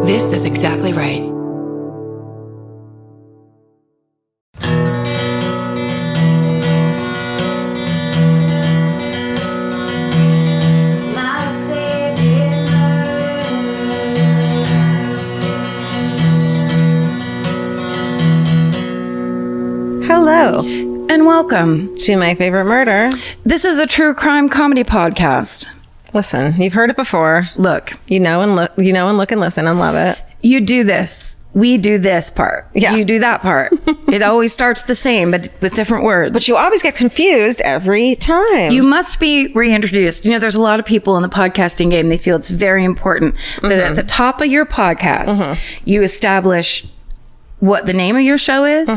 This is exactly right. Hello. And welcome To My Favorite Murder. This is a true crime comedy podcast. Listen, you've heard it before. Look, You know and look and listen and love it. you do this. We do this part. Yeah. You do that part. It always starts the same, but with different words. But you always get confused every time. You must be reintroduced. You know, there's a lot of people in the podcasting game, they feel it's very important that at the top of your podcast, you establish what the name of your show is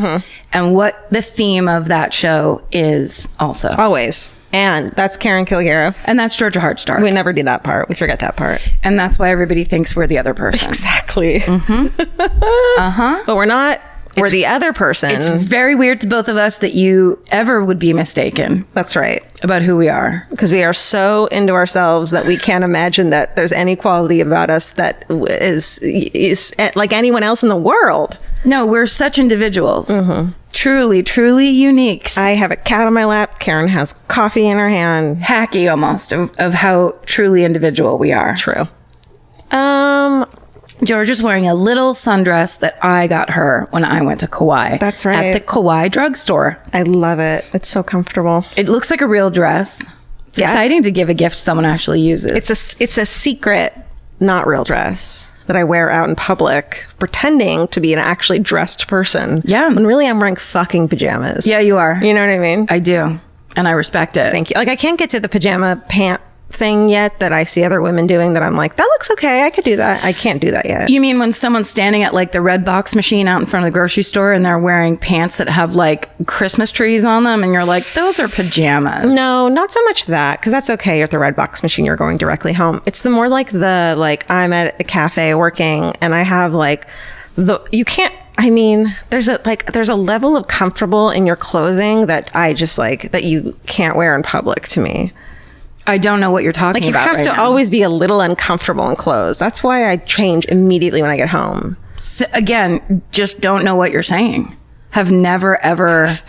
and what the theme of that show is also. Always. And that's Karen Kilgariff. And that's Georgia Hardstark. We never do that part. We forget that part. And that's why everybody thinks we're the other person. Exactly. But we're not. We're the other person. It's very weird to both of us that you ever would be mistaken That's right. about who we are. Because we are so into ourselves that we can't imagine that there's any quality about us that is like anyone else in the world. No, we're such individuals. Truly, truly unique. I have a cat on my lap. Karen has coffee in her hand. Hacky almost of how truly individual we are. True. George is wearing a little sundress that I got her when I went to Kauai. That's right. At the Kauai drugstore. I love it. It's so comfortable. It looks like a real dress. It's exciting to give a gift someone actually uses. It's a secret, not real dress that I wear out in public, pretending to be an actually dressed person. Yeah. When really I'm wearing fucking pajamas. Yeah, you are. You know what I mean? I do. And I respect it. Thank you. Like I can't get to the pajama pant thing yet that I see other women doing that I'm like, that looks okay. I could do that. I can't do that yet. You mean when someone's standing at like the red box machine out in front of the grocery store and they're wearing pants that have like Christmas trees on them and you're like, those are pajamas. No, not so much that, because that's okay. You're at the red box machine, you're going directly home. It's the more like I'm at a cafe working and I have like there's a level of comfortable in your clothing that I just like that you can't wear in public to me. I don't know what you're talking about. Like you have to always be a little uncomfortable in clothes. That's why I change immediately when I get home. So, again, just don't know what you're saying. Have never, ever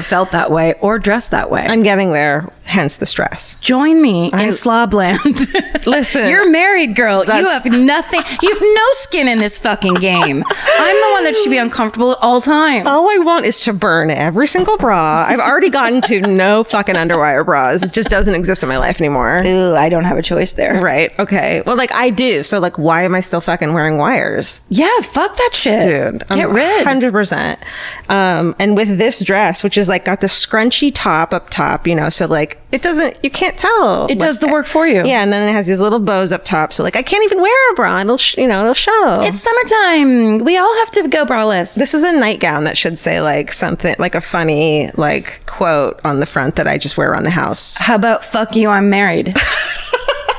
felt that way or dressed that way. I'm getting there, hence the stress. Join me in Slobland. Listen. You're married, girl. You have nothing. You have no skin in this fucking game. I'm the one that should be uncomfortable at all times. All I want is to burn every single bra. I've already gotten to no fucking underwire bras. It just doesn't exist in my life anymore. Ooh, I don't have a choice there. Right. Okay. Well, like I do. So like, why am I still fucking wearing wires? Yeah, fuck that shit. Dude. Get rid. 100%. And with this dress, which is like got the scrunchy top up top, you know, so like you can't tell. It does the work for you. Yeah. And then it has these little bows up top. So like I can't even wear a bra. It'll show. It's summertime. We all have to go braless. This is a nightgown that should say like something like a funny like quote on the front that I just wear around the house. How about fuck you, I'm married?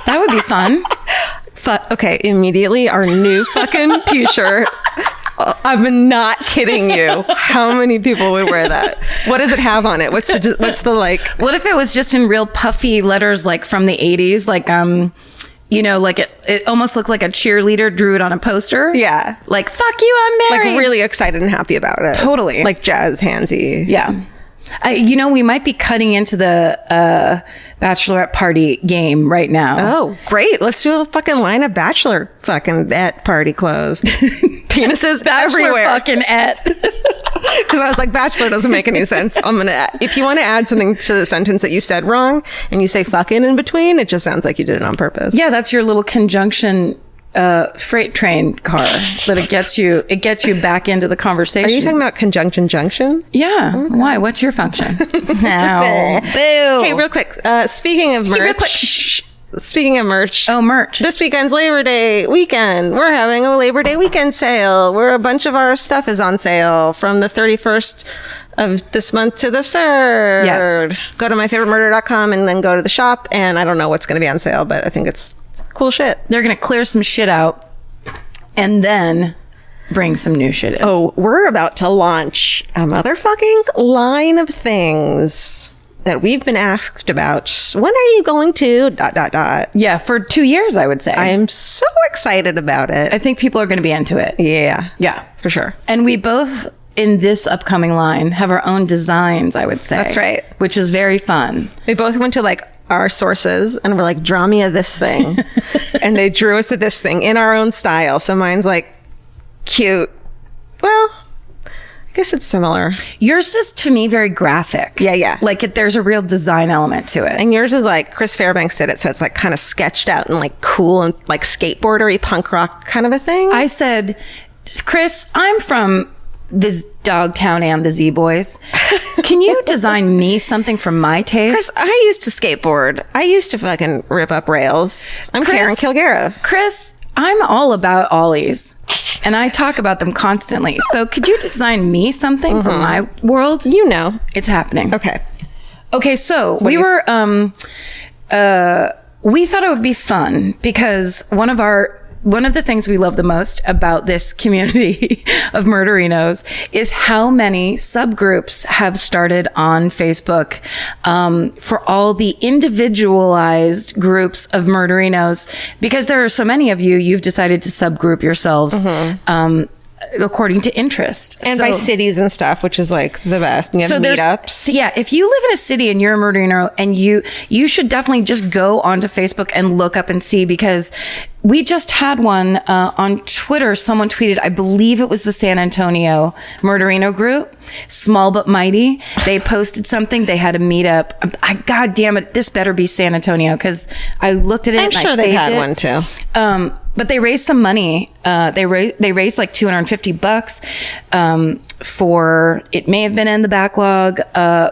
That would be fun. Okay, immediately our new fucking t-shirt. I'm not kidding you. How many people would wear that? What does it have on it? What's the like? What if it was just in real puffy letters, like from the 80s? Like, you know, like it almost looked like a cheerleader drew it on a poster. Yeah. Like, fuck you, I'm married. Like really excited and happy about it. Totally. Like jazz handsy. Yeah. You know, we might be cutting into the bachelorette party game right now. Oh, great. Let's do a fucking line of bachelor fucking at party clothes. Penises everywhere. Fucking et. Because I was like, bachelor doesn't make any sense. If you want to add something to the sentence that you said wrong and you say fucking in between, it just sounds like you did it on purpose. Yeah, that's your little conjunction freight train car, but it gets you back into the conversation. Are you talking about conjunction junction? Yeah. Okay. Why? What's your function? No. Boo. Hey, real quick. Speaking of merch. Speaking of merch. Oh, merch. This weekend's Labor Day weekend. We're having a Labor Day weekend sale where a bunch of our stuff is on sale from the 31st of this month to the 3rd. Yes. Go to myfavoritemurder.com and then go to the shop. And I don't know what's going to be on sale, but I think it's cool shit. They're going to clear some shit out and then bring some new shit in. Oh, we're about to launch a motherfucking line of things that we've been asked about. When are you going to ... Yeah, for 2 years, I would say. I am so excited about it. I think people are going to be into it. Yeah. Yeah. For sure. And we both, in this upcoming line, have our own designs, I would say. That's right. Which is very fun. We both went to like our sources and we're like, draw me a this thing. And they drew us a this thing in our own style. So mine's like cute. Well, I guess it's similar. Yours is, to me, very graphic. Yeah. Like, there's a real design element to it. And yours is like, Chris Fairbanks did it. So it's like kind of sketched out and like cool and like skateboardery punk rock kind of a thing. I said, Chris, I'm from this Dogtown and the Z-Boys. Can you design me something from my taste? Chris, I used to skateboard. I used to fucking rip up rails. I'm Karen Kilgariff. Chris, I'm all about ollies. And I talk about them constantly. So could you design me something from my world? You know. It's happening. Okay, so we thought it would be fun because one of the things we love the most about this community of murderinos is how many subgroups have started on Facebook for all the individualized groups of murderinos. Because there are so many of you, you've decided to subgroup yourselves according to interest. And by cities and stuff, which is like the best. You have meetups. So yeah, if you live in a city and you're a murderino, and you should definitely just go onto Facebook and look up and see, because we just had one on Twitter. Someone tweeted, I believe it was the San Antonio Murderino group, Small But Mighty. They posted something. They had a meetup. God damn it, this better be San Antonio, because I looked at it. I'm sure they've had one too. But they raised some money. They raised like $250 for, it may have been in the backlog, or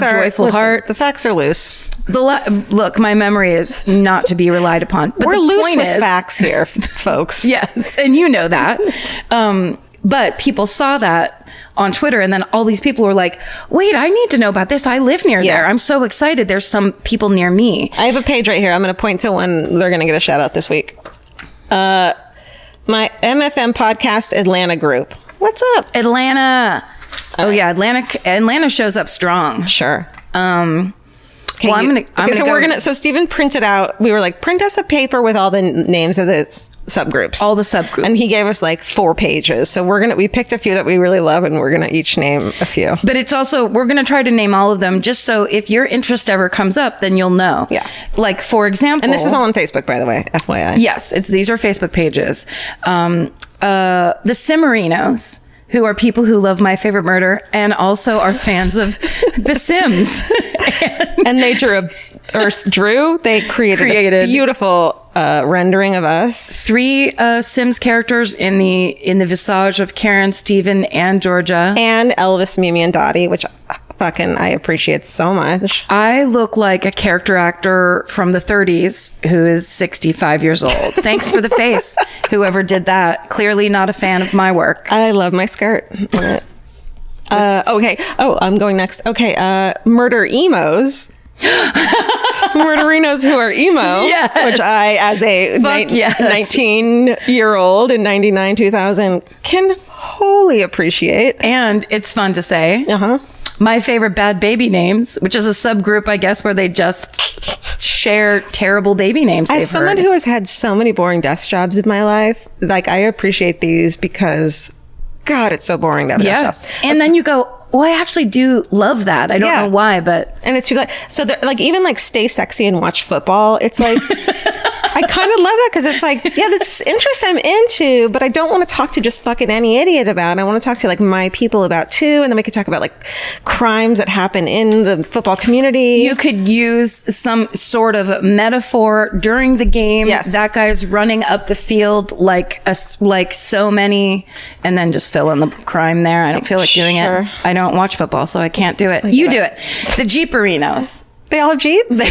Joyful Heart. The facts are loose. Look, my memory is not to be relied upon. But we're loose with is, facts here, folks. Yes, and you know that. But people saw that on Twitter, and then all these people were like, wait, I need to know about this. I live near there. I'm so excited. There's some people near me. I have a page right here. I'm going to point to one. They're going to get a shout out this week. My MFM podcast Atlanta group. What's up? Atlanta. Oh yeah, Atlanta shows up strong. Sure. So Stephen printed out, we were like, print us a paper with all the names of the subgroups. All the subgroups. And he gave us like 4 pages. So we picked a few that we really love, and we're going to each name a few. But it's also, we're going to try to name all of them, just so if your interest ever comes up, then you'll know. Yeah. Like, for example. And this is all on Facebook, by the way, FYI. Yes, these are Facebook pages. The Simmerinos, who are people who love My Favorite Murder and also are fans of The Sims. And they created a beautiful rendering of us. 3 Sims characters in the visage of Karen, Steven, and Georgia. And Elvis, Mimi, and Dottie, which I appreciate so much. I look like a character actor from the 30s who is 65 years old. Thanks for the face, whoever did that. Clearly not a fan of my work. I love my skirt. Okay. Oh, I'm going next. Okay. Murder emos. Murderinos who are emo. Yes. Which I, as a 19-year-old in 99, 2000, can wholly appreciate. And it's fun to say. My Favorite Bad Baby Names, which is a subgroup, I guess, where they just share terrible baby names. As someone who has had so many boring desk jobs in my life, like, I appreciate these because, God, it's so boring to have a desk job. And then you go, oh, I actually do love that. I don't know why, but. And it's like, so they're like, even like stay sexy and watch football. It's like, I kind of love that because it's like, yeah, this is interest I'm into, but I don't want to talk to just fucking any idiot about. I want to talk to like my people about too. And then we could talk about like crimes that happen in the football community. You could use some sort of metaphor during the game. Yes. That guy's running up the field like so many, and then just fill in the crime there. I don't feel like doing it. I don't watch football, so I can't do it. You do it. The Jeeperinos. They all have Jeeps? They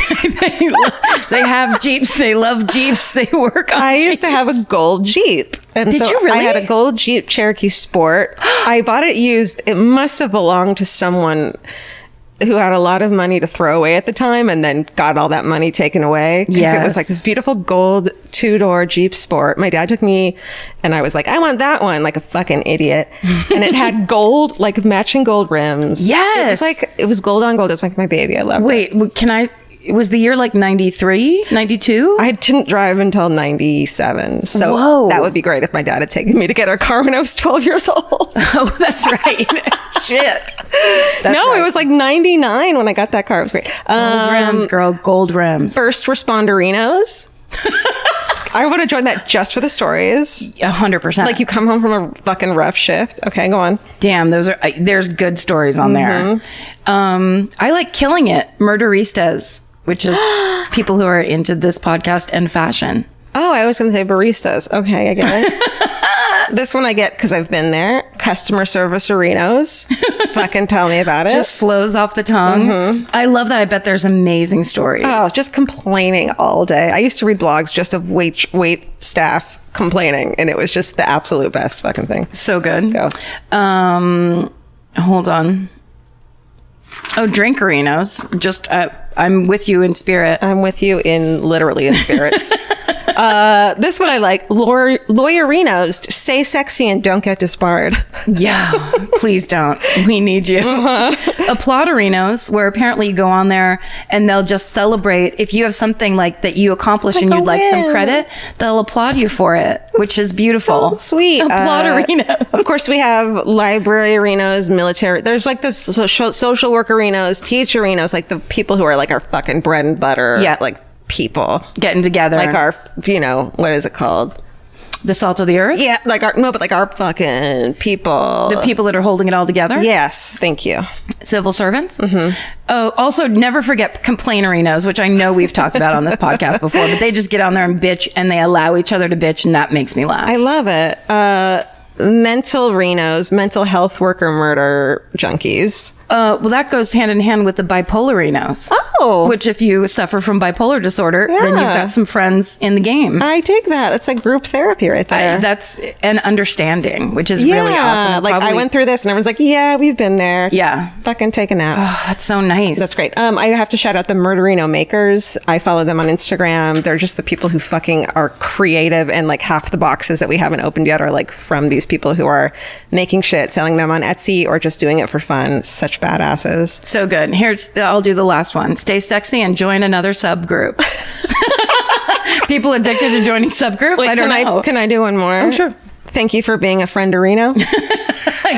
have Jeeps. They love Jeeps. They work on I Jeeps. used to have a gold Jeep. And Did you really? I had a gold Jeep Cherokee Sport. I bought it used. It must have belonged to someone who had a lot of money to throw away at the time and then got all that money taken away. Because it was like this beautiful gold 2-door Jeep Sport. My dad took me and I was like, I want that one, like a fucking idiot. And it had gold, like matching gold rims. Yes. It was gold on gold. It was like my baby. I love it. Wait, was the year like 93, 92? I didn't drive until 97. So Whoa. that would be great if my dad had taken me to get our car when I was 12 years old. Oh, that's right. Shit. It was like 99 when I got that car. It was great. Gold rims, girl. Gold rims. First responderinos. I would have joined that just for the stories. 100%. Like you come home from a fucking rough shift. Okay, go on. Damn, there's good stories on there. I like Killing It, Murderistas, which is people who are into this podcast and fashion. Oh, I was going to say baristas. Okay, I get it. This one I get because I've been there. Customer service arenos. Fucking tell me about it. Just flows off the tongue. I love that. I bet there's amazing stories. Oh, just complaining all day. I used to read blogs just of wait staff complaining, and it was just the absolute best fucking thing. So good. Go. Hold on. Oh, drink arenos. Just, I'm with you in spirit. I'm with you literally in spirits. This one I like. Lawyerinos, stay sexy and don't get disbarred. Yeah, please don't. We need you. Applauderinos, where apparently you go on there and they'll just celebrate. If you have something like that you accomplished like and you'd like some win. credit, they'll applaud you for it, which is beautiful. So sweet. Applauderinos. Of course, we have librarianos, military. There's like the social workerinos, teacherinos, like the people who are like our fucking bread and butter. Yeah. Like people Getting together. like our, what is it called? The salt of the earth? Yeah, like our fucking people. The people that are holding it all together? Yes, thank you. Civil servants? Oh, also never forget complainerinos, which I know we've talked about on this podcast before, but they just get on there and bitch and they allow each other to bitch and that makes me laugh. I love it. Mental renos, mental health worker murder junkies. Well, that goes hand in hand with the bipolarinos. Oh. Which if you suffer from bipolar disorder, then you've got some friends in the game. I dig that. It's like group therapy right there. That's an understanding, which is really awesome. Like I went through this and everyone's like, yeah, we've been there. Yeah. Fucking take a nap. Oh, that's so nice. That's great. I have to shout out the Murderino makers. I follow them on Instagram. They're just the people who fucking are creative, and like half the boxes that we haven't opened yet are like from these people who are making shit, selling them on Etsy, or just doing it for fun. Such badasses. So good. I'll do the last one. Stay sexy and join another subgroup. People addicted to joining subgroups? Wait, I don't know. Can I do one more? Oh, sure. Thank you for being a frienderino.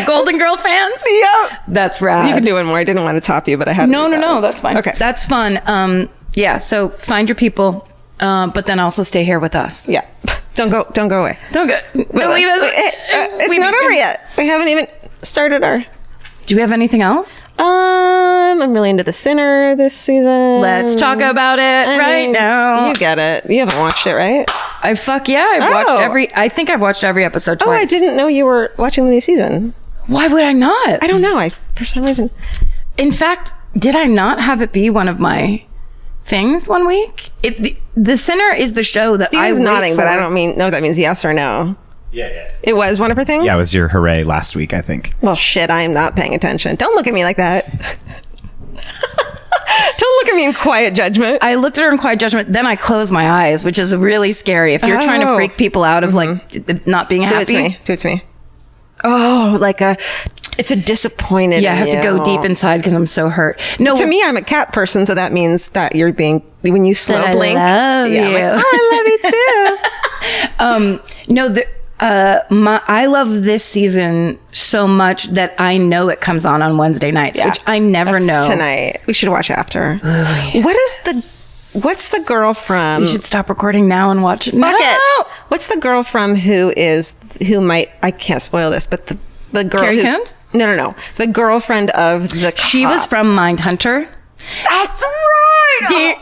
Golden Girl fans? Yep. That's rad. You can do one more. I didn't want to top you, but I had to. No, that's fine. Okay. That's fun. Yeah, so find your people, but then also stay here with us. Yeah. Don't go away. Don't go. It's not over yet. We haven't even started our... Do we have anything else? I'm really into The Sinner this season. Let's talk about it right now. You get it. You haven't watched it, right? I think I've watched every episode twice. Oh, I didn't know you were watching the new season. Why would I not? I don't know. For some reason. In fact, did I not have it be one of my things one week? The Sinner is the show that Steven's I wait nodding, for. but I don't know if that means yes or no. Yeah. It was one of her things? Yeah, it was your hooray last week, I think. Well, shit, I am not paying attention. Don't look at me like that. Don't look at me in quiet judgment. I looked at her in quiet judgment, then I closed my eyes, which is really scary. If you're trying to freak people out of like not being happy. Do it to me. Oh, it's a disappointed. Yeah, I have to go deep inside because I'm so hurt. No, to me, I'm a cat person, so that means that you're being, when you slow blink. I love you. I'm like, I love you too. I love this season so much that I know it comes on Wednesday nights, which I never know. Tonight. We should watch after. Oh, yeah. What's the girl from? You should stop recording now and watch it. Fuck it. What's the girl from I can't spoil this, but the girl Carrie who's... Coons? No. The girlfriend of the cop. She was from Mindhunter. That's right.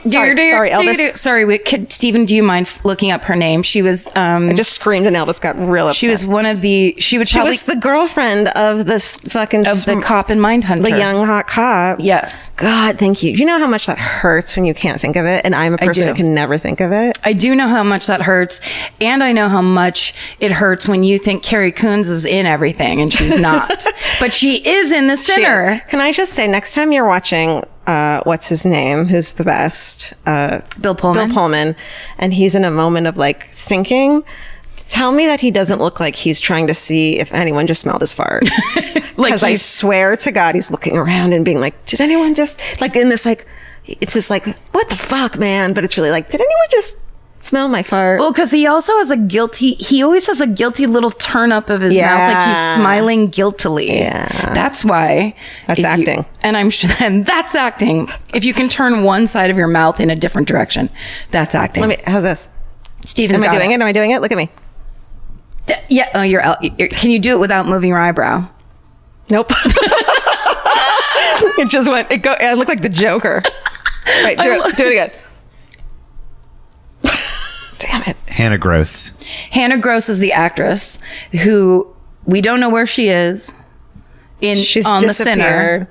Sorry, Elvis. Sorry, Stephen, do you mind looking up her name? She was I just screamed and Elvis got real upset. she was one of the she was the girlfriend of this fucking the cop in Mindhunter. the young hot cop. Yes. God, thank you. You know how much that hurts when you can't think of it, and I'm a person who can never think of it. I do know how much that hurts, and I know how much it hurts when you think Carrie Coons is in everything and she's not. But she is in The Sinner. Can I just say, next time you're watching what's his name, who's the best, Bill Pullman, and he's in a moment of like thinking, tell me that he doesn't look like he's trying to see if anyone just smelled his fart. Because I swear to God, he's looking around and being like, did anyone just, like, in this, like, it's just like, what the fuck, man? But it's really like, did anyone just smell my fart? Well, because he also has he always has a guilty little turn up of his mouth, like he's smiling guiltily. Yeah. That's why. That's acting. And I'm sure that's acting. If you can turn one side of your mouth in a different direction, that's acting. How's this? Steven's Am I doing it? Am I doing it? Look at me. Yeah. Oh, you're out. Can you do it without moving your eyebrow? Nope. It just went, I look like the Joker. Right, do it again. Damn it. Hannah Gross. Hannah Gross is the actress who we don't know where she is She's on The Sinner. disappeared.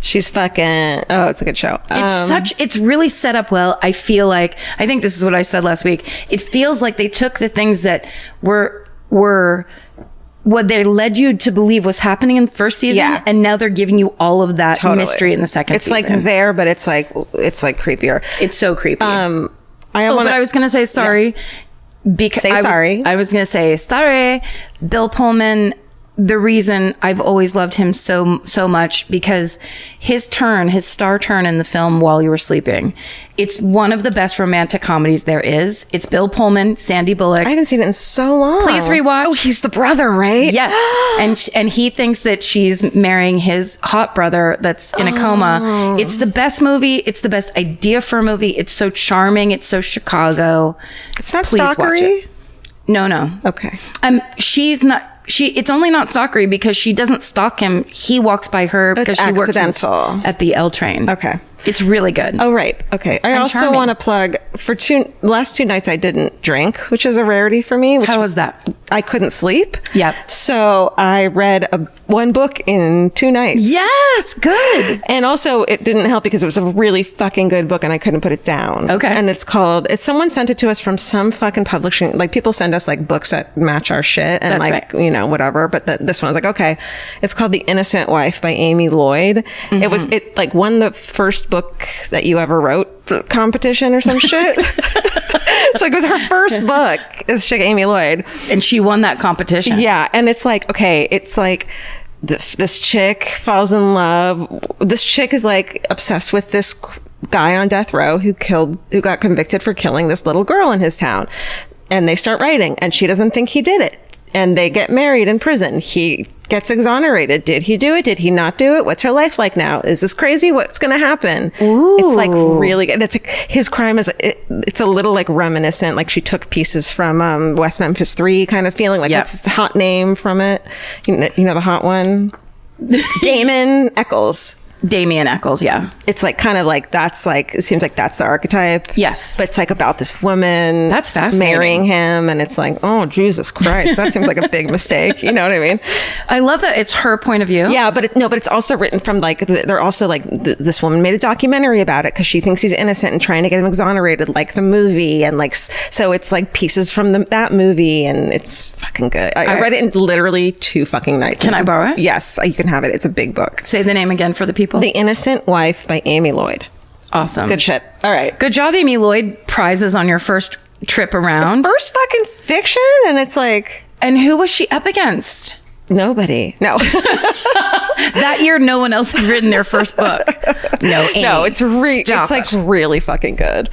She's fucking, it's a good show. It's really set up well. I think this is what I said last week. It feels like they took the things that were what they led you to believe was happening in the first season, and now they're giving you all of that mystery in the second season. It's like there, but it's like creepier. It's so creepy. But I was going to say sorry. Because sorry. I was going to say sorry. Bill Pullman, the reason I've always loved him so much, because his star turn in the film While You Were Sleeping, it's one of the best romantic comedies there is. It's Bill Pullman, Sandy Bullock. I haven't seen it in so long. Please rewatch. Oh, he's the brother, right? Yes. and he thinks that she's marrying his hot brother that's in a coma. It's the best movie. It's the best idea for a movie. It's so charming. It's so Chicago. It's not Please stalkery? watch it. No. Okay. She's not. It's only not stalkery because she doesn't stalk him. He walks by her because she works at the L train. Okay. It's really good. Oh, right. Okay. I also want to plug for last 2 nights I didn't drink, which is a rarity for me. How was that? I couldn't sleep. Yep. So I read one book in 2 nights. Yes. Good. And also it didn't help because it was a really fucking good book and I couldn't put it down. Okay. And someone sent it to us from some fucking publishing, like people send us like books that match our shit and That's right. Whatever. But this one was like, okay. It's called The Innocent Wife by Amy Lloyd. Mm-hmm. It like won the first book that you ever wrote competition or some shit. It's like, it was her first book, this chick Amy Lloyd, and she won that competition. Yeah. And it's like, okay, it's like this chick falls in love. This chick is like obsessed with this guy on death row who got convicted for killing this little girl in his town, and they start writing and she doesn't think he did it. And they get married in prison. He gets exonerated. Did he do it? Did he not do it? What's her life like now? Is this crazy? What's going to happen? Ooh. It's like really good. It's like his crime is, it's a little like reminiscent. Like she took pieces from West Memphis 3 kind of feeling. Like what's the hot name from it? You know the hot one? Damon Eccles. Damien Eccles, yeah. It's like kind of like that's like, it seems like that's the archetype. Yes. But it's like about this woman. That's fascinating. Marrying him. And it's like, oh, Jesus Christ. That seems like a big mistake. You know what I mean? I love that it's her point of view. Yeah, but it's also written from like, they're also like, this woman made a documentary about it because she thinks he's innocent and trying to get him exonerated, like the movie. And like, so it's like pieces from that movie and it's fucking good. I read it in literally 2 fucking nights. Can I borrow it? Yes, you can have it. It's a big book. Say the name again for the people. The Innocent Wife by Amy Lloyd. Awesome. Good shit. All right. Good job, Amy Lloyd. Prizes on your first trip around. First fucking fiction, and it's like... And who was she up against? Nobody. No. That year, no one else had written their first book. No, it's like really fucking good.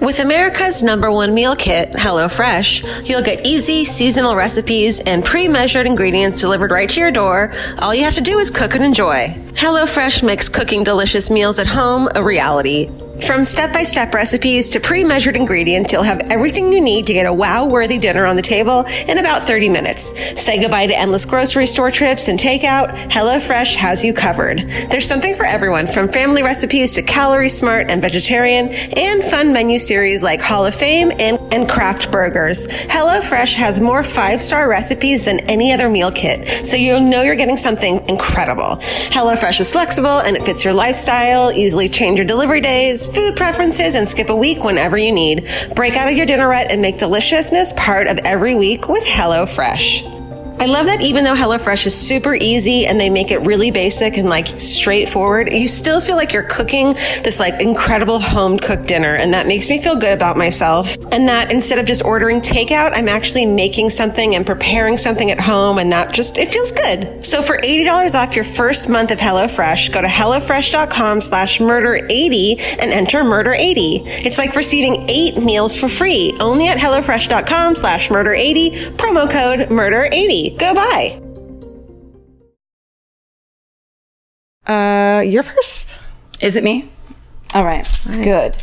With America's #1 meal kit, HelloFresh, you'll get easy, seasonal recipes and pre-measured ingredients delivered right to your door. All you have to do is cook and enjoy. HelloFresh makes cooking delicious meals at home a reality. From step-by-step recipes to pre-measured ingredients, you'll have everything you need to get a wow-worthy dinner on the table in about 30 minutes. Say goodbye to endless grocery store trips and takeout. HelloFresh has you covered. There's something for everyone, from family recipes to calorie smart and vegetarian, and fun menu series like Hall of Fame and craft burgers. HelloFresh has more 5-star recipes than any other meal kit, so you'll know you're getting something incredible. HelloFresh is flexible and it fits your lifestyle. Easily change your delivery days, food preferences, and skip a week whenever you need. Break out of your dinner rut and make deliciousness part of every week with HelloFresh. I love that even though HelloFresh is super easy and they make it really basic and like straightforward, you still feel like you're cooking this like incredible home cooked dinner. And that makes me feel good about myself. And that instead of just ordering takeout, I'm actually making something and preparing something at home. And that just, it feels good. So for $80 off your first month of HelloFresh, go to HelloFresh.com/murder80 and enter murder80. It's like receiving 8 meals for free only at HelloFresh.com/murder80, promo code murder80. Go buy. You're first. Is it me? All right. Good.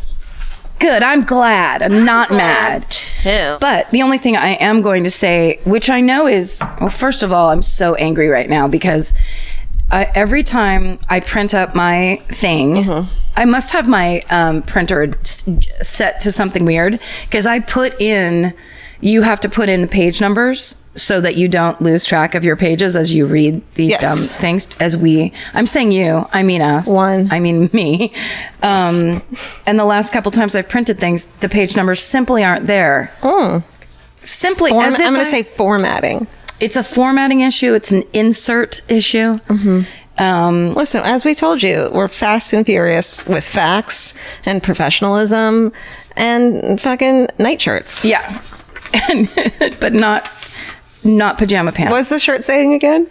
I'm glad. I'm not mad. Too. But the only thing I am going to say, which I know is, well, first of all, I'm so angry right now because every time I print up my thing, I must have my printer set to something weird because I you have to put in the page numbers so that you don't lose track of your pages as you read these dumb things. I'm saying you, I mean us. I mean me. And the last couple times I've printed things, the page numbers simply aren't there. Simply as if I'm going to say formatting. It's a formatting issue. It's an insert issue. Listen, as we told you, we're fast and furious with facts and professionalism and fucking nightshirts. Yeah. But not pajama pants. What's the shirt saying again?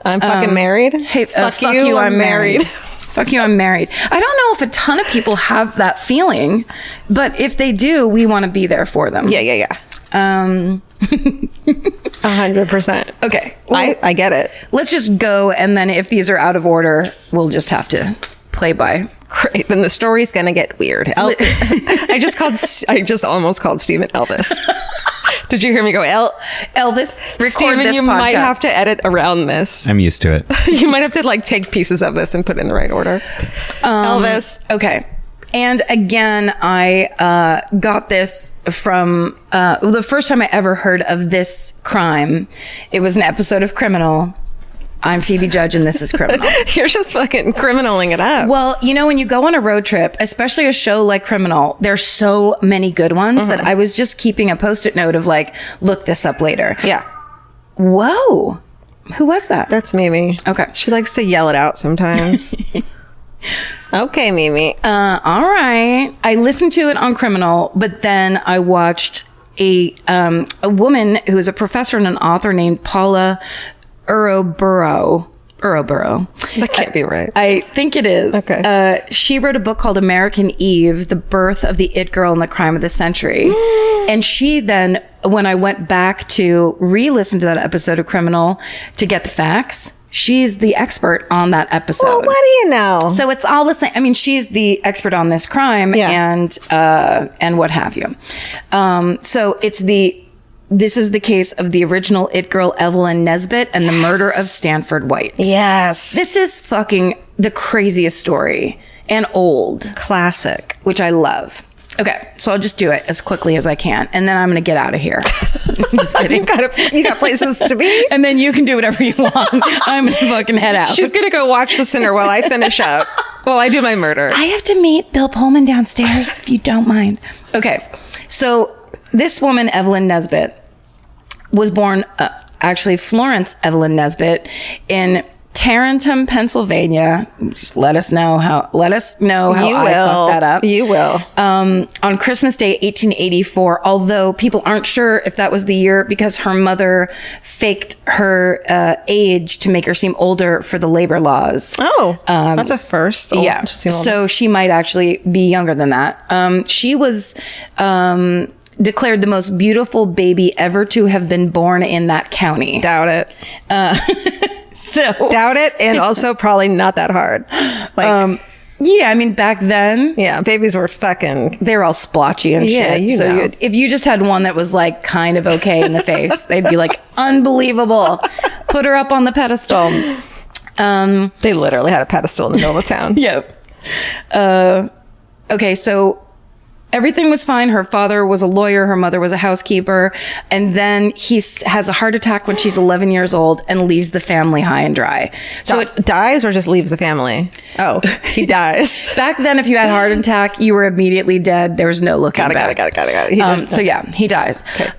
I'm fucking married. Hey, fuck you, I'm married. Fuck you, I'm married. I don't know if a ton of people have that feeling, but if they do, we want to be there for them. Yeah. 100%. Okay. Well, I get it. Let's just go, and then if these are out of order, we'll just have to play by. Great. Then the story's gonna get weird. I just almost called Steven Elvis. Did you hear me go, Elvis? Record Steven, this you podcast. might have to edit around this. I'm used to it. You might have to like take pieces of this and put it in the right order. Elvis. Okay. And again, I got this from the first time I ever heard of this crime. It was an episode of Criminal. I'm Phoebe Judge and this is Criminal. You're just fucking criminaling it up. Well, you know, when you go on a road trip, especially a show like Criminal, there's so many good ones that I was just keeping a Post-it note of like, look this up later. Yeah. Whoa. Who was that? That's Mimi. Okay. She likes to yell it out sometimes. Okay, Mimi. All right. I listened to it on Criminal, but then I watched a woman who is a professor and an author named Paula Uroburo. That can't be right. I think it is. Okay. She wrote a book called American Eve, The Birth of the It Girl and the Crime of the Century. And she then, when I went back to re-listen to that episode of Criminal to get the facts, she's the expert on that episode. Well, what do you know? So it's all the same. I mean, she's the expert on this crime and what have you. So this is the case of the original It Girl, Evelyn Nesbit, and the murder of Stanford White. Yes. This is fucking the craziest story and old. Classic. Which I love. Okay, so I'll just do it as quickly as I can, and then I'm going to get out of here. Just kidding. You got places to be? And then you can do whatever you want. I'm going to fucking head out. She's going to go watch The Sinner while I finish up. While I do my murder. I have to meet Bill Pullman downstairs, if you don't mind. Okay, so this woman, Evelyn Nesbit, was born, actually Florence Evelyn Nesbit, in Tarentum, Pennsylvania. Just let us know how I fucked that up. You will. On Christmas Day, 1884, although people aren't sure if that was the year because her mother faked her age to make her seem older for the labor laws. Oh, that's a first. Yeah. So she might actually be younger than that. She was declared the most beautiful baby ever to have been born in that county. Doubt it. So doubt it, and also probably not that hard. Yeah, I mean, back then, Yeah, babies were fucking... they were all splotchy and Yeah, shit. you So know. if you just had one that was like kind of okay in the face, they'd be like, unbelievable. Put her up on the pedestal. They literally had a pedestal in the middle of town. Yep. Okay, so everything was fine. Her father was a lawyer. Her mother was a housekeeper. And then he has a heart attack when she's 11 years old and leaves the family high and dry. So it, Dies or just leaves the family? Oh, he dies. back then, if you had a heart attack, you were immediately dead. There was no looking back. Got it. He did- So yeah, he dies. Okay.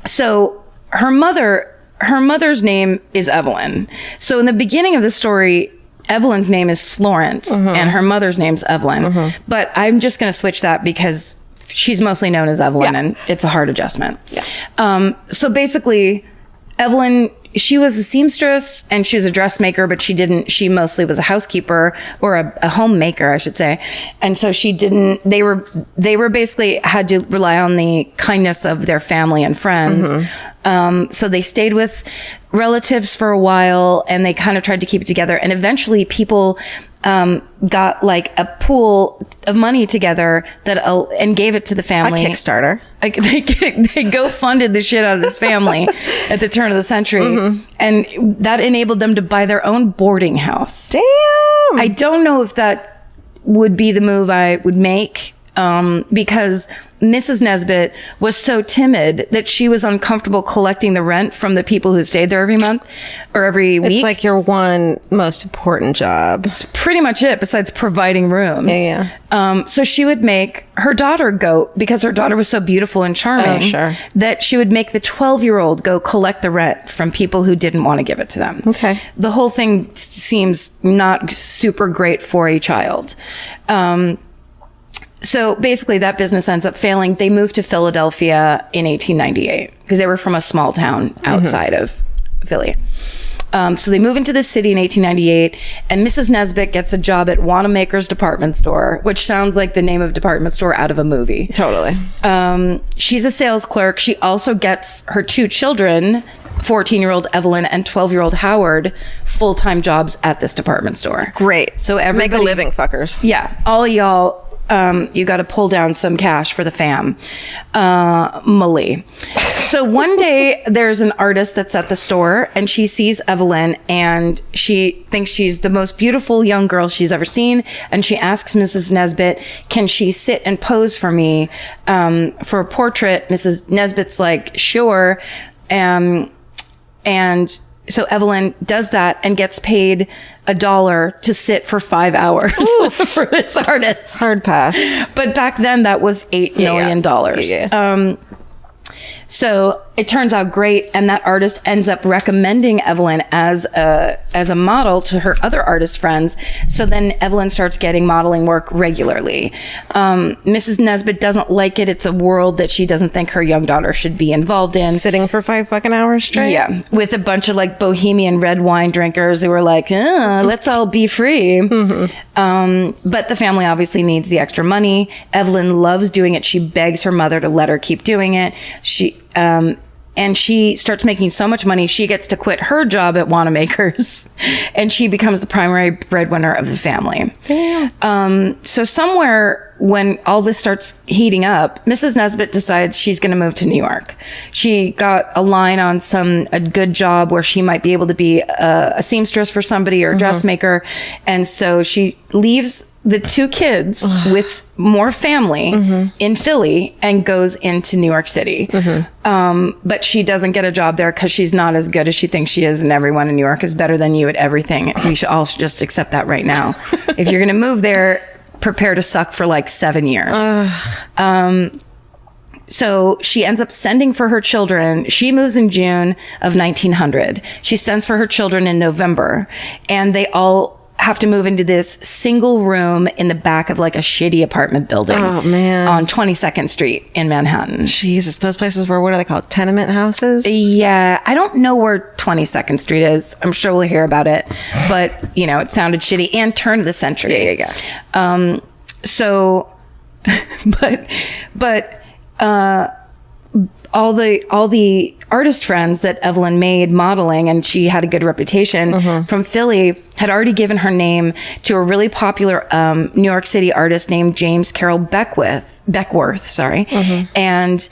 So her mother's name is Evelyn. So in the beginning of the story, Evelyn's name is Florence and her mother's name's Evelyn. But I'm just going to switch that because she's mostly known as Evelyn and it's a hard adjustment. So basically, Evelyn, she was a seamstress and she was a dressmaker, but she mostly was a housekeeper or a homemaker, I should say. And so they were basically had to rely on the kindness of their family and friends. So they stayed with relatives for a while and they kind of tried to keep it together. And eventually people got like a pool of money together and gave it to the family. A Kickstarter. Like they go-funded the shit out of this family at the turn of the century. And that enabled them to buy their own boarding house. Damn. I don't know if that would be the move I would make because Mrs. Nesbitt was so timid that she was uncomfortable collecting the rent from the people who stayed there every month or every week. It's like your one most important job. It's pretty much it besides providing rooms. Yeah. So she would make her daughter go, because her daughter was so beautiful and charming, sure. that she would make the 12-year-old go collect the rent from people who didn't want to give it to them. Okay. The whole thing seems not super great for a child. So basically that business ends up failing. They moved to Philadelphia in 1898 because they were from a small town outside of Philly. So they move into the city in 1898 and Mrs. Nesbitt gets a job at Wanamaker's department store, which sounds like the name of a department store out of a movie. Totally. She's a sales clerk. She also gets her two children, 14-year-old Evelyn and 12-year-old Howard, full-time jobs at this department store. Great. So everybody, make a living, fuckers. Yeah. All y'all, you got to pull down some cash for the fam. Molly. So one day there's an artist that's at the store and she sees Evelyn and she thinks she's the most beautiful young girl she's ever seen. And she asks Mrs. Nesbitt, can she sit and pose for me for a portrait? Mrs. Nesbitt's like, sure. And so Evelyn does that and gets paid $1 to sit for 5 hours for this artist. Hard pass. But back then that was $8 million. Yeah. So it turns out great, and that artist ends up recommending Evelyn as a model to her other artist friends. So then Evelyn starts getting modeling work regularly. Mrs. Nesbitt doesn't like it. It's a world that she doesn't think her young daughter should be involved in. Sitting for 5 fucking hours straight? Yeah, with a bunch of like bohemian red wine drinkers who were like, let's all be free. But the family obviously needs the extra money. Evelyn loves doing it. She begs her mother to let her keep doing it. And she starts making so much money, she gets to quit her job at Wanamaker's and she becomes the primary breadwinner of the family. Damn. So somewhere when all this starts heating up, Mrs. Nesbitt decides she's going to move to New York. She got a line on a good job where she might be able to be a seamstress for somebody or a dressmaker. And so she leaves the two kids with more family in Philly and goes into New York City. But she doesn't get a job there because she's not as good as she thinks she is, and everyone in New York is better than you at everything. We should all just accept that right now. If you're going to move there, prepare to suck for like 7 years. So she ends up sending for her children. She moves in June of 1900. She sends for her children in November, and they all have to move into this single room in the back of like a shitty apartment building on 22nd Street in Manhattan. Jesus, those places were, what are they called? Tenement houses? Yeah, I don't know where 22nd Street is. I'm sure we'll hear about it, but you know, it sounded shitty and turn of the century. Yeah. So, but all the artist friends that Evelyn made modeling, and she had a good reputation from Philly, had already given her name to a really popular New York City artist named James Carroll Beckworth. And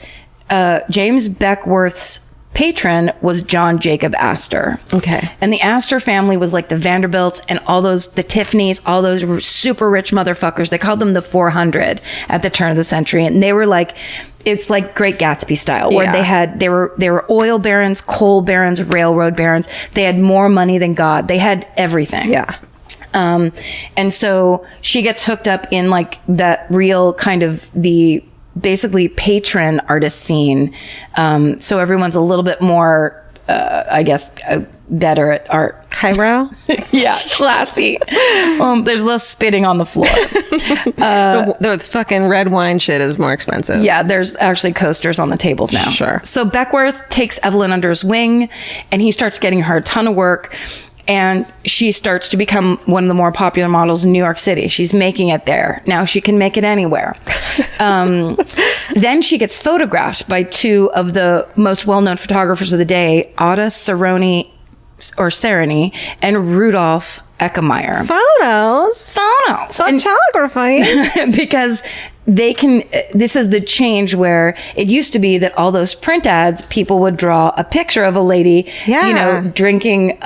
James Beckworth's patron was John Jacob Astor. Okay. And the Astor family was like the Vanderbilts and the Tiffany's, all those super rich motherfuckers. They called them the 400 at the turn of the century. And they were like, it's like Great Gatsby style, where they were oil barons, coal barons, railroad barons. They had more money than God. They had everything. Yeah. And so she gets hooked up in like that real kind of the basically patron artist scene. So everyone's a little bit more, I guess, better at art. Highbrow? Yeah, classy. There's less spitting on the floor. The fucking red wine shit is more expensive. Yeah, there's actually coasters on the tables now. Sure. So Beckworth takes Evelyn under his wing, and he starts getting her a ton of work. And she starts to become one of the more popular models in New York City. She's making it there. Now she can make it anywhere. Then she gets photographed by two of the most well-known photographers of the day, Ada Cerrone and Rudolf Eckemeyer. Photos? Photography? Because this is the change where it used to be that all those print ads, people would draw a picture of a lady, drinking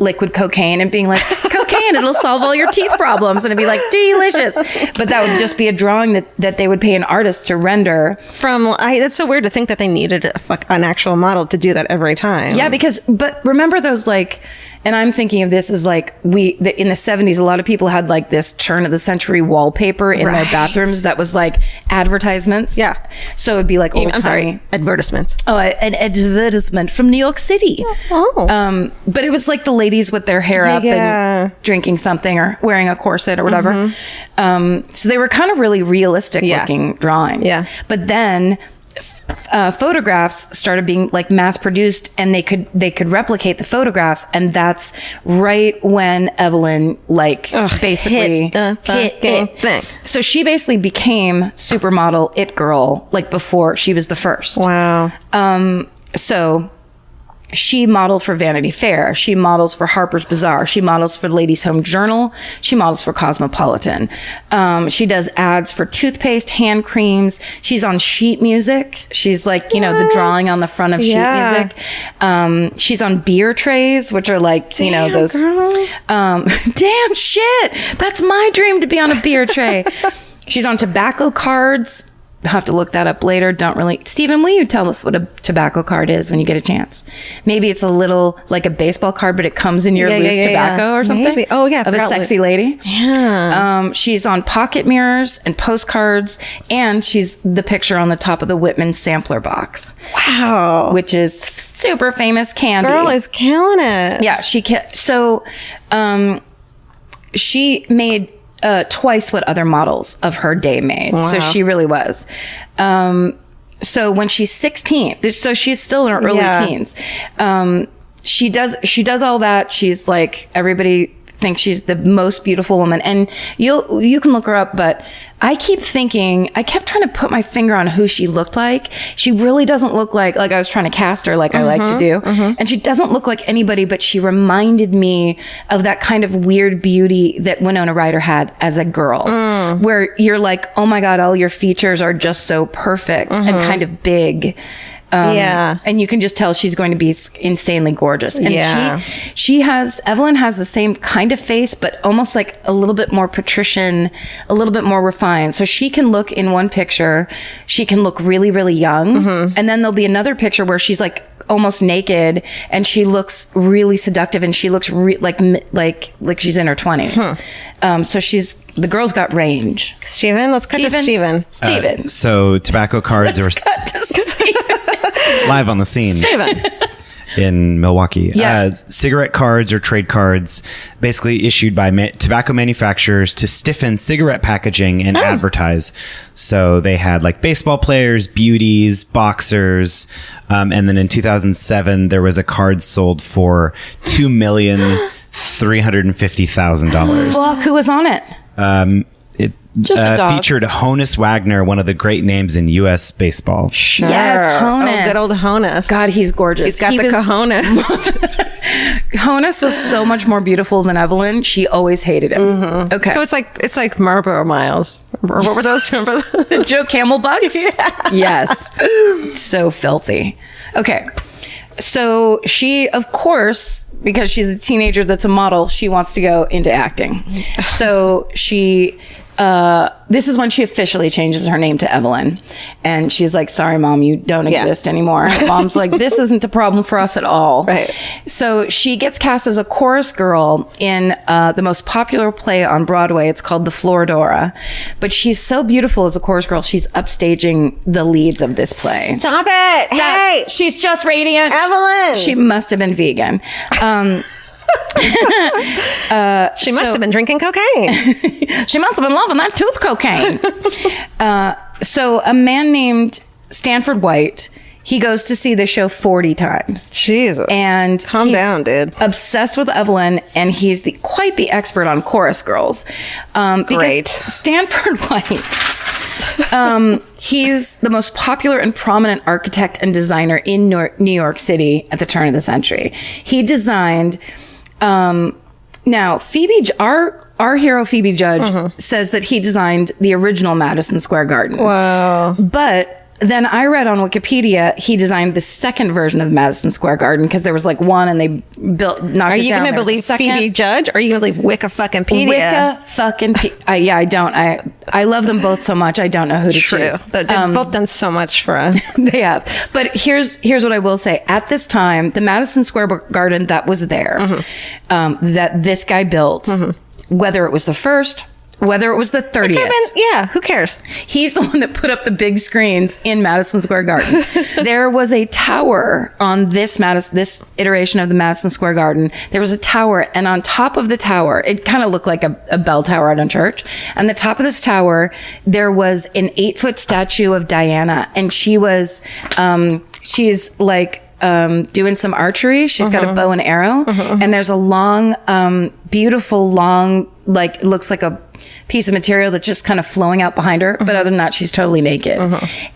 liquid cocaine and being like, cocaine, it'll solve all your teeth problems. And it'd be like, delicious. But that would just be a drawing that they would pay an artist to render. That's so weird to think that they needed an actual model to do that every time. Yeah, but remember those like, and I'm thinking of this as like in the 70s, a lot of people had like this turn of the century wallpaper in their bathrooms that was like advertisements. Yeah. So it'd be like advertisements. Oh, an advertisement from New York City. Oh. But it was like the ladies with their hair up and drinking something or wearing a corset or whatever. So they were kind of really realistic looking drawings. Yeah. But then photographs started being like mass produced, and they could replicate the photographs, and that's right when Evelyn basically hit the thing. So she basically became supermodel it girl like before she was the first. Wow. So she modeled for Vanity Fair. She models for Harper's Bazaar. She models for Ladies' Home Journal. She models for Cosmopolitan. She does ads for toothpaste, hand creams. She's on sheet music. She's like, the drawing on the front of sheet music. She's on beer trays, which are like, those. Damn shit. That's my dream, to be on a beer tray. She's on tobacco cards. I'll have to look that up later. Stephen, will you tell us what a tobacco card is when you get a chance? Maybe it's a little like a baseball card, but it comes in your loose tobacco or something. Maybe. Oh yeah. Of a sexy lady. Yeah. She's on pocket mirrors and postcards, and she's the picture on the top of the Whitman sampler box. Wow. Which is super famous candy. Girl is killing it. Yeah. She made twice what other models of her day made. Wow. So she really was. So when she's 16, so she's still in her early teens. She does all that. She's like, everybody thinks she's the most beautiful woman, and you can look her up, but I kept trying to put my finger on who she looked like. She really doesn't look like I was trying to cast her like I like to do. And she doesn't look like anybody, but she reminded me of that kind of weird beauty that Winona Ryder had as a girl, where you're like, oh my God, all your features are just so perfect and kind of big. And you can just tell she's going to be insanely gorgeous. And Evelyn has the same kind of face, but almost like a little bit more patrician, a little bit more refined. So she can look in one picture, she can look really, really young. And then there'll be another picture where she's like almost naked and she looks really seductive, and she looks like she's in her 20s. So the girl's got range. Steven, let's cut to Steven. So tobacco cards are live on the scene. Steven. In Milwaukee. Yes. Cigarette cards or trade cards basically issued by tobacco manufacturers to stiffen cigarette packaging and advertise. So they had like baseball players, beauties, boxers. And then in 2007, there was a card sold for $2,350,000. Fuck, who was on it? Just a dog. featured Honus Wagner, one of the great names in U.S. baseball. Sure. Yes, Honus. Oh, good old Honus. God, he's gorgeous. He's got the cojones. Honus was so much more beautiful than Evelyn. She always hated him. Okay. So it's like Marlboro Miles. Or what were those? Remember? The Joe Camel bucks? Yeah. Yes. So filthy. Okay. So she, of course, because she's a teenager that's a model, she wants to go into acting. So she... this is when she officially changes her name to Evelyn. And she's like, sorry, Mom, you don't exist anymore. Mom's like, this isn't a problem for us at all. Right. So she gets cast as a chorus girl in the most popular play on Broadway. It's called The Florodora. But she's so beautiful as a chorus girl, she's upstaging the leads of this play. Stop it. Hey. She's just radiant. Evelyn. She must have been vegan. She must have been drinking cocaine. She must have been loving that tooth cocaine. So a man named Stanford White, he goes to see the show 40 times. Jesus. And calm he's down, dude. Obsessed with Evelyn, and he's quite the expert on chorus girls. Great. Stanford White, he's the most popular and prominent architect and designer in New York City at the turn of the century. He designed... now Phoebe, our hero Phoebe Judge says that he designed the original Madison Square Garden. Wow. But then I read on Wikipedia he designed the second version of the Madison Square Garden because there was like one and they knocked it down. Are you going to believe Phoebe Judge or are you going to believe Wicca fucking Pedia? Wicca fucking yeah, I don't. I love them both so much. I don't know who to choose. They've both done so much for us. They have. But here's what I will say. At this time, the Madison Square Garden that was there, that this guy built, whether it was the first, whether it was the 30th. Yeah, who cares? He's the one that put up the big screens in Madison Square Garden. There was a tower on this iteration of the Madison Square Garden. There was a tower, and on top of the tower, it kind of looked like a bell tower at a church. On the top of this tower, there was an 8-foot statue of Diana, and she's like doing some archery. She's got a bow and arrow, and there's a long, beautiful, long, like it looks like a piece of material that's just kind of flowing out behind her. But other than that, she's totally naked.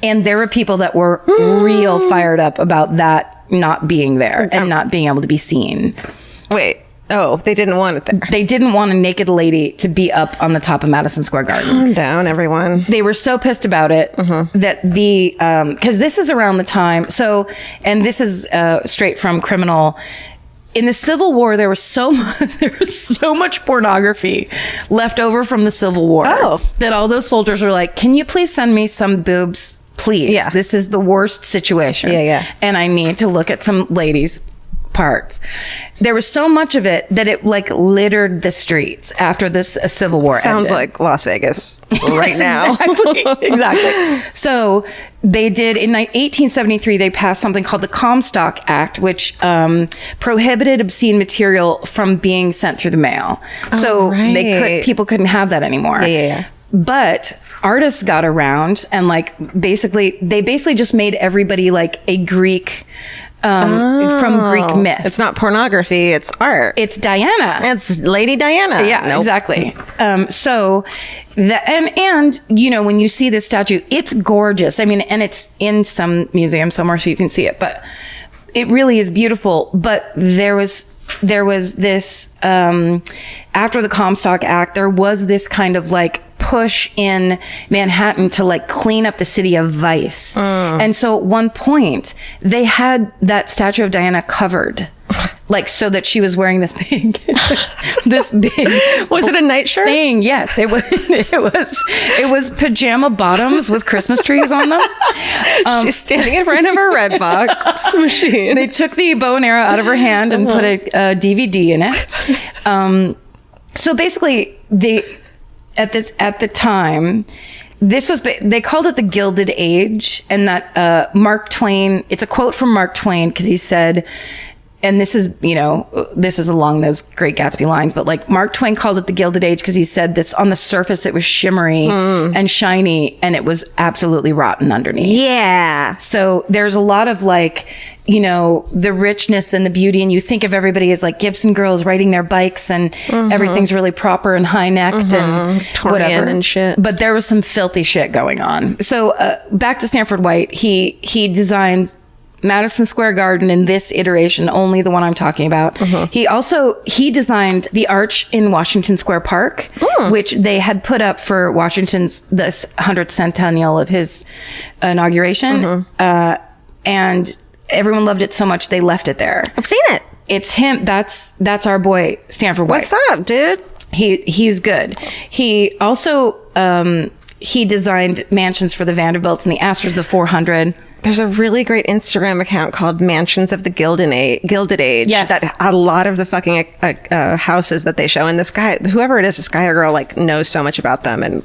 And there were people that were real fired up about that not being there and not being able to be seen. Wait. Oh, they didn't want it there. They didn't want a naked lady to be up on the top of Madison Square Garden. Calm down, everyone. They were so pissed about it that because this is around the time. So, and this is straight from Criminal. In the Civil War, there was so much pornography left over from the Civil War that all those soldiers were like, "Can you please send me some boobs, please? Yeah. This is the worst situation. Yeah. And I need to look at some ladies' parts." There was so much of it that it like littered the streets after this Civil War Sounds ended. like Las Vegas right now. Exactly. So they did in 1873, they passed something called the Comstock Act, which prohibited obscene material from being sent through the mail. So people couldn't have that anymore. Yeah. But artists got around and like they basically just made everybody like a Greek from Greek myth. It's not pornography, it's art. It's Diana. It's Lady Diana. Yeah, exactly. So and you know, when you see this statue, it's gorgeous. I mean, and it's in some museum somewhere so you can see it, but it really is beautiful. But there was this after the Comstock Act, there was this kind of like push in Manhattan to like clean up the city of vice. And so at one point they had that statue of Diana covered like so that she was wearing this big was it a nightshirt thing? Yes, it was pajama bottoms with Christmas trees on them. She's standing in front of her Redbox machine. They took the bow and arrow out of her hand and put a DVD in it. So basically at the time, they called it the Gilded Age, and that Mark Twain, it's a quote from Mark Twain, because he said, and this is, this is along those Great Gatsby lines, but like Mark Twain called it the Gilded Age because he said this on the surface, it was shimmery and shiny, and it was absolutely rotten underneath. Yeah. So there's a lot of like, the richness and the beauty, and you think of everybody as like Gibson girls riding their bikes and everything's really proper and high necked and Torian whatever and shit. But there was some filthy shit going on. So back to Stanford White, he designed Madison Square Garden in this iteration, only the one I'm talking about. He designed the arch in Washington Square Park, which they had put up for Washington's this 100th centennial of his inauguration, and everyone loved it so much they left it there. I've seen it. It's him. That's our boy Stanford White. What's up, dude? He's good. He also he designed mansions for the Vanderbilts and the Astros, the 400. There's a really great Instagram account called Mansions of the Gilded Age. Yes. That a lot of the fucking houses that they show. And this guy, whoever it is, this guy or girl, like knows so much about them. And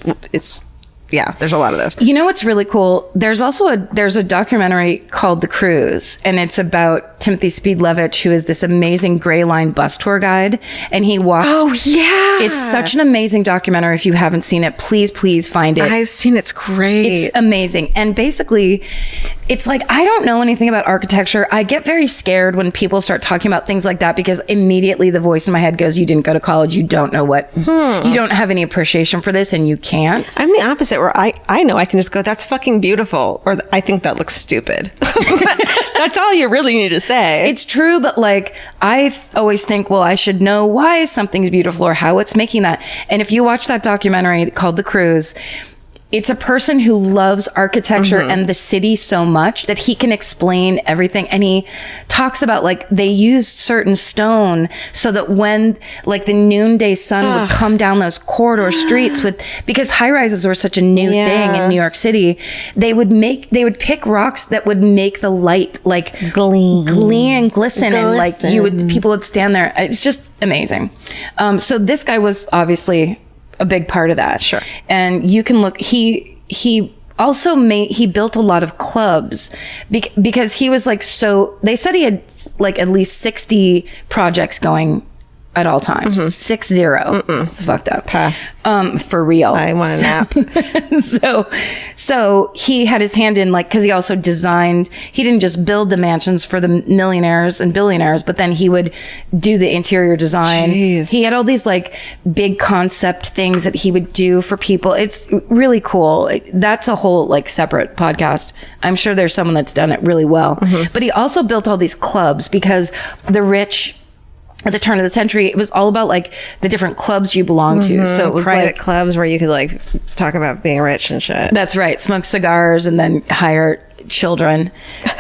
there's a lot of those. You know what's really cool? There's also a documentary called The Cruise, and it's about Timothy Speed-Levitch, who is this amazing Gray Line bus tour guide, and he walks. Oh yeah, it's such an amazing documentary. If you haven't seen it, please find it. I've seen it. It's great. It's amazing, and basically, it's like I don't know anything about architecture. I get very scared when people start talking about things like that because immediately the voice in my head goes, "You didn't go to college. You don't know what. You don't have any appreciation for this, and you can't." I'm the opposite. Where I know I can just go, that's fucking beautiful, or I think that looks stupid. That's all you really need to say. It's true, but like I always think, well, I should know why something's beautiful or how it's making that. And if you watch that documentary called The Cruise, it's a person who loves architecture and the city so much that he can explain everything. And he talks about like they used certain stone so that when like the noonday sun would come down those corridor streets because high rises were such a new thing in New York City, they would pick rocks that would make the light like gleam and glisten. And like people would stand there. It's just amazing. So this guy was obviously a big part of that. Sure. And you can look, he also he built a lot of clubs because he was like, so they said he had like at least 60 projects going at all times. 60. It's fucked up. Pass. For real. I want a nap. So he had his hand in like, cause he also designed, he didn't just build the mansions for the millionaires and billionaires, but then he would do the interior design. Jeez. He had all these like big concept things that he would do for people. It's really cool. That's a whole like separate podcast. I'm sure there's someone that's done it really well, but he also built all these clubs because the rich, at the turn of the century, it was all about like the different clubs you belong to. So it was private like clubs where you could like talk about being rich and shit. that's right, smoke cigars and then hire children.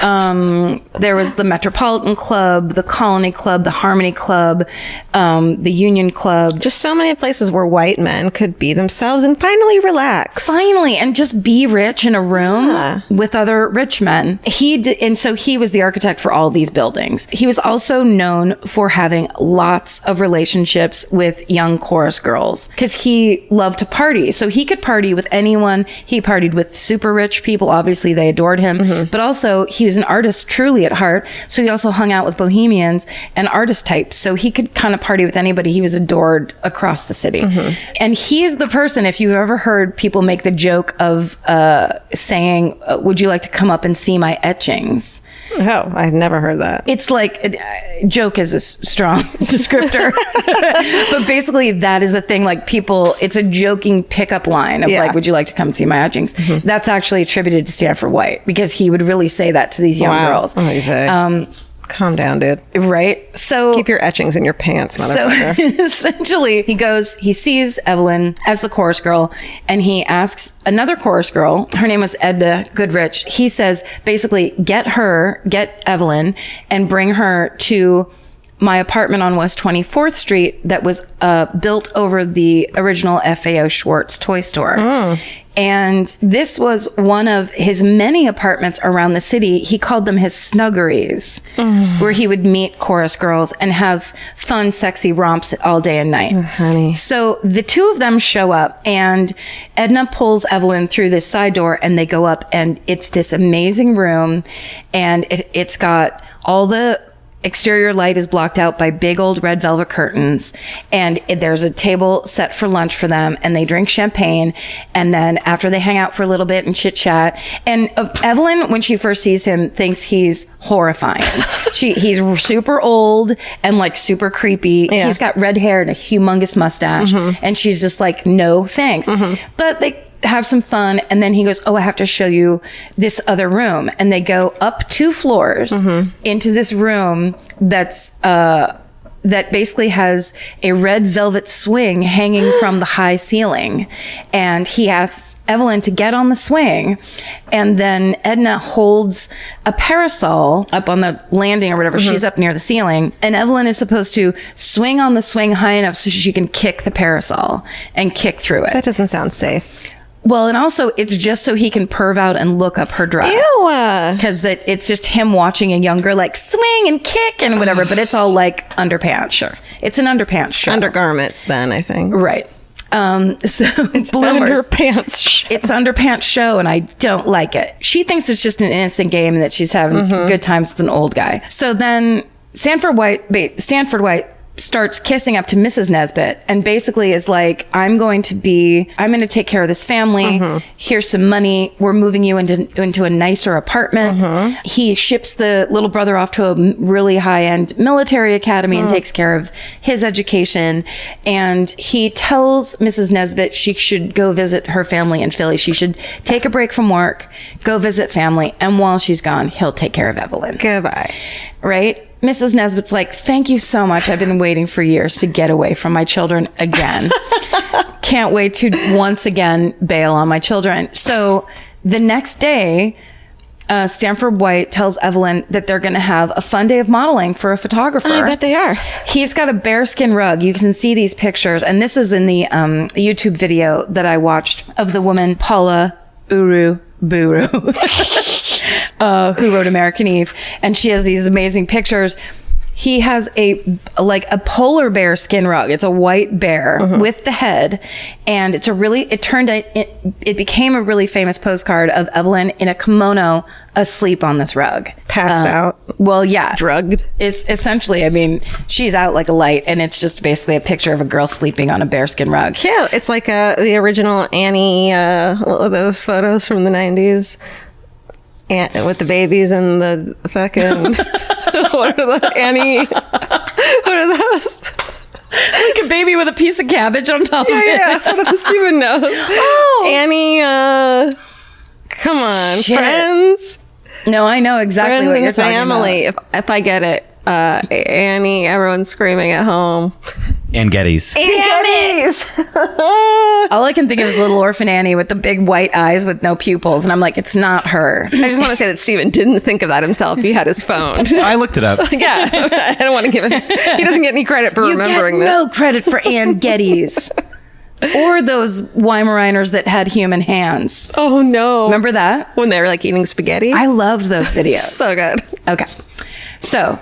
There was the Metropolitan Club, the Colony Club, the Harmony Club, the Union Club. Just so many places where white men could be themselves and finally relax. And just be rich in a room with other rich men. And so he was the architect for all these buildings. He was also known for having lots of relationships with young chorus girls because he loved to party. So he could party with anyone. He partied with super rich people. Obviously, they adored him. But also, he was an artist truly at heart. So he also hung out with bohemians and artist types. So he could kind of party with anybody. He was adored across the city. And he is the person, if you've ever heard people make the joke of saying, would you like to come up and see my etchings? Oh, I've never heard that. It's like, joke is a strong descriptor. But basically, that is a thing. Like people, it's a joking pickup line of like, would you like to come and see my etchings? That's actually attributed to Stanford White because he would really say that to these young girls. Calm down, dude. Right? So keep your etchings in your pants, motherfucker. So essentially, he sees Evelyn as the chorus girl, and he asks another chorus girl, her name was Edna Goodrich. He says, basically, get Evelyn and bring her to my apartment on West 24th Street that was built over the original FAO Schwartz toy store. And this was one of his many apartments around the city. He called them his snuggeries, where he would meet chorus girls and have fun, sexy romps all day and night. Honey. So the two of them show up, and Edna pulls Evelyn through this side door, and they go up, and it's this amazing room, and it's got all the exterior light is blocked out by big old red velvet curtains. And there's a table set for lunch for them. And they drink champagne. And then after they hang out for a little bit and chit chat. And Evelyn, when she first sees him, thinks he's horrifying. He's super old and like super creepy. Yeah. He's got red hair and a humongous mustache. And she's just like, no, thanks. But they have some fun, and then he goes, oh, I have to show you this other room, and they go up 2 floors into this room that's that basically has a red velvet swing hanging from the high ceiling, and he asks Evelyn to get on the swing, and then Edna holds a parasol up on the landing or whatever. She's up near the ceiling, and Evelyn is supposed to swing on the swing high enough so she can kick the parasol and kick through it. That doesn't sound safe. Well, and also it's just so he can perv out and look up her dress. Ew. Because it's just him watching a young girl like swing and kick and whatever, but it's all like underpants. Sure. It's an underpants show. Undergarments then, I think. Right. So it's bloomers. Underpants. It's underpants show, and I don't like it. She thinks it's just an innocent game and that she's having good times with an old guy. So then Stanford White starts kissing up to Mrs. Nesbit and basically is like, I'm going to take care of this family. Here's some money. We're moving you into a nicer apartment. He ships the little brother off to a really high-end military academy and takes care of his education. And he tells Mrs. Nesbit she should go visit her family in Philly. She should take a break from work, go visit family. And while she's gone, he'll take care of Evelyn. Goodbye. Right? Mrs. Nesbit's like, thank you so much. I've been waiting for years to get away from my children again. Can't wait to once again bail on my children. So the next day, Stanford White tells Evelyn that they're going to have a fun day of modeling for a photographer. I bet they are. He's got a bearskin rug. You can see these pictures. And this is in the YouTube video that I watched of the woman, Paula Uruburu. Who wrote American Eve, and she has these amazing pictures. He has a polar bear skin rug. It's a white bear with the head, and it became a really famous postcard of Evelyn in a kimono asleep on this rug. Passed out. Well, yeah. Drugged. It's essentially, I mean, she's out like a light, and it's just basically a picture of a girl sleeping on a bearskin rug. Cute. It's like the original Annie, those photos from the 90s. With the babies and the fucking what are the Annie? What are those? Like a baby with a piece of cabbage on top of it. Yeah. What are the Steven knows? Oh, Annie. Come on, Shit. Friends. No, I know exactly Friends what and you're talking family. about. If I get it, Annie. Everyone's screaming at home. And Gettys. All I can think of is Little Orphan Annie with the big white eyes with no pupils, and I'm like, it's not her. I just want to say that Steven didn't think of that himself. He had his phone. I looked it up. Yeah, I don't want to give him. He doesn't get any credit for remembering that. No credit for Ann Gettys. Or those Weimaraners that had human hands. Oh no! Remember that? When they were like eating spaghetti? I loved those videos. So good. Okay. So,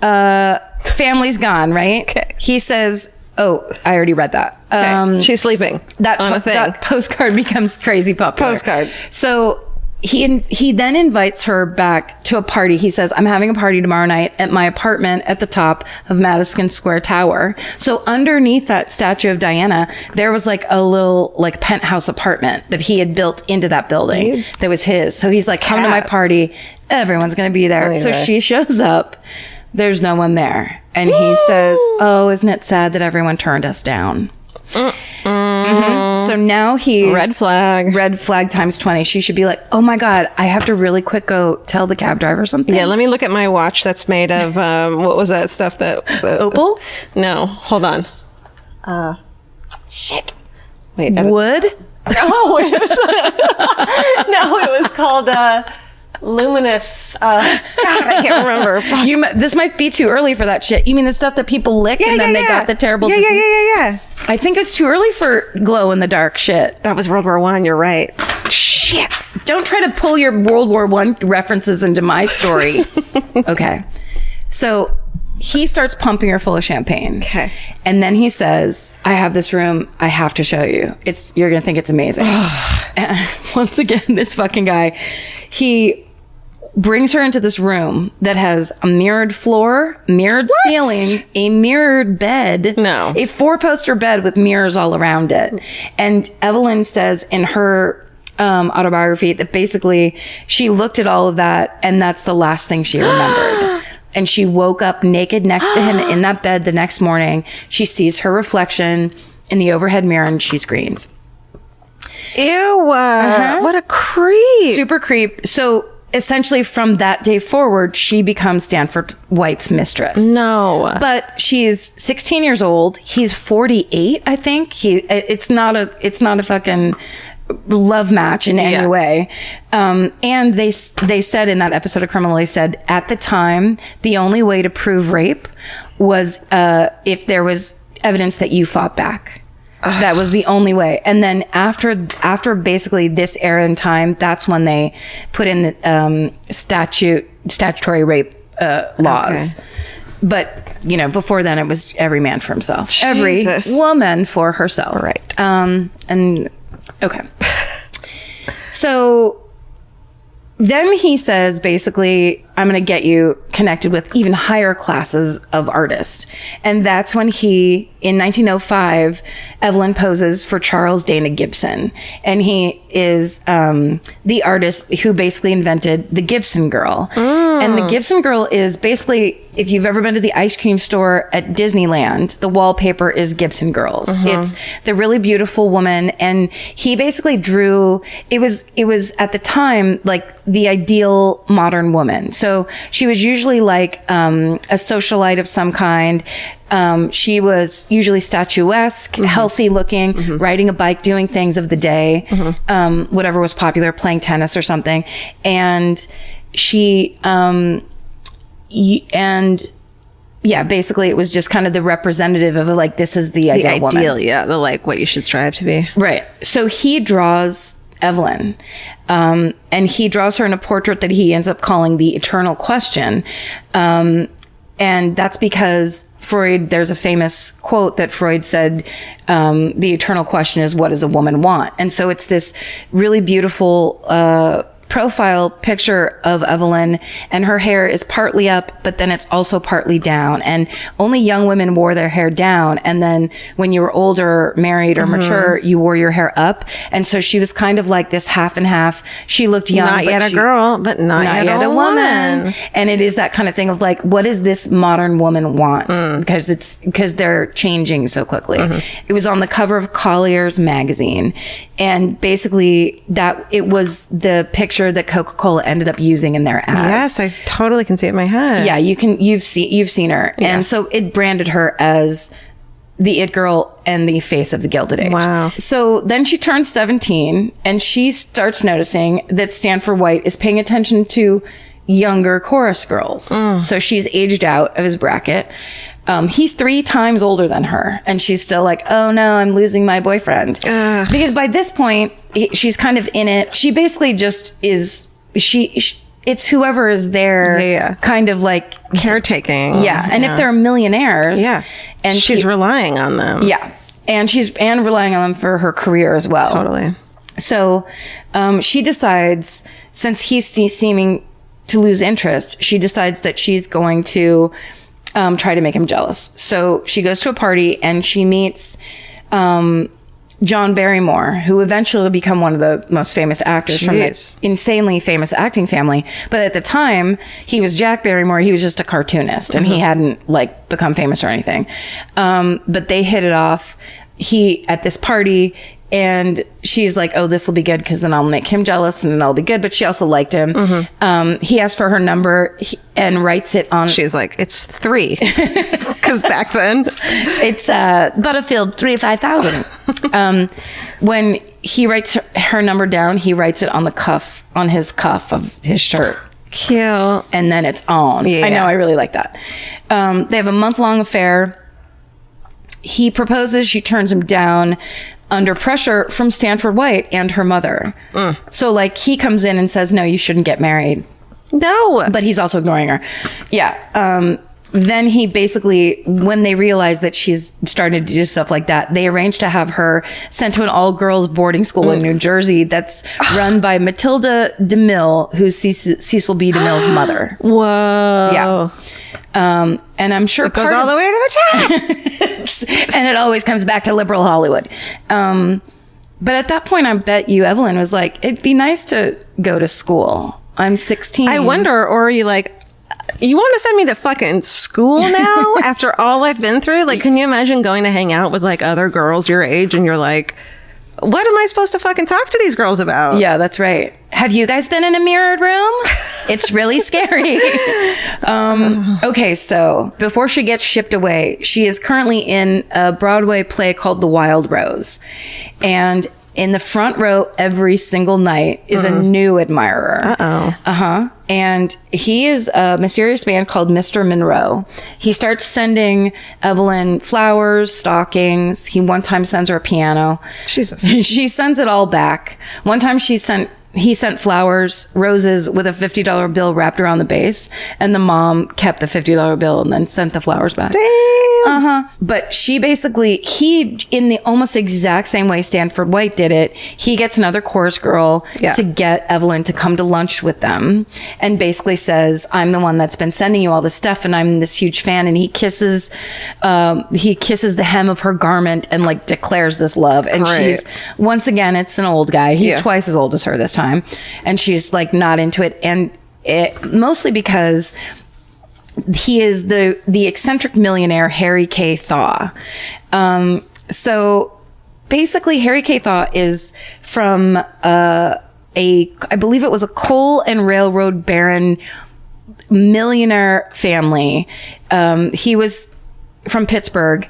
family's gone, right? Okay. He says, oh, I already read that. Okay. She's sleeping on a thing. That postcard becomes crazy popular. Postcard. So he then invites her back to a party. He says, I'm having a party tomorrow night at my apartment at the top of Madison Square Tower. So underneath that statue of Diana, there was like a little like penthouse apartment that he had built into that building that was his. So he's like, come to my party. Everyone's going to be there. So she shows up. There's no one there. And he says, oh, isn't it sad that everyone turned us down? So now he's Red flag times 20. She should be like, oh my God, I have to really quick go tell the cab driver something. Yeah, let me look at my watch that's made of, what was that stuff that... Opal? No, hold on. Shit. Wait. Wood? No, it was called, luminous, God, I can't remember. Fuck. This might be too early for that shit. You mean the stuff that people lick and then they got the terrible disease? Yeah. I think it's too early for glow in the dark shit. That was World War I, you're right. Shit. Don't try to pull your World War I references into my story. Okay. So he starts pumping her full of champagne. Okay. And then he says, I have this room. I have to show you. You're going to think it's amazing. Once again, this fucking guy, he brings her into this room that has a mirrored floor, mirrored ceiling, a mirrored bed, No. a 4-poster bed with mirrors all around it. And Evelyn says in her autobiography that basically she looked at all of that and that's the last thing she remembered. And she woke up naked next to him in that bed the next morning. She sees her reflection in the overhead mirror and she screams. Ew. What a creep. Super creep. So essentially from that day forward, she becomes Stanford White's mistress. No. But she's 16 years old. He's 48, I think. It's not a fucking love match in any way. And they said in that episode of Criminal, they said at the time, the only way to prove rape was if there was evidence that you fought back. That was the only way. And then after basically this era in time, that's when they put in the statutory rape laws. Okay. But, you know, before then it was every man for himself. Jesus. Every woman for herself. Right. And okay. So then he says, basically, I'm going to get you connected with even higher classes of artists. And that's when in 1905, Evelyn poses for Charles Dana Gibson. And he is the artist who basically invented the Gibson girl. And the Gibson girl is basically, if you've ever been to the ice cream store at Disneyland, the wallpaper is Gibson girls. It's the really beautiful woman. And he basically drew, it was at the time like the ideal modern woman. So she was usually like a socialite of some kind. She was usually statuesque, healthy looking, riding a bike, doing things of the day, whatever was popular, playing tennis or something. And she, basically it was just kind of the representative of like, this is the ideal woman. Yeah. The like what you should strive to be. Right. So he draws Evelyn, and he draws her in a portrait that he ends up calling the Eternal Question. And that's because Freud, there's a famous quote that Freud said, the eternal question is, what does a woman want? And so it's this really beautiful, profile picture of Evelyn, and her hair is partly up, but then it's also partly down. And only young women wore their hair down. And then when you were older, married or mature, you wore your hair up. And so she was kind of like this half and half. She looked young, not yet a girl, but not yet a woman. And it is that kind of thing of like, what does this modern woman want? Because they're changing so quickly. It was on the cover of Collier's magazine. And basically that it was the picture that Coca-Cola ended up using in their ad. Yes, I totally can see it in my head. Yeah, you've seen her. Yeah. And so it branded her as the it girl and the face of the Gilded Age. Wow. So then she turns 17 and she starts noticing that Stanford White is paying attention to younger chorus girls. So she's aged out of his bracket. He's 3 times older than her, and she's still like, oh no, I'm losing my boyfriend. Because by this point, she's kind of in it. She basically just is, it's whoever is there, kind of like caretaking. Yeah. And if they're millionaires, and she's relying on them. Yeah. And relying on them for her career as well. Totally. So, she decides, since he's seeming to lose interest, she decides that she's going to try to make him jealous. So she goes to a party and she meets John Barrymore, who eventually will become one of the most famous actors from this insanely famous acting family. But at the time, he was Jack Barrymore. He was just a cartoonist and he hadn't like become famous or anything. But they hit it off. At this party, and she's like, oh, this will be good because then I'll make him jealous and then I'll be good. But she also liked him. He asked for her number and writes it on. She's like, it's 3. Because back then. It's Butterfield 35000. When he writes her number down, he writes it on his cuff of his shirt. Cute. And then it's on. Yeah. I know, I really like that. They have a month-long affair. He proposes, she turns him down under pressure from Stanford White and her mother. So like he comes in and says, no, you shouldn't get married. No. But he's also ignoring her. Yeah. then he basically, when they realize that she's started to do stuff like that, they arrange to have her sent to an all-girls boarding school in New Jersey that's run by Matilda DeMille, who's Cecil B. DeMille's mother. Whoa. Yeah. And I'm sure It goes all the way to the top. and it always comes back to liberal Hollywood. But at that point, I bet you, Evelyn, was like, it'd be nice to go to school. I'm 16. I wonder, or are you like, you want to send me to fucking school now after all I've been through? Like, can you imagine going to hang out with like other girls your age and you're like, what am I supposed to fucking talk to these girls about? Yeah, that's right. Have you guys been in a mirrored room? It's really scary. Okay, so before she gets shipped away, she is currently in a Broadway play called The Wild Rose. And in the front row every single night is a new admirer. Uh-oh. Uh-huh. And he is a mysterious man called Mr. Monroe. He starts sending Evelyn flowers, stockings. He one time sends her a piano. Jesus. She sends it all back. One time he sent flowers, roses with a $50 bill wrapped around the base, and the mom kept the $50 bill and then sent the flowers back. Damn. But she basically, in the almost exact same way Stanford White did it, he gets another chorus girl to get Evelyn to come to lunch with them, and basically says, I'm the one that's been sending you all this stuff, and I'm this huge fan. And he kisses the hem of her garment and like declares this love. And she's, once again, it's an old guy. He's twice as old as her this time. And she's like not into it. And mostly because he is the eccentric millionaire Harry K. Thaw. So basically Harry K. Thaw is from I believe it was a coal and railroad baron millionaire family. He was from Pittsburgh.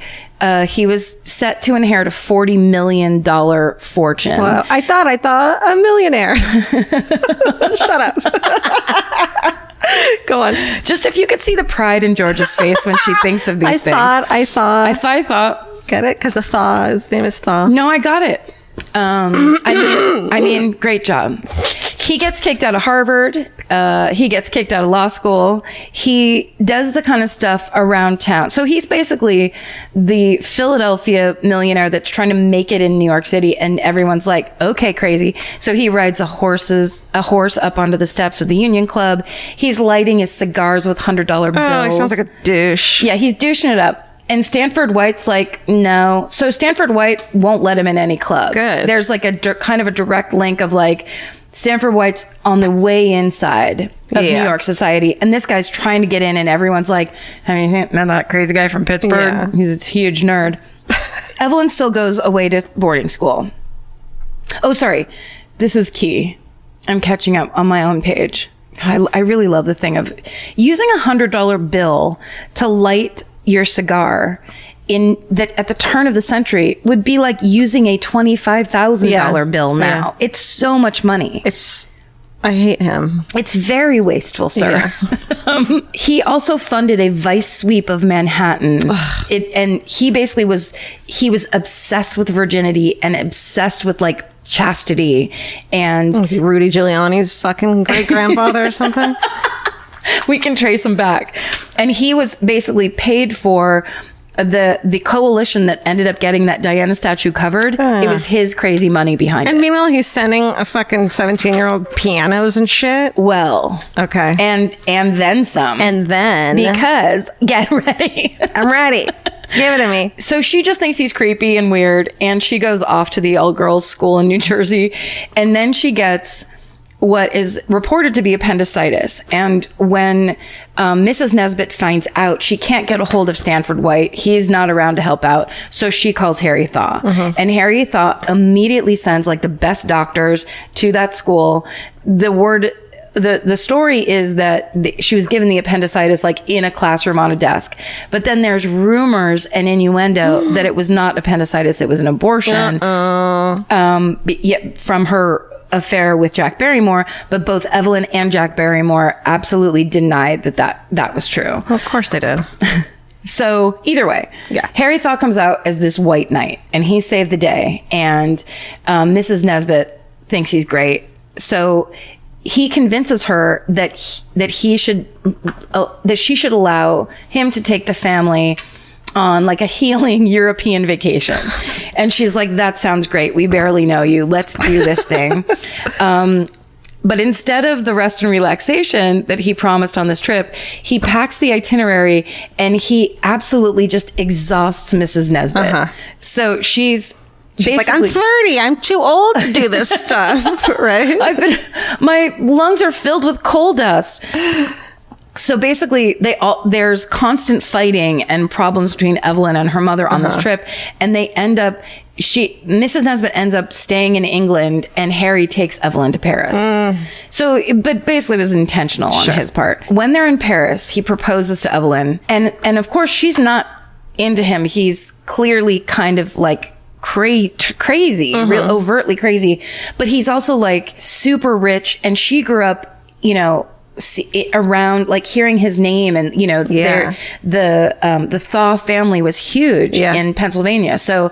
He was set to inherit a $40 million fortune. Well, I thought a millionaire. Shut up. Go on. Just if you could see the pride in Georgia's face when she thinks of these things. I thought. Get it? Because his name is Thaw. No, I got it. I mean, great job. He gets kicked out of Harvard. He gets kicked out of law school. He does the kind of stuff around town. So he's basically the Philadelphia millionaire that's trying to make it in New York City, and everyone's like, okay, crazy. So he rides a horse up onto the steps of the Union Club. He's lighting his cigars with $100 bills. Oh, he sounds like a douche. Yeah, he's douching it up. And Stanford White's like, no. So Stanford White won't let him in any club. Good. There's like kind of a direct link of like, Stanford White's on the way inside of New York society. And this guy's trying to get in, and everyone's like, have you met that crazy guy from Pittsburgh? Yeah. He's a huge nerd. Evelyn still goes away to boarding school. Oh, sorry. This is key. I'm catching up on my own page. I really love the thing of using a $100 bill to light your cigar at the turn of the century would be like using a $25,000 bill now. Yeah. It's so much money. I hate him. It's very wasteful, sir. Yeah. He also funded a vice sweep of Manhattan. And he basically was obsessed with virginity and obsessed with like chastity. And was he Rudy Giuliani's fucking great grandfather or something? We can trace him back. And he was basically paid for the coalition that ended up getting that Diana statue covered. It was his crazy money behind it. And meanwhile, he's sending a fucking 17-year-old pianos and shit. Well, okay. And then some. And then. Because, get ready. I'm ready. Give it to me. So she just thinks he's creepy and weird, and she goes off to the all-girls school in New Jersey. And then she gets what is reported to be appendicitis. And when Mrs. Nesbitt finds out, she can't get a hold of Stanford White. He's not around to help out. So she calls Harry Thaw. Mm-hmm. And Harry Thaw immediately sends like the best doctors to that school. The story is that she was given the appendicitis like in a classroom on a desk. But then there's rumors and innuendo that it was not appendicitis, it was an abortion. From her affair with Jack Barrymore, but both Evelyn and Jack Barrymore absolutely denied that was true. Well, of course they did. So either way, Harry Thaw comes out as this white knight, and he saved the day. And Mrs. Nesbitt thinks he's great. So he convinces her that she should allow him to take the family on like a healing European vacation. And she's like, that sounds great. We barely know you. Let's do this thing. But instead of the rest and relaxation that he promised on this trip, he packs the itinerary and he absolutely just exhausts Mrs. Nesbitt. So she's like, I'm 30. I'm too old to do this stuff. Right? My lungs are filled with coal dust. So basically, there's constant fighting and problems between Evelyn and her mother on this trip, and they end up. Mrs. Nesbitt ends up staying in England, and Harry takes Evelyn to Paris. So, but basically, it was intentional on his part. When they're in Paris, he proposes to Evelyn, and of course, she's not into him. He's clearly kind of like crazy, real overtly crazy, but he's also like super rich, and she grew up, you know, around like hearing his name, and you know, the Thaw family was huge in Pennsylvania, so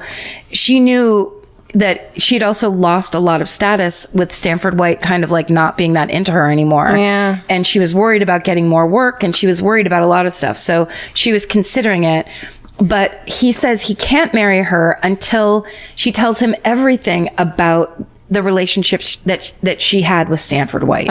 she knew that she'd also lost a lot of status with Stanford White kind of like not being that into her anymore, and she was worried about getting more work, and she was worried about a lot of stuff, so she was considering it. But he says he can't marry her until she tells him everything about the relationships that she had with Stanford White.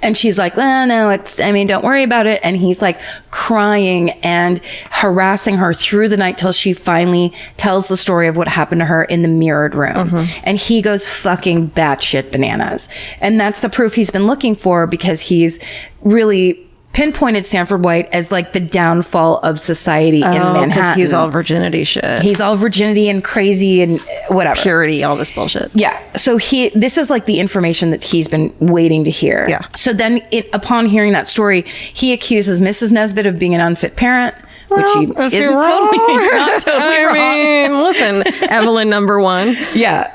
And she's like, well, no, don't worry about it. And he's like crying and harassing her through the night till she finally tells the story of what happened to her in the mirrored room. And he goes fucking batshit bananas. And that's the proof he's been looking for, because he's really pinpointed Stanford White as like the downfall of society in Manhattan. Because he's all virginity shit. He's all virginity and crazy and whatever. Purity, all this bullshit. Yeah. So this is like the information that he's been waiting to hear. Yeah. So then upon hearing that story, he accuses Mrs. Nesbitt of being an unfit parent, which he isn't totally, not totally wrong. I mean, listen, Evelyn number one. Yeah.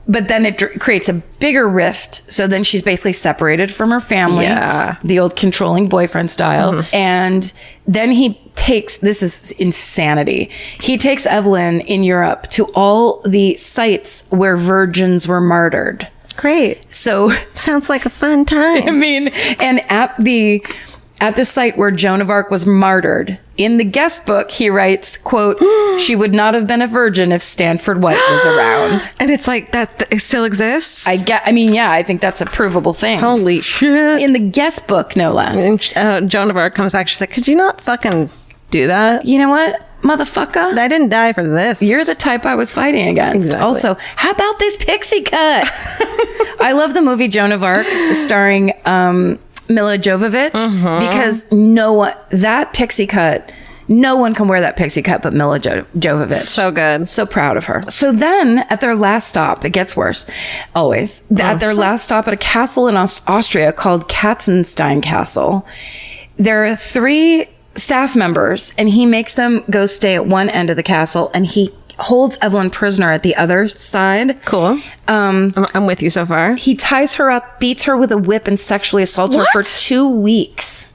But then it creates a bigger rift. So then she's basically separated from her family, the old controlling boyfriend style. And then he takes, this is insanity, he takes Evelyn in Europe to all the sites where virgins were martyred. Great. So sounds like a fun time. I mean, and at the site where Joan of Arc was martyred, in the guest book, he writes, quote, she would not have been a virgin if Stanford White was around. And it's like that it still exists? I think that's a provable thing. Holy shit. In the guest book, no less. And Joan of Arc comes back, she's like, could you not fucking do that? You know what, motherfucker? I didn't die for this. You're the type I was fighting against. Exactly. Also, how about this pixie cut? I love the movie Joan of Arc, starring Mila Jovovich, because that pixie cut, no one can wear that pixie cut but Mila Jovovich. So good. So proud of her. So then at their last stop, it gets worse, always. At their last stop at a castle in Austria called Katzenstein Castle, there are 3 staff members, and he makes them go stay at one end of the castle, and he holds Evelyn prisoner at the other side. Cool. I'm with you so far. He ties her up, beats her with a whip, and sexually assaults her for 2 weeks.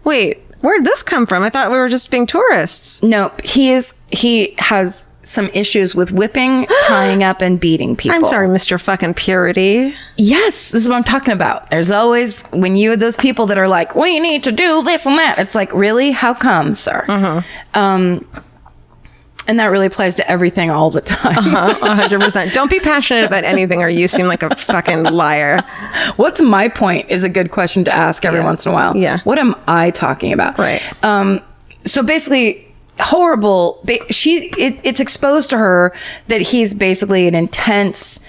Wait, where'd this come from? I thought we were just being tourists. Nope. He has some issues with whipping, tying up, and beating people. I'm sorry, Mr. fucking Purity. Yes, this is what I'm talking about. There's always, when you have those people that are like, well, you need to do this and that. It's like, really? How come, sir? And that really applies to everything all the time. 100%. Don't be passionate about anything or you seem like a fucking liar. What's my point is a good question to ask every once in a while. Yeah. What am I talking about? Right. So basically, horrible. It's exposed to her that he's basically an intense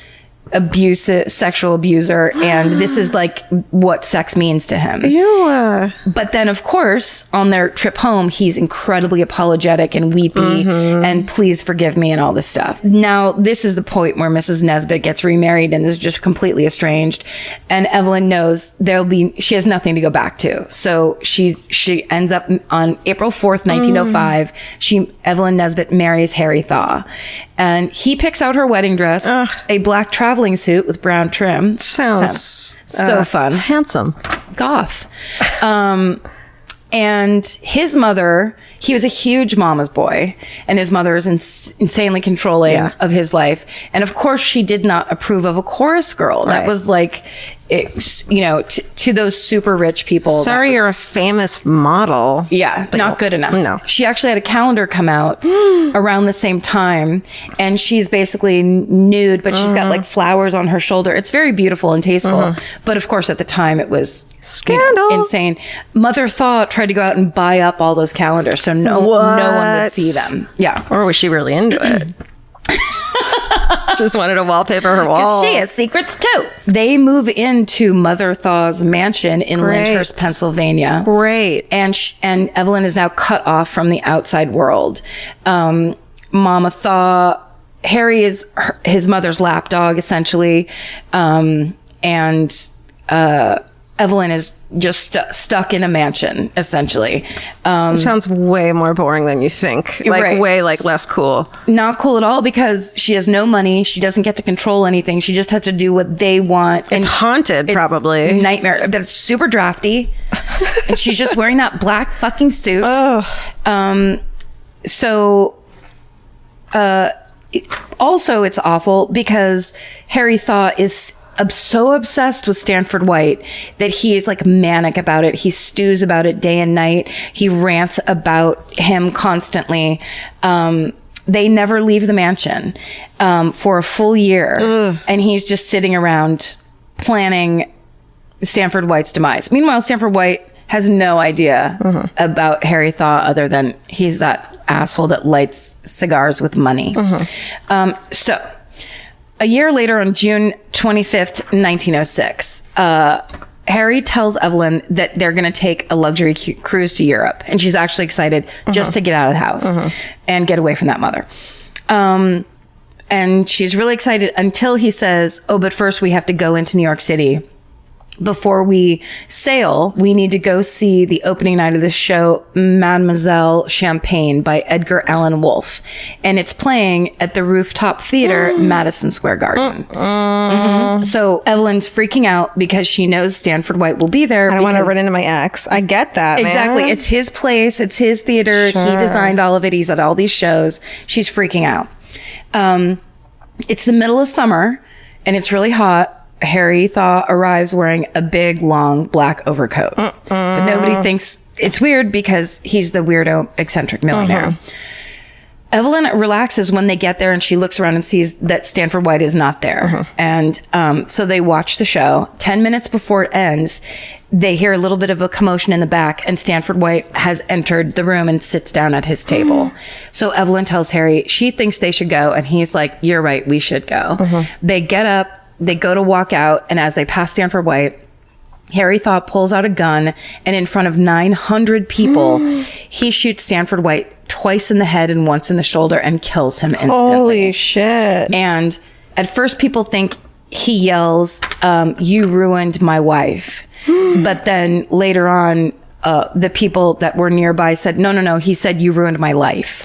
sexual abuser, and this is like what sex means to him. Ew. But then of course on their trip home he's incredibly apologetic and weepy and please forgive me and all this stuff. Now this is the point where Mrs. Nesbitt gets remarried and is just completely estranged, and Evelyn knows she has nothing to go back to, so she ends up on April 4th 1905 Evelyn Nesbitt marries Harry Thaw, and he picks out her wedding dress, a black traveling suit with brown trim. Sounds so fun. Handsome. Goth. And his mother, he was a huge mama's boy, and his mother is insanely controlling of his life. And of course, she did not approve of a chorus girl. That was like, to those super rich people. Sorry, you're a famous model. Yeah, not good enough. No. She actually had a calendar come out around the same time, and she's basically nude, but she's got like flowers on her shoulder. It's very beautiful and tasteful. But of course, at the time, it was Scandal. insane. Mother Thaw tried to go out and buy up all those calendars so no one would see them. Yeah. Or was she really into it? Just wanted to wallpaper her wall. She has secrets too. They move into Mother Thaw's mansion in Lyndhurst, Pennsylvania. Great. And Evelyn is now cut off from the outside world. Mama Thaw, Harry is his mother's lapdog, essentially. Evelyn is just stuck in a mansion, essentially. Which sounds way more boring than you think. Like, right. way, like, less cool. Not cool at all, because she has no money. She doesn't get to control anything. She just has to do what they want. It's haunted, probably. Nightmare. But it's super drafty. And she's just wearing that black fucking suit. Also, it's awful because Harry Thaw is so obsessed with Stanford White that he is like manic about it. He stews about it day and night. He rants about him constantly. They never leave the mansion for a full year. And he's just sitting around planning Stanford White's demise. Meanwhile, Stanford White has no idea about Harry Thaw other than he's that asshole that lights cigars with money. So a year later, on June 25th, 1906, Harry tells Evelyn that they're going to take a luxury cruise to Europe. And she's actually excited just to get out of the house and get away from that mother. And she's really excited until he says, oh, but first we have to go into New York City. Before we sail, we need to go see the opening night of the show, Mademoiselle Champagne by Edgar Allan Wolfe. And it's playing at the Rooftop Theater, Madison Square Garden. So Evelyn's freaking out because she knows Stanford White will be there. I don't want to run into my ex. I get that, Exactly. man. It's his place. It's his theater. Sure. He designed all of it. He's at all these shows. She's freaking out. It's the middle of summer and it's really hot. Harry Thaw arrives wearing a big, long, black overcoat. But nobody thinks it's weird because he's the weirdo, eccentric millionaire. Evelyn relaxes when they get there and she looks around and sees that Stanford White is not there. And so they watch the show. 10 minutes before it ends, they hear a little bit of a commotion in the back and Stanford White has entered the room and sits down at his table. So Evelyn tells Harry she thinks they should go. And he's like, you're right, we should go. They get up. They go to walk out, and as they pass Stanford White, Harry Thaw pulls out a gun, and in front of 900 people, he shoots Stanford White twice in the head and once in the shoulder and kills him instantly. Holy shit. And at first, people think he yells, you ruined my wife. But then later on, the people that were nearby said, no, he said, you ruined my life.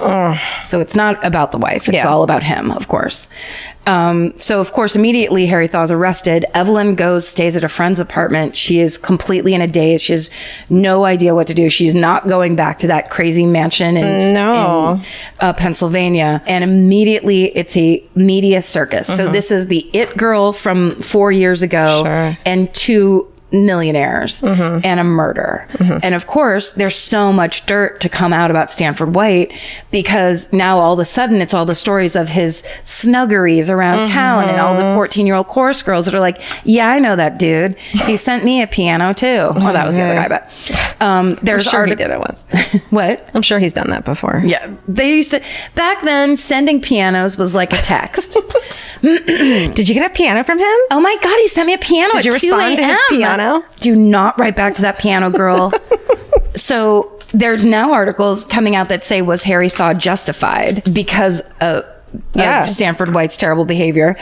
So it's not about the wife. It's all about him, of course. So of course, immediately Harry Thaw's arrested. Evelyn stays at a friend's apartment. She is completely in a daze. She has no idea what to do. She's not going back to that crazy mansion in Pennsylvania. And immediately it's a media circus. So this is the It Girl from 4 years ago and two millionaires and a murder. And of course, there's so much dirt to come out about Stanford White because now all of a sudden it's all the stories of his snuggeries around town and all the 14-year-old chorus girls that are like, yeah, I know that dude. He sent me a piano too. Well, that was the other guy, but there's I'm sure he did it once. What? I'm sure he's done that before. Yeah. They used to, back then, sending pianos was like a text. Did you get a piano from him? Oh my God, he sent me a piano. Did you respond to his piano? Do not write back to that piano girl. So there's now articles coming out that say, was Harry Thaw justified because of Stanford White's terrible behavior?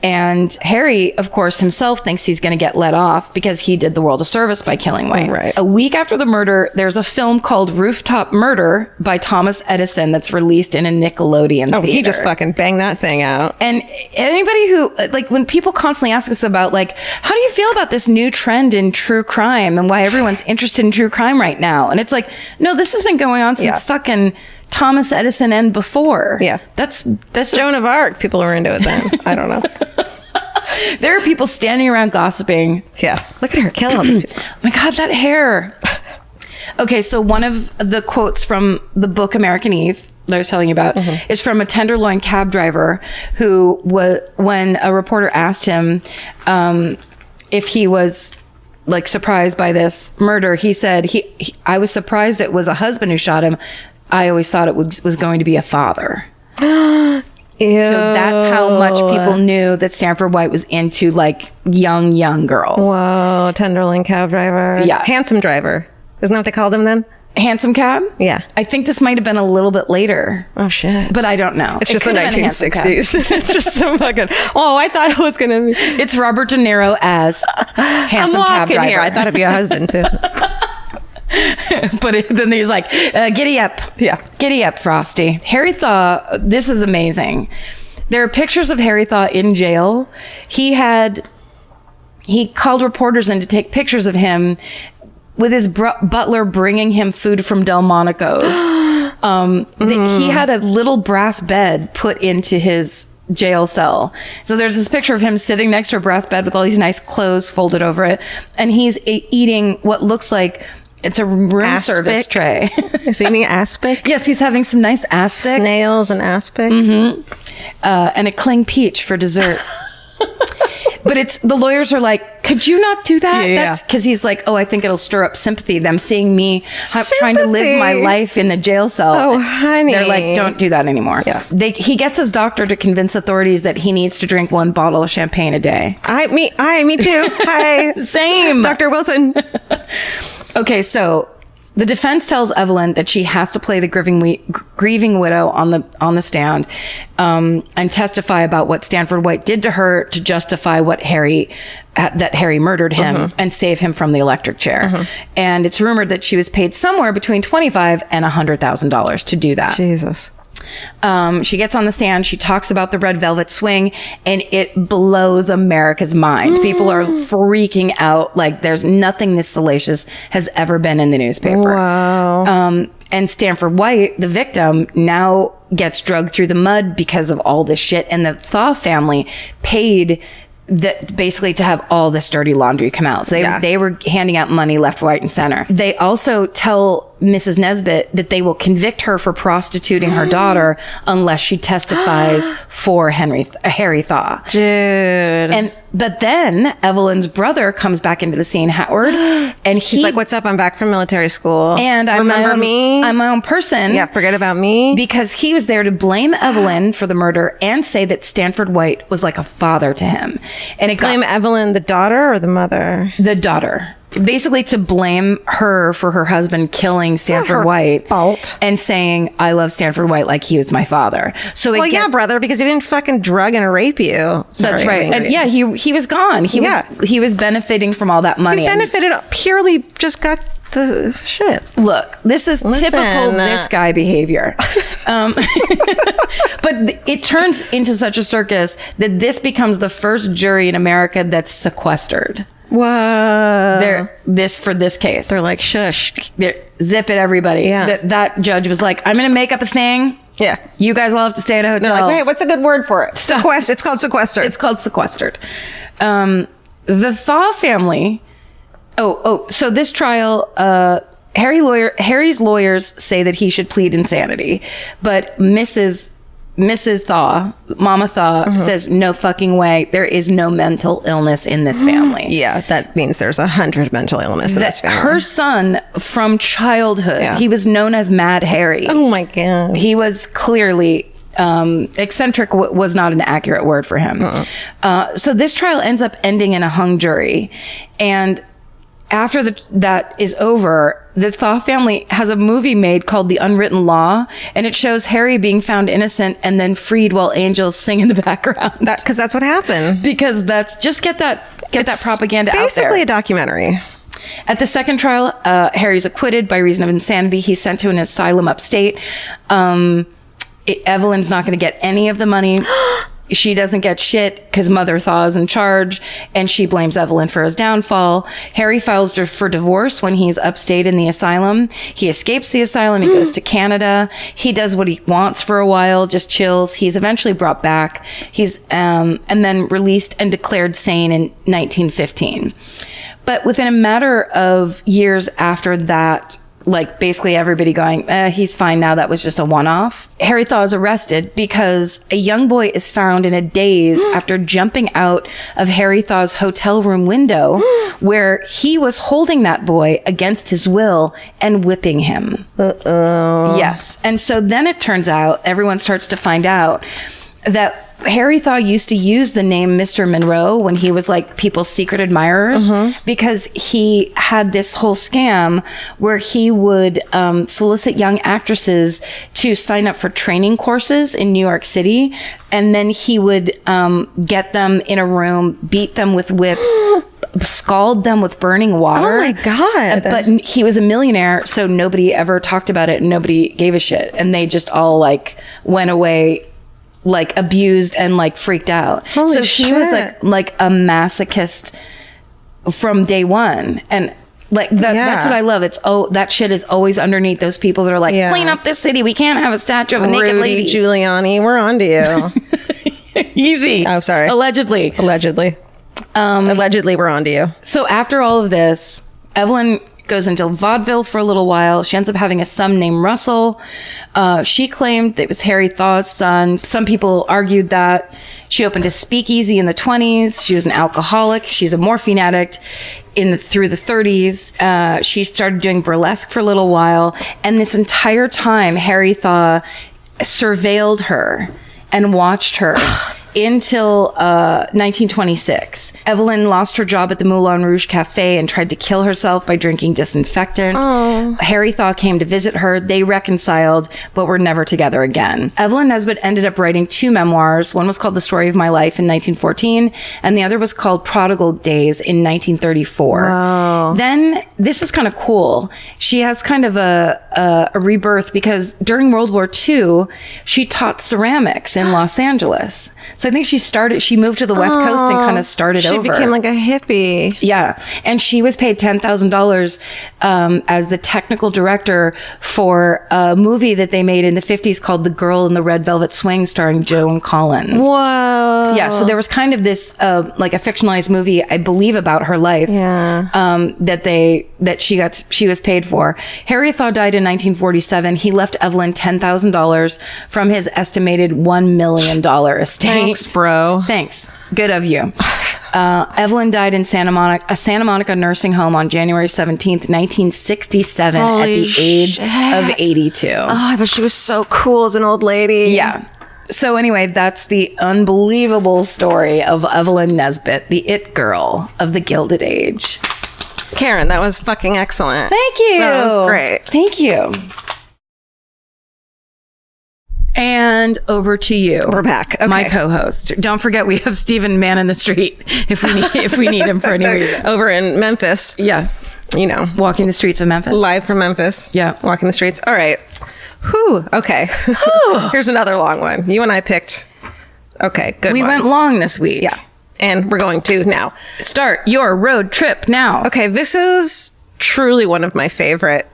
And Harry, of course, himself thinks he's going to get let off because he did the world a service by killing White. Right. A week after the murder, there's a film called Rooftop Murder by Thomas Edison that's released in a Nickelodeon theater. He just fucking banged that thing out. And anybody who, like, when people constantly ask us about, like, how do you feel about this new trend in true crime and why everyone's interested in true crime right now? And it's like, no, this has been going on since fucking Thomas Edison and before. Yeah. This Joan of Arc. People were into it then. I don't know. There are people standing around gossiping. Yeah. Look at her. Kill all these people. Oh my God, that hair. Okay, so one of the quotes from the book American Eve that I was telling you about is from a Tenderloin cab driver who was, when a reporter asked him if he was like surprised by this murder, he said, I was surprised it was a husband who shot him. I always thought it was going to be a father. Ew. So that's how much people knew that Stanford White was into like young girls. Whoa, Tenderloin cab driver. Yeah. Handsome driver. Isn't that what they called him then? Handsome cab? Yeah. I think this might have been a little bit later. Oh, shit. But I don't know. It's It just the could have been a handsome cab. 1960s. It's just so fucking... Oh, I thought it was going to be... It's Robert De Niro as handsome cab driver. here. I thought it'd be a husband, too. But then he's like, giddy up. Yeah. Giddy up, Frosty. Harry Thaw, this is amazing. There are pictures of Harry Thaw in jail. He called reporters in to take pictures of him with his butler bringing him food from Delmonico's. He had a little brass bed put into his jail cell. So there's this picture of him sitting next to a brass bed with all these nice clothes folded over it. And he's eating what looks like it's a room service tray. Is he eating aspic? Yes, he's having some nice aspic. Snails and aspic? And a cling peach for dessert. But the lawyers are like, could you not do that? Yeah. That's because he's like, I think it'll stir up sympathy. Them seeing me trying to live my life in the jail cell. Oh, honey. They're like, don't do that anymore. Yeah. He gets his doctor to convince authorities that he needs to drink 1 bottle of champagne a day. Me too. Hi. Same. Dr. Wilson. Okay, so the defense tells Evelyn that she has to play the grieving widow on the stand and testify about what Stanford White did to her to justify that Harry murdered him and save him from the electric chair. And it's rumored that she was paid somewhere between $25,000 and $100,000 to do that. Jesus. She gets on the stand, she talks about the red velvet swing, and it blows America's mind. People are freaking out like there's nothing this salacious has ever been in the newspaper. Wow. And Stanford White, the victim, now gets dragged through the mud because of all this shit, and the Thaw family paid basically to have all this dirty laundry come out. So they were handing out money left, right, and center. They also tell Mrs. Nesbitt that they will convict her for prostituting her daughter unless she testifies for Harry Thaw. Dude. But then Evelyn's brother comes back into the scene, Howard, and he's like, "What's up? I'm back from military school, and remember me? I'm my own person. Yeah, forget about me." Because he was there to blame Evelyn for the murder and say that Stanford White was like a father to him. And blame Evelyn, the daughter, or the mother? The daughter. Basically to blame her for her husband killing Stanford White fault. And saying, I love Stanford White like he was my father. So yeah, brother, because he didn't fucking drug and rape you. Sorry, that's right. And yeah, he was gone. He was benefiting from from money. He benefited purely just got the shit. Look, this is typical this guy behavior. But it turns into such a circus that this becomes the first jury in America that's sequestered. Whoa. For this case. They're like, shush. Zip it, everybody. Yeah. That judge was like, I'm going to make up a thing. Yeah. You guys all have to stay at a hotel. They're like, hey, what's a good word for it? It's called sequestered. It's called sequestered. The Thaw family. So this trial, Harry's lawyers say that he should plead insanity, but Mrs. Thaw, Mama Thaw, says no fucking way. There is no mental illness in this family. Yeah, that means there's 100 mental illness in this family. Her son from childhood, he was known as Mad Harry. Oh my God. He was clearly eccentric was not an accurate word for him. So this trial ends up ending in a hung jury. And after that is over, the Thaw family has a movie made called The Unwritten Law, and it shows Harry being found innocent and then freed while angels sing in the background. Because that's what happened. Because just get that propaganda out there. Basically a documentary. At the second trial, Harry's acquitted by reason of insanity. He's sent to an asylum upstate. Evelyn's not going to get any of the money. She doesn't get shit because Mother Thaw is in charge, and she blames Evelyn for his downfall. Harry files for divorce when he's upstate in the asylum. He escapes the asylum. He goes to Canada. He does what he wants for a while, just chills. He's eventually brought back. He's and then released and declared sane in 1915. But within a matter of years after that, like basically everybody going, he's fine now, that was just a one-off. Harry Thaw is arrested because a young boy is found in a daze after jumping out of Harry Thaw's hotel room window where he was holding that boy against his will and whipping him. Yes. And so then it turns out, everyone starts to find out that Harry Thaw used to use the name Mr. Monroe when he was like people's secret admirers because he had this whole scam where he would solicit young actresses to sign up for training courses in New York City. And then he would get them in a room, beat them with whips, scald them with burning water. Oh my God. But he was a millionaire, so nobody ever talked about it and nobody gave a shit. And they just all like went away like abused and like freaked out. Holy so shit. he was like a masochist from day one. And like that's what I love. It's that shit is always underneath those people that are like, clean up this city. We can't have a statue of a naked lady. Giuliani, we're on to you. Easy. Oh, sorry. Allegedly. Allegedly, we're on to you. So after all of this, Evelyn goes into vaudeville for a little while. She ends up having a son named Russell. She claimed it was Harry Thaw's son. Some people argued that. She opened a speakeasy in the 1920s. She was an alcoholic. She's a morphine addict through the 1930s. She started doing burlesque for a little while. And this entire time, Harry Thaw surveilled her and watched her until 1926. Evelyn lost her job at the Moulin Rouge Cafe and tried to kill herself by drinking disinfectant. Harry Thaw came to visit her. They reconciled, but were never together again. Evelyn Nesbit ended up writing 2 memoirs. One was called The Story of My Life in 1914, and the other was called Prodigal Days in 1934. Wow. Then, this is kind of cool. She has kind of a rebirth because during World War II, she taught ceramics in Los Angeles. So I think she moved to the West Coast and kind of started over. She became like a hippie. Yeah. And she was paid $10,000 as the technical director for a movie that they made in the 50s called The Girl in the Red Velvet Swing starring Joan Collins. Whoa. Yeah. So there was kind of this like a fictionalized movie, I believe, about her life that she was paid for. Harry Thaw died in 1947. He left Evelyn $10,000 from his estimated $1 million estate. Thanks, bro. Thanks. Good of you. Evelyn died in Santa Monica nursing home on January 17th, 1967 at the age of 82. Oh, but she was so cool as an old lady. Yeah. So anyway, that's the unbelievable story of Evelyn Nesbit, the it girl of the Gilded Age. Karen, that was fucking excellent. Thank you. That was great. Thank you. And over to you. We're back. Okay. My co-host. Don't forget we have Stephen Man in the Street if we need him for any reason. Over in Memphis. Yes. You know. Walking the streets of Memphis. Live from Memphis. Yeah. Walking the streets. All right. Whew. Okay. Here's another long one. You and I picked. Okay. Good We ones. went long this week. Yeah. And we're going to now. Start your road trip now. Okay. This is truly one of my favorite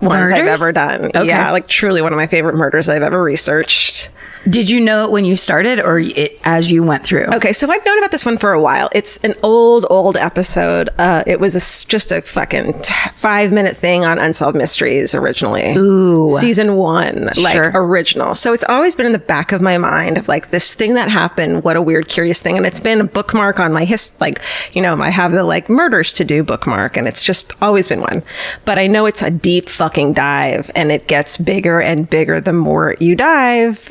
ones I've Murders? ever done. Okay. Yeah, like truly one of my favorite murders I've ever researched. Did you know it when you started or as you went through? Okay, so I've known about this one for a while. It's an old episode. It was just a fucking 5-minute thing on Unsolved Mysteries originally. Ooh. Season 1, like Sure. original. So it's always been in the back of my mind of like this thing that happened. What a weird, curious thing. And it's been a bookmark on my I have the like murders to do bookmark, and it's just always been one. But I know it's a deep fucking dive, and it gets bigger and bigger the more you dive.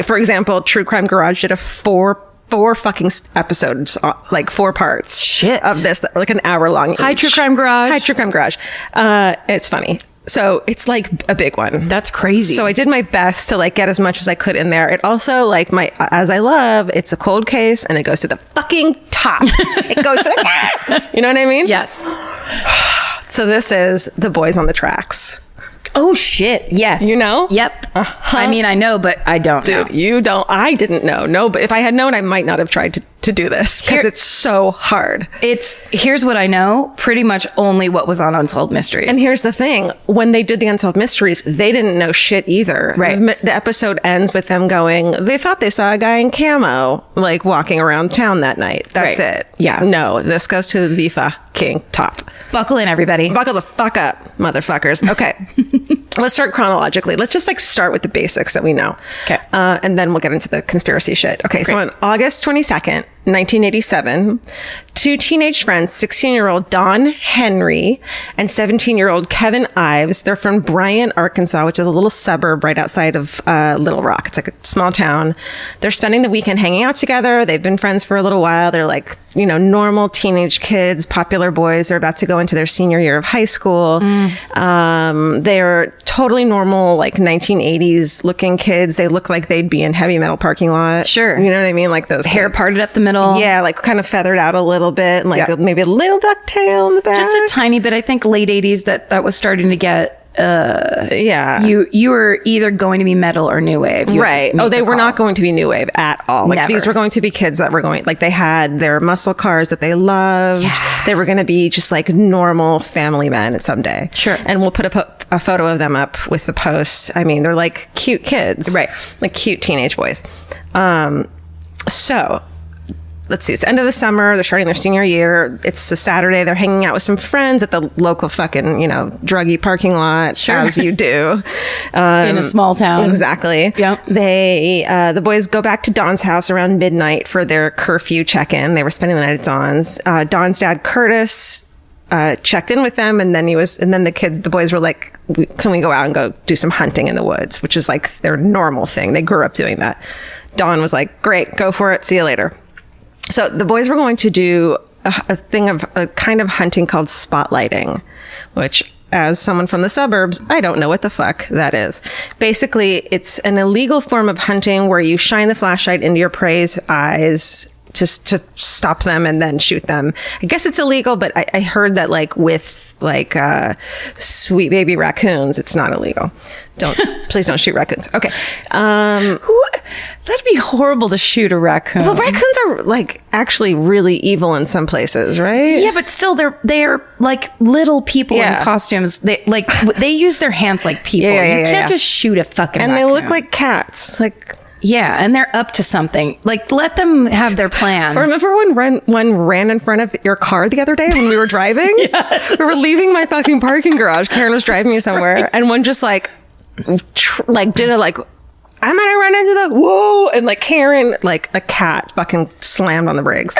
For example, True Crime Garage did a four fucking episodes, like 4 parts. Shit. Of this that were like an hour long. Hi, each. True Crime Garage. Hi, True Crime Garage. It's funny. So it's like a big one. That's crazy. So I did my best to like get as much as I could in there. It also like as I love, it's a cold case and it goes to the fucking top. It goes to the top. You know what I mean? Yes. So this is The Boys on the Tracks. Oh shit! Yes. You know? Yep. I mean, I know, but I don't know. Dude, you don't. I didn't know. No, but if I had known, I might not have tried to do this because it's so hard. Here's what I know. Pretty much only what was on Unsolved Mysteries. And here's the thing: when they did the Unsolved Mysteries, they didn't know shit either. Right. The episode ends with them going, they thought they saw a guy in camo like walking around town that night. That's Right. it. Yeah. No, this goes to the FIFA King top. Buckle in, everybody. Buckle the fuck up, motherfuckers. Okay. Let's start chronologically. Let's just like start with the basics that we know. Okay. And then we'll get into the conspiracy shit. Okay. So on August 22nd, 1987, two teenage friends, 16-year-old Don Henry and 17-year-old Kevin Ives, they're from Bryan, Arkansas, which is a little suburb right outside of Little Rock. It's like a small town. They're spending the weekend hanging out together. They've been friends for a little while. They're like, you know, normal teenage kids, popular boys. They're about to go into their senior year of high school. They're totally normal, like 1980s looking kids. They look like they'd be in heavy metal parking lot. Sure. You know what I mean? Like those Hair kids. parted up the middle. Yeah, like kind of feathered out a little bit, and like Yeah. maybe a little ducktail in the back. Just a tiny bit. I think late 80s that was starting to get. Yeah. You were either going to be metal or new wave. You had to Right. make Oh, they the were call. not going to be new wave at all. Like Never. these were going to be kids that were going, like they had their muscle cars that they loved. Yeah. They were going to be just like normal family men someday. Sure. And we'll put a photo of them up with the post. I mean, they're like cute kids. Right. Like cute teenage boys. So let's see, it's the end of the summer. They're starting their senior year. It's a Saturday. They're hanging out with some friends at the local fucking, you know, druggy parking lot, Sure. as you do. In a small town. Exactly. Yep. They, the boys go back to Don's house around midnight for their curfew check-in. They were spending the night at Don's. Don's dad, Curtis, checked in with them, and then the boys were like, can we go out and go do some hunting in the woods, which is like their normal thing. They grew up doing that. Don was like, great, go for it. See you later. So the boys were going to do a kind of hunting called spotlighting, which, as someone from the suburbs, I don't know what the fuck that is. Basically, it's an illegal form of hunting where you shine the flashlight into your prey's eyes just to stop them and then shoot them. I guess it's illegal, but I heard that like with like sweet baby raccoons, it's not illegal. Please don't shoot raccoons. Okay. That'd be horrible to shoot a raccoon. Well, raccoons are like actually really evil in some places, right? Yeah, but still, they're like little people Yeah. in costumes. They use their hands like people. Yeah, You can't just shoot a fucking And raccoon. they look like cats. Like, yeah, and they're up to something. Like, let them have their plan. remember when one ran in front of your car the other day when we were driving? Yes. We were leaving my fucking parking garage. Karen was driving me somewhere, and one just like did a like, I'm gonna run into the whoa, and like Karen, like a cat, fucking slammed on the brakes.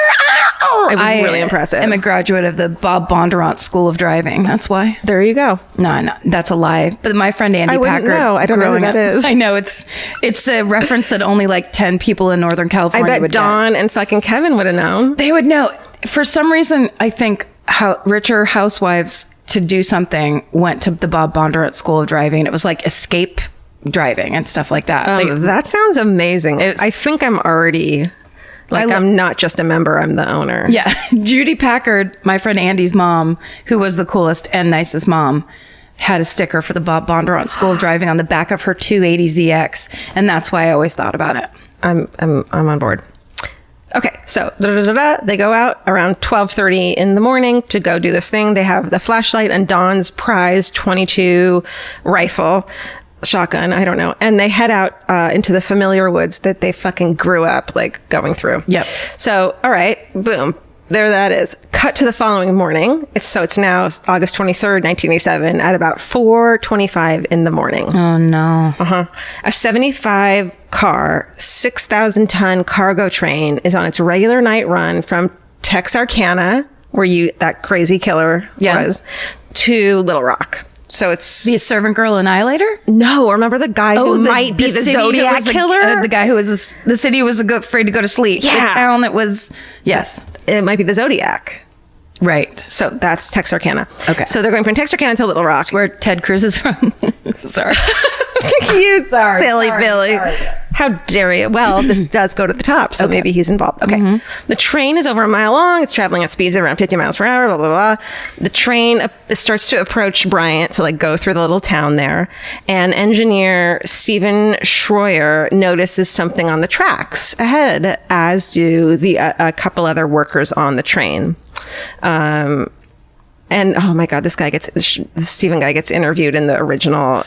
It was really impressive. I'm a graduate of the Bob Bondurant School of Driving. That's why. There you go. No, that's a lie. But my friend Andy I wouldn't Packard. know. I don't know who growing that up- is. I know it's a reference that only like 10 people in Northern I California bet would Don and fucking Kevin would have known. get. They would know. For some reason, I think how richer housewives to do something went to the Bob Bondurant School of Driving. It was like escape driving and stuff like that. That sounds amazing. was- I think I'm already like I'm not just a member, I'm the owner. Yeah. Judy Packard, my friend Andy's mom, who was the coolest and nicest mom, had a sticker for the Bob Bondurant School of Driving on the back of her 280ZX. And that's why I always thought about it. I'm on board. Okay, so they go out around 12:30 in the morning to go do this thing. They have the flashlight and Don's prize .22 rifle, shotgun, I don't know, and they head out into the familiar woods that they fucking grew up like going through. Yep. So, all right, boom. There that is. Cut to the following morning. It's now August 23rd, 1987 at about 4:25 in the morning. Oh, no. A 75 car, 6,000 ton cargo train is on its regular night run from Texarkana, where that crazy killer was, to Little Rock. So it's The servant girl annihilator? no. Remember the guy who might be the city who Zodiac was killer? the guy who was the city was afraid to go to sleep. Yeah. The town that was, yes. It might be the Zodiac. Right. So that's Texarkana. Okay. So they're going from Texarkana to Little Rock. Where Ted Cruz is from. Sorry. You silly Billy. How dare you? Well, this does go to the top, so maybe he's involved. Okay. The train is over a mile long. It's traveling at speeds of around 50 miles per hour, blah, blah, blah. The train starts to approach Bryant to like go through the little town there. And engineer Stephen Schroyer notices something on the tracks ahead, as do a couple other workers on the train. And oh my God, this Stephen guy gets interviewed in the original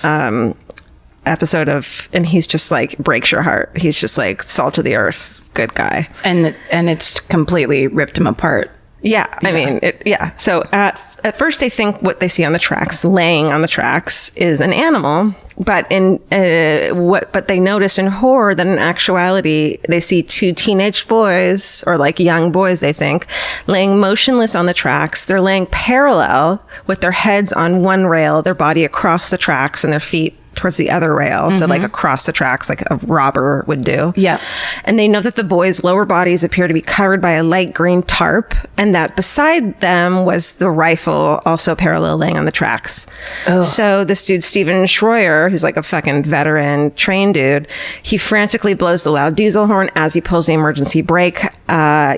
episode and he's just like, breaks your heart. He's just like salt of the earth, good guy. And it's completely ripped him apart. Yeah. I mean, So at first they think what they see on the tracks, laying on the tracks, is an animal. But but they notice in horror that in actuality they see two teenage boys, or like young boys, they think, laying motionless on the tracks. They're laying parallel with their heads on one rail, their body across the tracks, and their feet towards the other rail. So like across the tracks, like a robber would do. Yeah. And they know that the boys' lower bodies appear to be covered by a light green tarp, and that beside them was the rifle, also parallel, laying on the tracks. Oh. So this dude, Stephen Schroyer, who's like a fucking veteran train dude, he frantically blows the loud diesel horn as he pulls the emergency brake,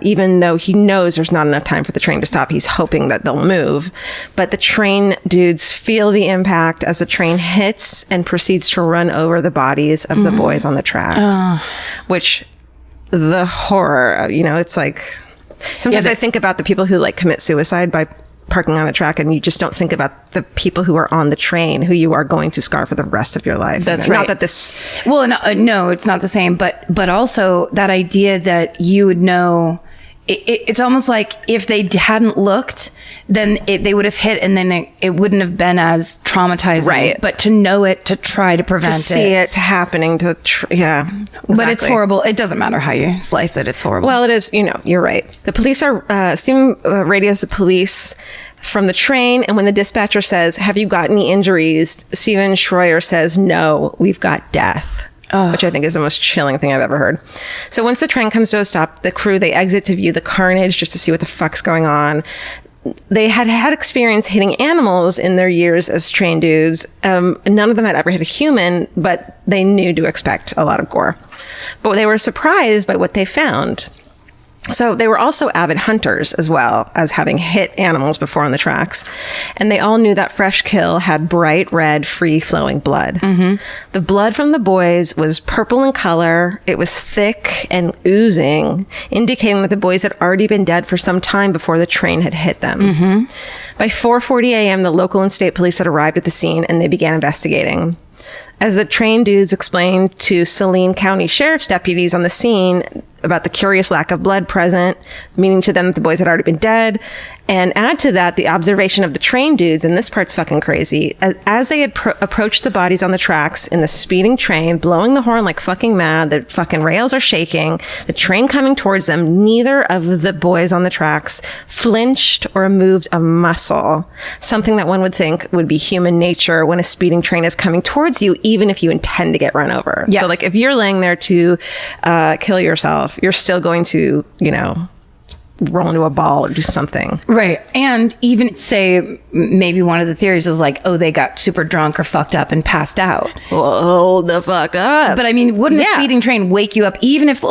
even though he knows there's not enough time for the train to stop. He's hoping that they'll move. But the train dudes feel the impact as the train hits and proceeds to run over the bodies of the boys on the tracks, which the horror, it's like, sometimes I think about the people who like commit suicide by parking on a track, and you just don't think about the people who are on the train who you are going to scar for the rest of your life. That's right. Not that this... Well, no, it's not the same, but also that idea that you would know... It's almost like if they hadn't looked, then they would have hit, and then it wouldn't have been as traumatizing. Right. But to know it, to try to prevent to see it happening, exactly. But it's horrible. It doesn't matter how you slice it. It's horrible. Well, it is, you're right. The police Stephen radios the police from the train, and when the dispatcher says, "Have you got any injuries?" Stephen Schroyer says, "No, we've got death." Which I think is the most chilling thing I've ever heard. So once the train comes to a stop, the crew, they exit to view the carnage just to see what the fuck's going on. They had experience hitting animals in their years as train dudes. None of them had ever hit a human, but they knew to expect a lot of gore. But they were surprised by what they found. So they were also avid hunters, as well as having hit animals before on the tracks. And they all knew that fresh kill had bright red, free-flowing blood. The blood from the boys was purple in color. It was thick and oozing, indicating that the boys had already been dead for some time before the train had hit them. By 4:40 a.m., the local and state police had arrived at the scene, and they began investigating. As the train dudes explained to Saline County Sheriff's deputies on the scene about the curious lack of blood present, meaning to them that the boys had already been dead, and add to that the observation of the train dudes, and this part's fucking crazy, as they had approached the bodies on the tracks in the speeding train, blowing the horn like fucking mad, the fucking rails are shaking, the train coming towards them, neither of the boys on the tracks flinched or moved a muscle, something that one would think would be human nature when a speeding train is coming towards you, even if you intend to get run over. Yes. So like if you're laying there to kill yourself, you're still going to, roll into a ball or do something. Right. And even say maybe one of the theories is like, they got super drunk or fucked up and passed out. Well, hold the fuck up. But I mean, wouldn't a speeding train wake you up even if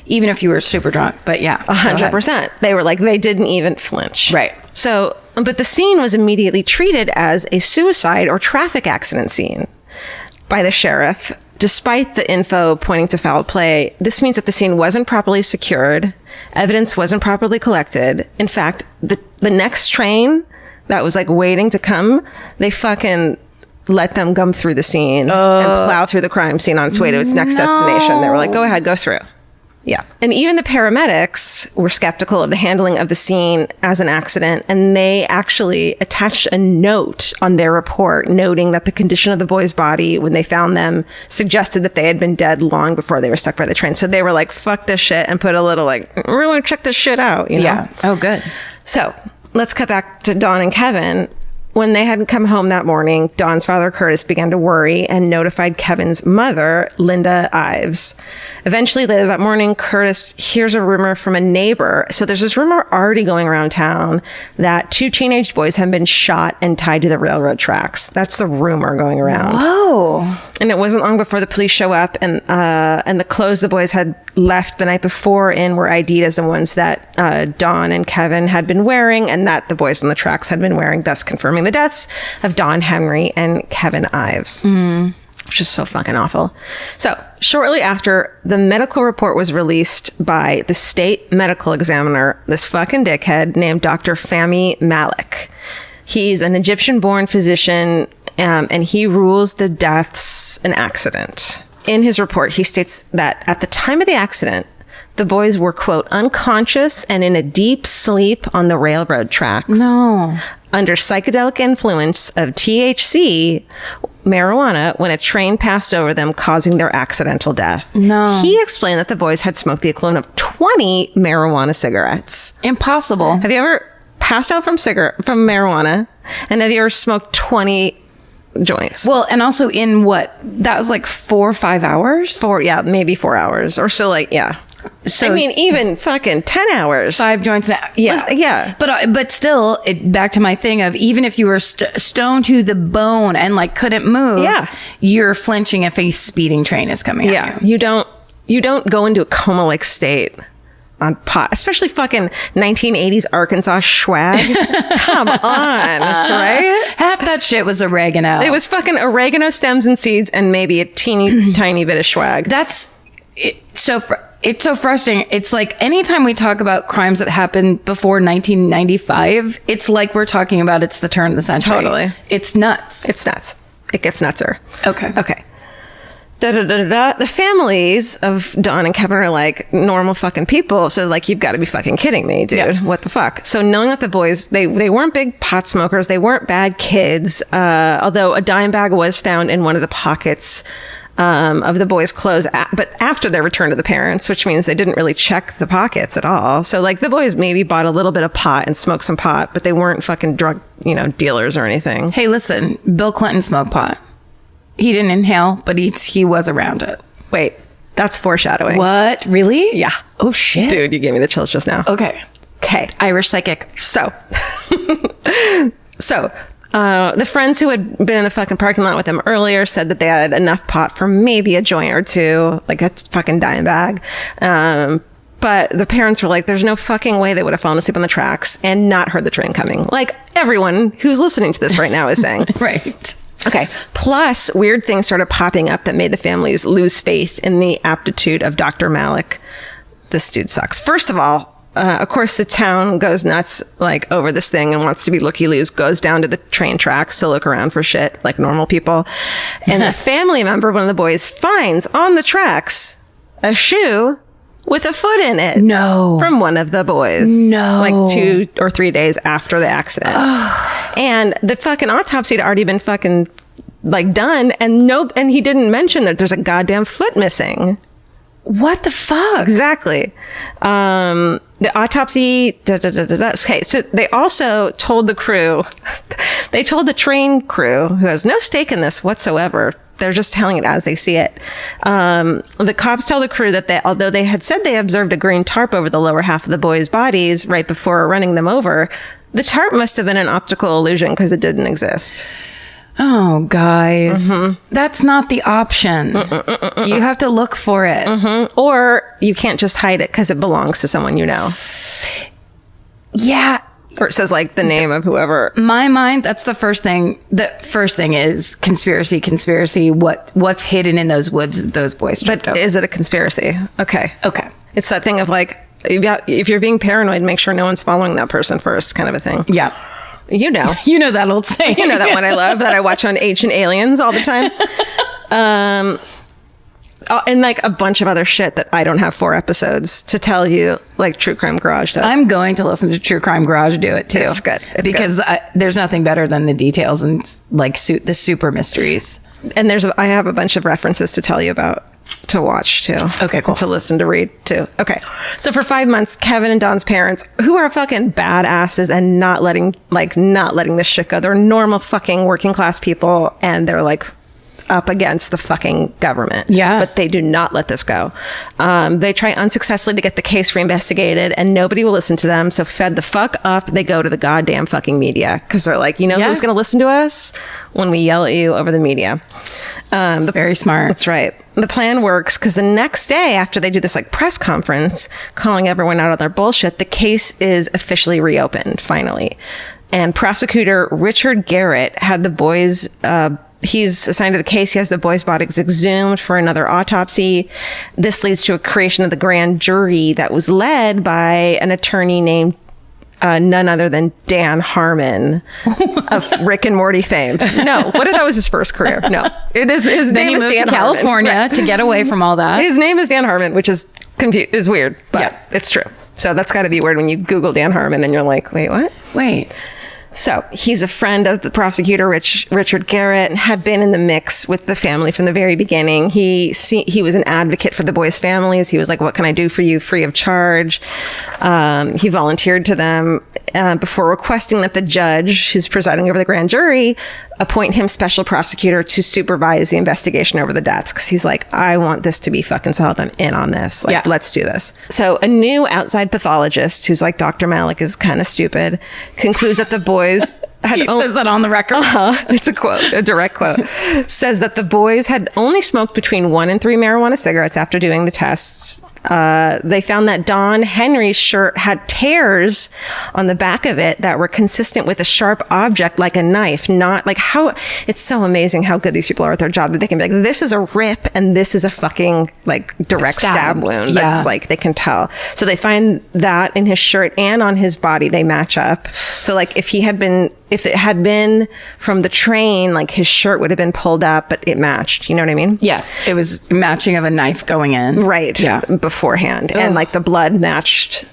even if you were super drunk? But yeah. 100%. They were like, they didn't even flinch. Right. So, but the scene was immediately treated as a suicide or traffic accident scene by the sheriff. Despite the info pointing to foul play, this means that the scene wasn't properly secured. Evidence wasn't properly collected. In fact, the next train that was like waiting to come, they fucking let them come through the scene and plow through the crime scene on its way to its next destination. They were like, go ahead, go through. Yeah. And even the paramedics were skeptical of the handling of the scene as an accident, and they actually attached a note on their report noting that the condition of the boy's body when they found them suggested that they had been dead long before they were struck by the train. So they were like, fuck this shit, and put a little like, we're going to check this shit out, Yeah. Oh, good. So let's cut back to Dawn and Kevin. When they hadn't come home that morning, Dawn's father, Curtis, began to worry and notified Kevin's mother, Linda Ives. Eventually, later that morning, Curtis hears a rumor from a neighbor. So there's this rumor already going around town that 2 teenage boys have been shot and tied to the railroad tracks. That's the rumor going around. Whoa. Oh. And it wasn't long before the police show up, and the clothes the boys had left the night before in were ID'd as the ones that Dawn and Kevin had been wearing, and that the boys on the tracks had been wearing, thus confirming the deaths of Dawn Henry and Kevin Ives. Which is so fucking awful. So shortly after, the medical report was released by the state medical examiner, this fucking dickhead named Dr. Fahmy Malik. He's an Egyptian-born physician, and he rules the deaths an accident. In his report, he states that at the time of the accident, the boys were, quote, unconscious and in a deep sleep on the railroad tracks. No. Under psychedelic influence of THC, marijuana, when a train passed over them, causing their accidental death. No. He explained that the boys had smoked the equivalent of 20 marijuana cigarettes. Impossible. Have you ever passed out from marijuana? And have you ever smoked 20 joints? Well, and also in what? That was like 4 or 5 hours? Maybe 4 hours. Or so, like, yeah. So, I mean, even fucking 10 hours. 5 joints an hour. Yeah. Yeah. But still, back to my thing of, even if you were stoned to the bone and like couldn't move, Yeah. you're flinching if a speeding train is coming at you. You don't go into a coma-like state on pot, especially fucking 1980s Arkansas swag. Come on, right? Half that shit was oregano. It was fucking oregano stems and seeds and maybe a teeny tiny bit of swag. It's so frustrating. It's like anytime we talk about crimes that happened before 1995, it's like we're talking about it's the turn of the century. Totally. It's nuts. It's nuts. It gets nutser. Okay. The families of Dawn and Kevin are like normal fucking people. So like, you've got to be fucking kidding me, dude. Yeah. What the fuck? So knowing that the boys, they weren't big pot smokers. They weren't bad kids. Although a dime bag was found in one of the pockets of the boys' clothes, but after their return to the parents, which means they didn't really check the pockets at all. So like, the boys maybe bought a little bit of pot and smoked some pot, but they weren't fucking drug, dealers or anything. Hey, listen, Bill Clinton smoked pot. He didn't inhale, but he was around it. Wait, that's foreshadowing. What? Really? Yeah. Oh, shit. Dude, you gave me the chills just now. Okay. Irish psychic. So, the friends who had been in the fucking parking lot with them earlier said that they had enough pot for maybe a joint or two, like a fucking dime bag. But the parents were like, there's no fucking way they would have fallen asleep on the tracks and not heard the train coming. Like everyone who's listening to this right now is saying. Right. Okay. Plus, weird things started popping up that made the families lose faith in the aptitude of Dr. Malik. This dude sucks. First of all, of course, the town goes nuts like over this thing and wants to be looky-loos, goes down to the train tracks to look around for shit like normal people. And a family member, one of the boys, finds on the tracks a shoe with a foot in it. No. From one of the boys. No. Like 2 or 3 days after the accident. And the fucking autopsy had already been fucking like done, and he didn't mention that there's a goddamn foot missing. What the fuck? Exactly. The autopsy. Okay, so they also told the crew, they told the train crew, who has no stake in this whatsoever, they're just telling it as they see it. The cops tell the crew that although they had said they observed a green tarp over the lower half of the boys' bodies right before running them over, the tarp must have been an optical illusion because it didn't exist. Oh, guys. That's not the option. You have to look for it. Or you can't just hide it because it belongs to someone you know. Yeah. Or it says like the name of whoever. My mind, that's the first thing. The first thing is conspiracy. What's hidden in those woods that those boys tripped over. Is it a conspiracy? Okay. Okay. It's that thing of like, if you're being paranoid, make sure no one's following that person first, kind of a thing. Yeah. You know. You know that old saying. You know that one I love that I watch on Ancient Aliens all the time. And like a bunch of other shit that I don't have 4 episodes to tell you, like True Crime Garage does. I'm going to listen to True Crime Garage do it too. It's good. Because there's nothing better than the details and like the super mysteries. And I have a bunch of references to tell you about, to watch too. Okay, cool. To listen, to read too. Okay. So for 5 months, Kevin and Dawn's parents, who are fucking badasses and not letting this shit go. They're normal fucking working class people. And they're like, up against the fucking government. Yeah. But they do not let this go. They try unsuccessfully to get the case reinvestigated, and nobody will listen to them. So fed the fuck up, they go to the goddamn fucking media, because they're like, you know, Yes. who's going to listen to us when we yell at you over the media? It's very smart. That's right. The plan works because the next day, after they do this like press conference calling everyone out on their bullshit, the case is officially reopened finally. And prosecutor Richard Garrett had the boys, he's assigned to the case. He has the boys' bodies exhumed for another autopsy. This leads to a creation of the grand jury that was led by an attorney named none other than Dan Harmon of Rick and Morty fame. No, what if that was his first career? No, it is. His Then name he is moved Dan to California Harmon. to get away from all that. His name is Dan Harmon, which is is weird, but it's true. So that's got to be weird when you Google Dan Harmon and you're like, wait, what? Wait. So he's a friend of the prosecutor, Richard Garrett, and had been in the mix with the family from the very beginning. He was an advocate for the boys' families. He was like, what can I do for you free of charge? He volunteered to them before requesting that the judge who's presiding over the grand jury appoint him special prosecutor to supervise the investigation over the deaths. Because he's like, I want this to be fucking solid. I'm in on this. Like, let's do this. So a new outside pathologist who's like, Dr. Malik is kind of stupid, concludes that the boys had He says that on the record. it's a quote, a direct quote, says that the boys had only smoked between 1 and 3 marijuana cigarettes after doing the tests. They found that Don Henry's shirt had tears on the back of it that were consistent with a sharp object like a knife, not like how it's so amazing how good these people are at their job that they can be like, this is a rip and this is a fucking like direct stab wound. Yeah. That's like, they can tell. So they find that in his shirt and on his body, they match up. So like if it had been from the train, like his shirt would have been pulled up, but it matched. You know what I mean? Yes. It was matching of a knife going in. Right. Yeah. Beforehand. And like the blood matched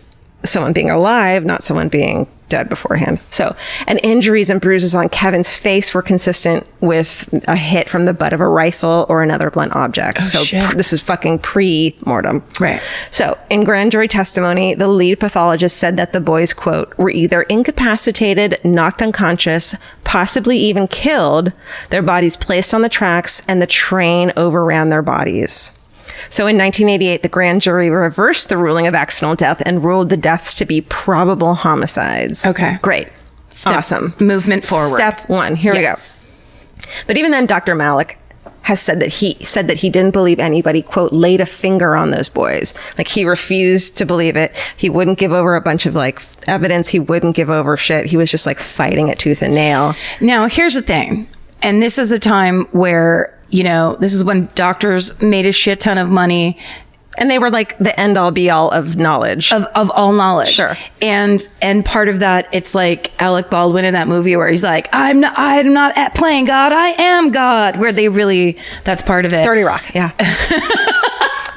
someone being alive, not someone being dead beforehand. So, and injuries and bruises on Kevin's face were consistent with a hit from the butt of a rifle or another blunt object. Shit. This is fucking pre-mortem. Right. So in grand jury testimony, the lead pathologist said that the boys, quote, were either incapacitated, knocked unconscious, possibly even killed, their bodies placed on the tracks, and the train overran their bodies. So in 1988, the grand jury reversed the ruling of accidental death and ruled the deaths to be probable homicides. Okay. Great. Awesome. Movement forward. Step 1. Here we go. But even then, Dr. Malik has said that he didn't believe anybody, quote, laid a finger on those boys. Like he refused to believe it. He wouldn't give over a bunch of like evidence. He wouldn't give over shit. He was just like fighting it tooth and nail. Now, here's the thing. And this is a time where, you know, this is when doctors made a shit ton of money. And they were like the end all be all of knowledge. Of all knowledge. Sure. And part of that, it's like Alec Baldwin in that movie where he's like, I'm not playing God, I am God. Where they really, that's part of it. 30 Rock. Yeah.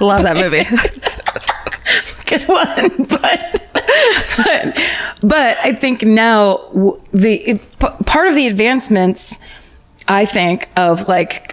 Love that movie. Good one. But I think now part of the advancements, I think, of like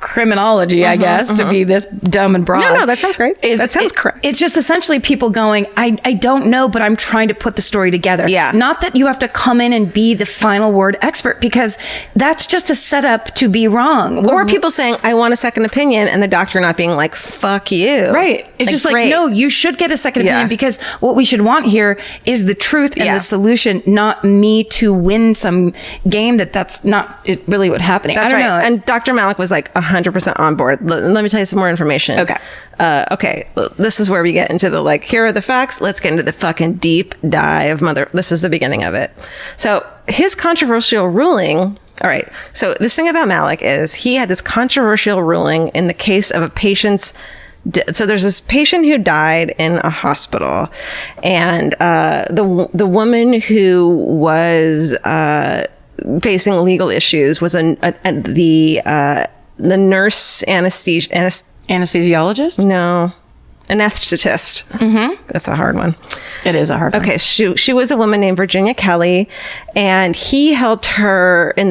criminology, I guess, to be this dumb and broad. No, that sounds great. That sounds correct. It's just essentially people going, I don't know, but I'm trying to put the story together. Yeah. Not that you have to come in and be the final word expert, because that's just a setup to be wrong. Or people saying, I want a second opinion, and the doctor not being like, fuck you. Right. It's just like, great. no, you should get a second Yeah. opinion, because what we should want here is the truth and Yeah. the solution, not me to win some game that's not really what's happening. That's I don't right. know. And Dr. Malik was like 100% on board. Let me tell you some more information. Okay. Okay. This is where we get into the like, here are the facts. Let's get into the fucking deep dive. This is the beginning of it. So his controversial ruling. All right. So this thing about Malik is he had this controversial ruling in the case of a patient's. So there's this patient who died in a hospital, and the woman who was facing legal issues was the nurse Anesthesiologist? No, anesthetist. Mm-hmm. That's a hard one. It is a hard one. Okay, she was a woman named Virginia Kelly, and he helped her in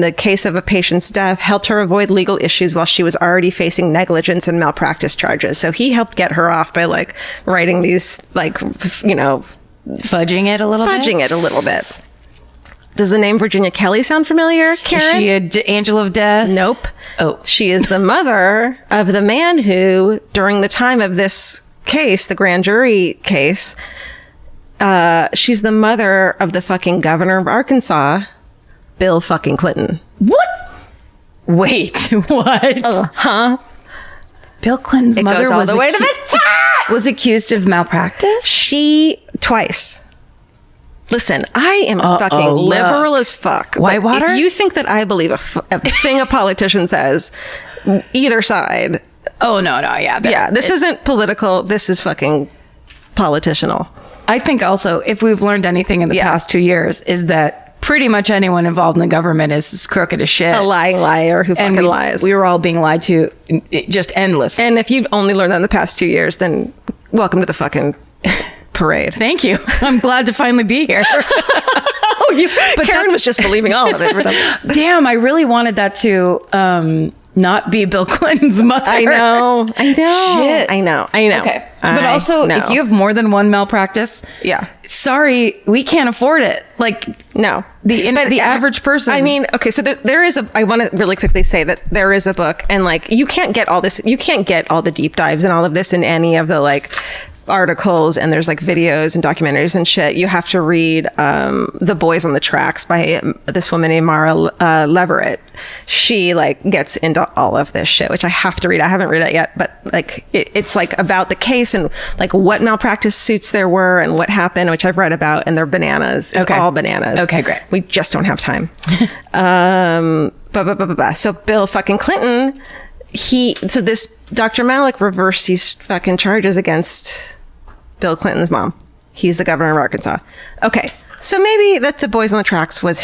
the case of a patient's death, helped her avoid legal issues while she was already facing negligence and malpractice charges. So he helped get her off by like writing these like, you know, Fudging it a little bit? fudging it a little bit. Does the name Virginia Kelly sound familiar, Karen? Is she a angel of death? Nope. Oh. She is the mother of the man who, during the time of this case, the grand jury case, she's the mother of the fucking governor of Arkansas, Bill fucking Clinton. What? Wait, what? Huh? Bill Clinton's It mother goes all was the way to the top! was accused of malpractice? She, twice. Listen, I am fucking liberal as fuck. but Whitewater? If you think that I believe a thing a politician says, either side. Oh, no, yeah. This isn't political. This is fucking politicianal. I think also, if we've learned anything in the past 2 years, is that pretty much anyone involved in the government is crooked as shit. A lying liar who fucking lies. We were all being lied to just endlessly. And if you've only learned that in the past 2 years, then welcome to the fucking parade. Thank you. I'm glad to finally be here. But Karen was just believing all of it. Damn, I really wanted that to not be Bill Clinton's mother. I know. Shit. I know. Okay. But also, if you have more than one malpractice, sorry, we can't afford it. Like, no. The average person. I mean, okay, so there is I want to really quickly say that there is a book, and like, you can't get all this, you can't get all the deep dives and all of this in any of the like articles, and there's like videos and documentaries and shit. You have to read The Boys on the Tracks by this woman named Mara Leverett. She like gets into all of this shit, which I have to read. I haven't read it yet, but like it's like about the case and like what malpractice suits there were and what happened, which I've read about, and they're bananas. It's all bananas. Okay, great. We just don't have time. So Bill fucking Clinton, so this Dr. Malik reversed these fucking charges against Bill Clinton's mom. He's the governor of Arkansas. Okay. So maybe that The Boys on the Tracks was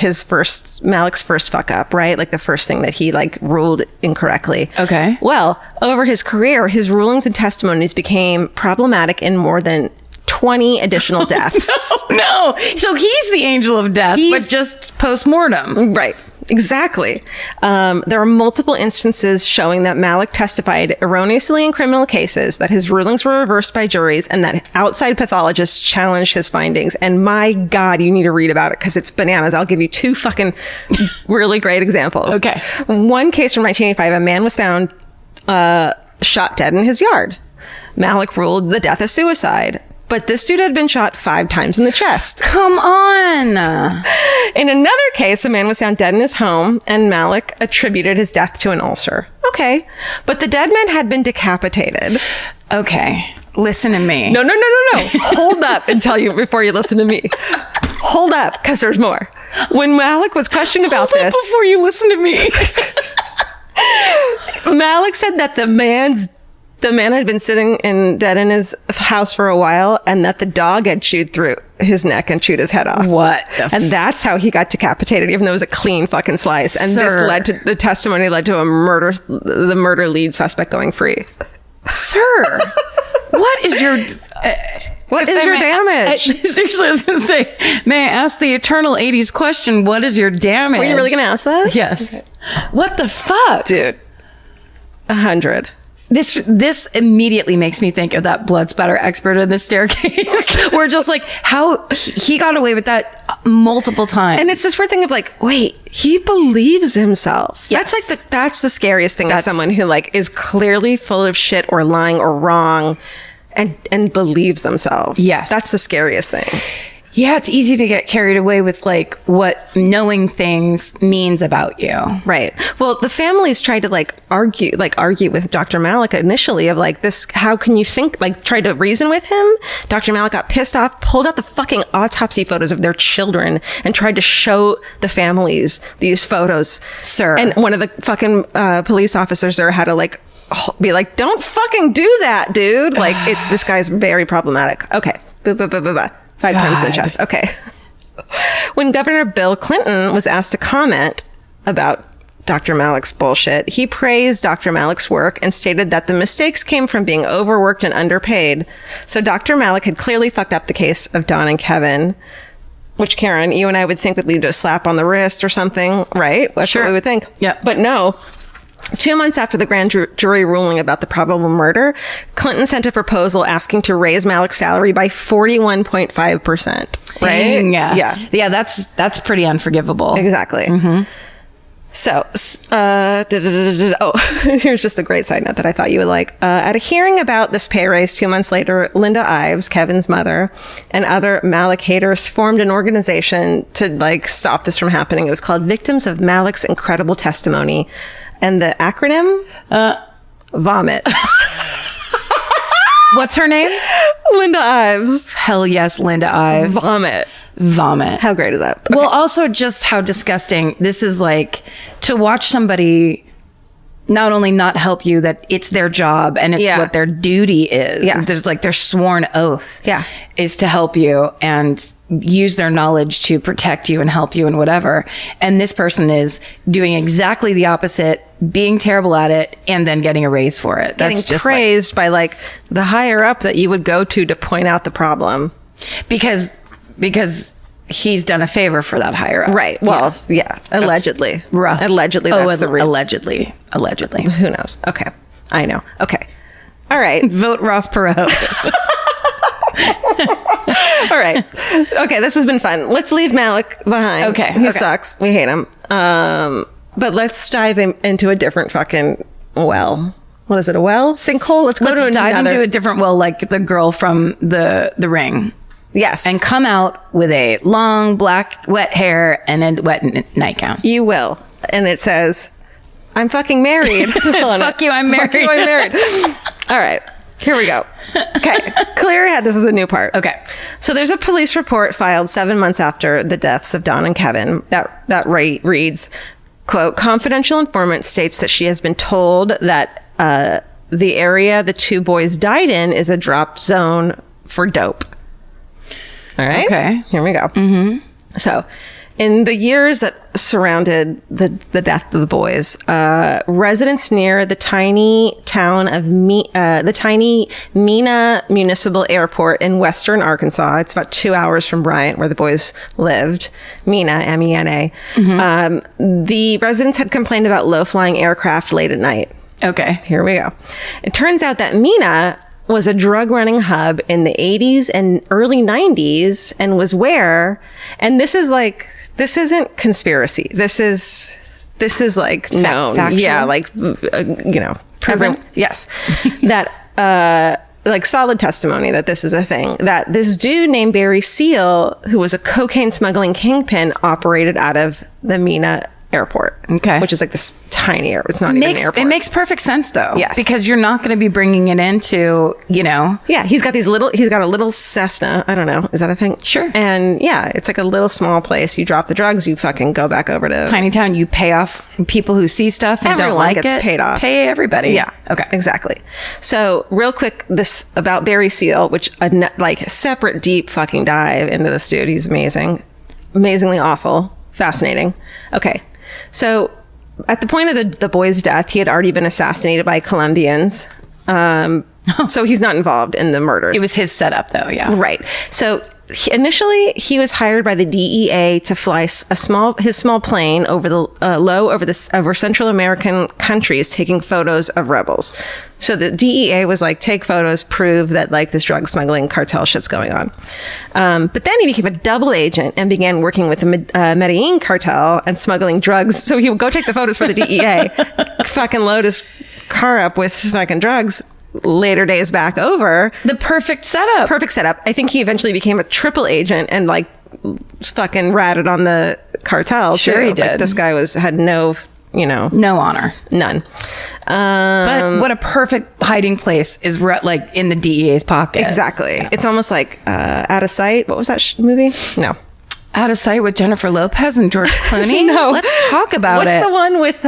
Malik's first fuck up, right? Like the first thing that he like ruled incorrectly. Okay. Well, over his career, his rulings and testimonies became problematic in more than 20 additional deaths. No. So he's the angel of death, but just post-mortem. Right. Exactly. There are multiple instances showing that Malik testified erroneously in criminal cases, that his rulings were reversed by juries, and that outside pathologists challenged his findings. And my God, you need to read about it because it's bananas. I'll give you two fucking really great examples. Okay. One case from 1985, a man was found shot dead in his yard. Malik ruled the death a suicide. But this dude had been shot 5 times in the chest. Come on. In another case, a man was found dead in his home, and Malik attributed his death to an ulcer. Okay. But the dead man had been decapitated. Okay. Listen to me. No. Hold up before you listen to me. Hold up, because there's more. When Malik was questioned about this... before you listen to me. Malik said that the man had been sitting dead in his house for a while, and that the dog had chewed through his neck and chewed his head off. What? And that's how he got decapitated, even though it was a clean fucking slice. And the testimony led to the murder lead suspect going free. Sir, what is your... What is your damage? Seriously, I was going to say, may I ask the eternal 80s question, what is your damage? Were you really going to ask that? Yes. Okay. What the fuck? Dude. 100. This immediately makes me think of that blood spatter expert in the staircase. We're just like, how he got away with that multiple times. And it's this weird thing of like, wait, he believes himself. Yes. That's the scariest thing of someone who like is clearly full of shit or lying or wrong and believes themselves. Yes. That's the scariest thing. Yeah, it's easy to get carried away with like what knowing things means about you. Right. Well, the families tried to argue with Dr. Malik initially of like this, how can you think, like tried to reason with him. Dr. Malik got pissed off, pulled out the fucking autopsy photos of their children and tried to show the families these photos. Sir. And one of the fucking police officers there had to like be like, don't fucking do that, dude. Like this guy's very problematic. Okay. 5 times in the chest. Okay. When Governor Bill Clinton was asked to comment about Dr. Malik's bullshit, he praised Dr. Malik's work and stated that the mistakes came from being overworked and underpaid. So Dr. Malik had clearly fucked up the case of Don and Kevin, which, Karen, you and I would think would lead to a slap on the wrist or something, right? That's sure. what we would think. Yeah. But no. 2 months after the grand jury ruling about the probable murder, Clinton sent a proposal asking to raise Malik's salary by 41.5%. Right? Yeah, that's pretty unforgivable. Exactly. So, here's just a great side note that I thought you would like. At a hearing about this pay raise 2 months later, Linda Ives, Kevin's mother, and other Malik haters formed an organization to like stop this from happening. It was called Victims of Malik's Incredible Testimony. And the acronym? VOMIT. What's her name? Linda Ives. Hell yes, Linda Ives. Vomit. How great is that? Okay. Well, also just how disgusting. This is like to watch somebody not only not help you, that it's their job and it's what their duty is. Yeah. There's like their sworn oath is to help you and use their knowledge to protect you and help you and whatever. And this person is doing exactly the opposite, being terrible at it, and then getting a raise for it. That's getting just praised by like the higher up that you would go to point out the problem. Because he's done a favor for that higher up. Right. Well, yeah. Allegedly. That's rough. Allegedly, that's the reason. Allegedly. Who knows? Okay. I know. Okay. All right. Vote Ross Perot. All right. Okay, this has been fun. Let's leave Malik behind. Okay. He sucks. We hate him. But let's dive into a different fucking well. What is it? A well? Sinkhole? Let's dive into a different well, like the girl from the Ring. Yes. And come out with a long black wet hair and a wet nightgown. You will. And it says, I'm fucking married. Fuck you, I'm married. Fuck you, I'm married. All right. Here we go. Okay. Clear ahead. This is a new part. Okay. So there's a police report filed 7 months after the deaths of Don and Kevin that reads, quote, confidential informant states that she has been told that the area the two boys died in is a drop zone for dope. All right. Okay. Here we go. Mm-hmm. So, in the years that surrounded the death of the boys, residents near the tiny town of the tiny Mena Municipal Airport in western Arkansas, it's about 2 hours from Bryant, where the boys lived, Mena, M-E-N-A, the residents had complained about low-flying aircraft late at night. Okay. Here we go. It turns out that Mena was a drug running hub in the 80s and early 90s and was where, and this isn't conspiracy. This is like known. Factual? Yeah, like, proven. Proven? Yes. That, like solid testimony that this is a thing, that this dude named Barry Seal, who was a cocaine smuggling kingpin, operated out of the Mena Airport. Okay. Which is like this tiny airport. It's not even an airport. It makes perfect sense though. Yes. Because you're not going to be bringing it into, Yeah, he's got a little Cessna. I don't know. Is that a thing? Sure. And yeah, it's like a little small place. You drop the drugs, you fucking go back over to tiny town. You pay off people who see stuff and everyone don't like gets it. paid off. Pay everybody. Yeah. Okay. Exactly. So real quick, this about Barry Seal, which like a separate deep fucking dive into this dude. He's amazing. Amazingly awful. Fascinating. Okay. So at the point of the boy's death, he had already been assassinated by Colombians. So he's not involved in the murders. It was his setup though. Yeah. Right. So initially he was hired by the DEA to fly his small plane over over Central American countries, taking photos of rebels. So the DEA was like, take photos, prove that like this drug smuggling cartel shit's going on. But then he became a double agent and began working with the Medellin cartel and smuggling drugs. So he would go take the photos for the DEA, fucking load his car up with fucking drugs. Later days back over. The perfect setup. I think he eventually became a triple agent and like fucking ratted on the cartel. Sure, too. he did. Like, this guy had no honor. None. But what a perfect hiding place is like in the DEA's pocket. Exactly. Yeah. It's almost like Out of Sight. What was that movie? No. Out of Sight with Jennifer Lopez and George Clooney? No. Let's talk about What's it. the one with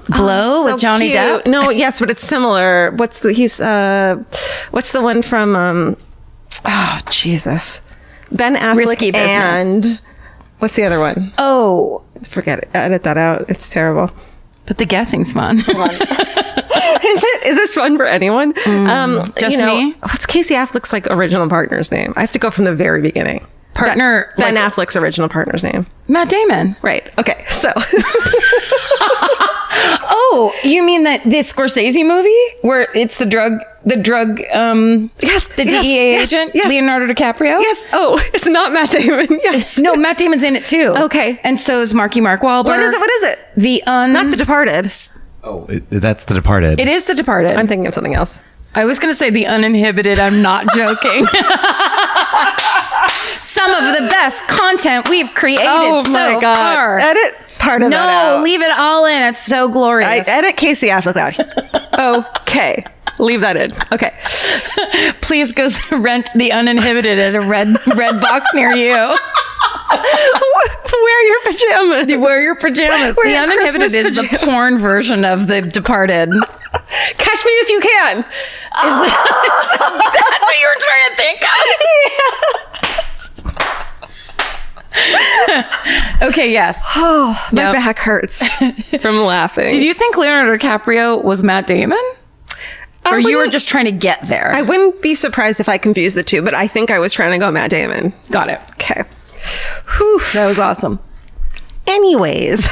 Blow with Johnny cute. Depp? No, yes, but it's similar. What's the one from Jesus. Ben Affleck Risky Business. and what's the other one? Oh. Forget it. Edit that out. It's terrible. But the guessing's fun. Is this fun for anyone? Just me? What's Casey Affleck's like original partner's name? I have to go from the very beginning. Partner. Ben Affleck's original partner's name. Matt Damon. Right. Okay. So Oh, you mean that this Scorsese movie where it's the drug, Yes. the DEA agent, Yes. Leonardo DiCaprio? Yes. Oh, it's not Matt Damon. Yes. No, Matt Damon's in it too. Okay. And so is Mark Wahlberg. What is it? Not The Departed. Oh, that's The Departed. It is The Departed. I'm thinking of something else. I was going to say The Uninhibited. I'm not joking. Some of the best content we've created Oh my God. far. Edit part of that out. No, leave it all in. It's so glorious. Edit Casey Affleck out. Okay. Leave that in. Okay. Please go rent The Uninhibited at a red box near you. Wear your pajamas. Wear your pajamas. Wear The your Uninhibited Christmas is the pajamas. porn version of The Departed. Catch me if you can. That's what you were trying to think of? Okay, yes. Oh, my Yep. back hurts from laughing. Did you think Leonardo DiCaprio was Matt Damon? Or you were just trying to get there? I wouldn't be surprised if I confused the two, but I think I was trying to go Matt Damon. Got it. Okay. Whew. That was awesome. Anyways.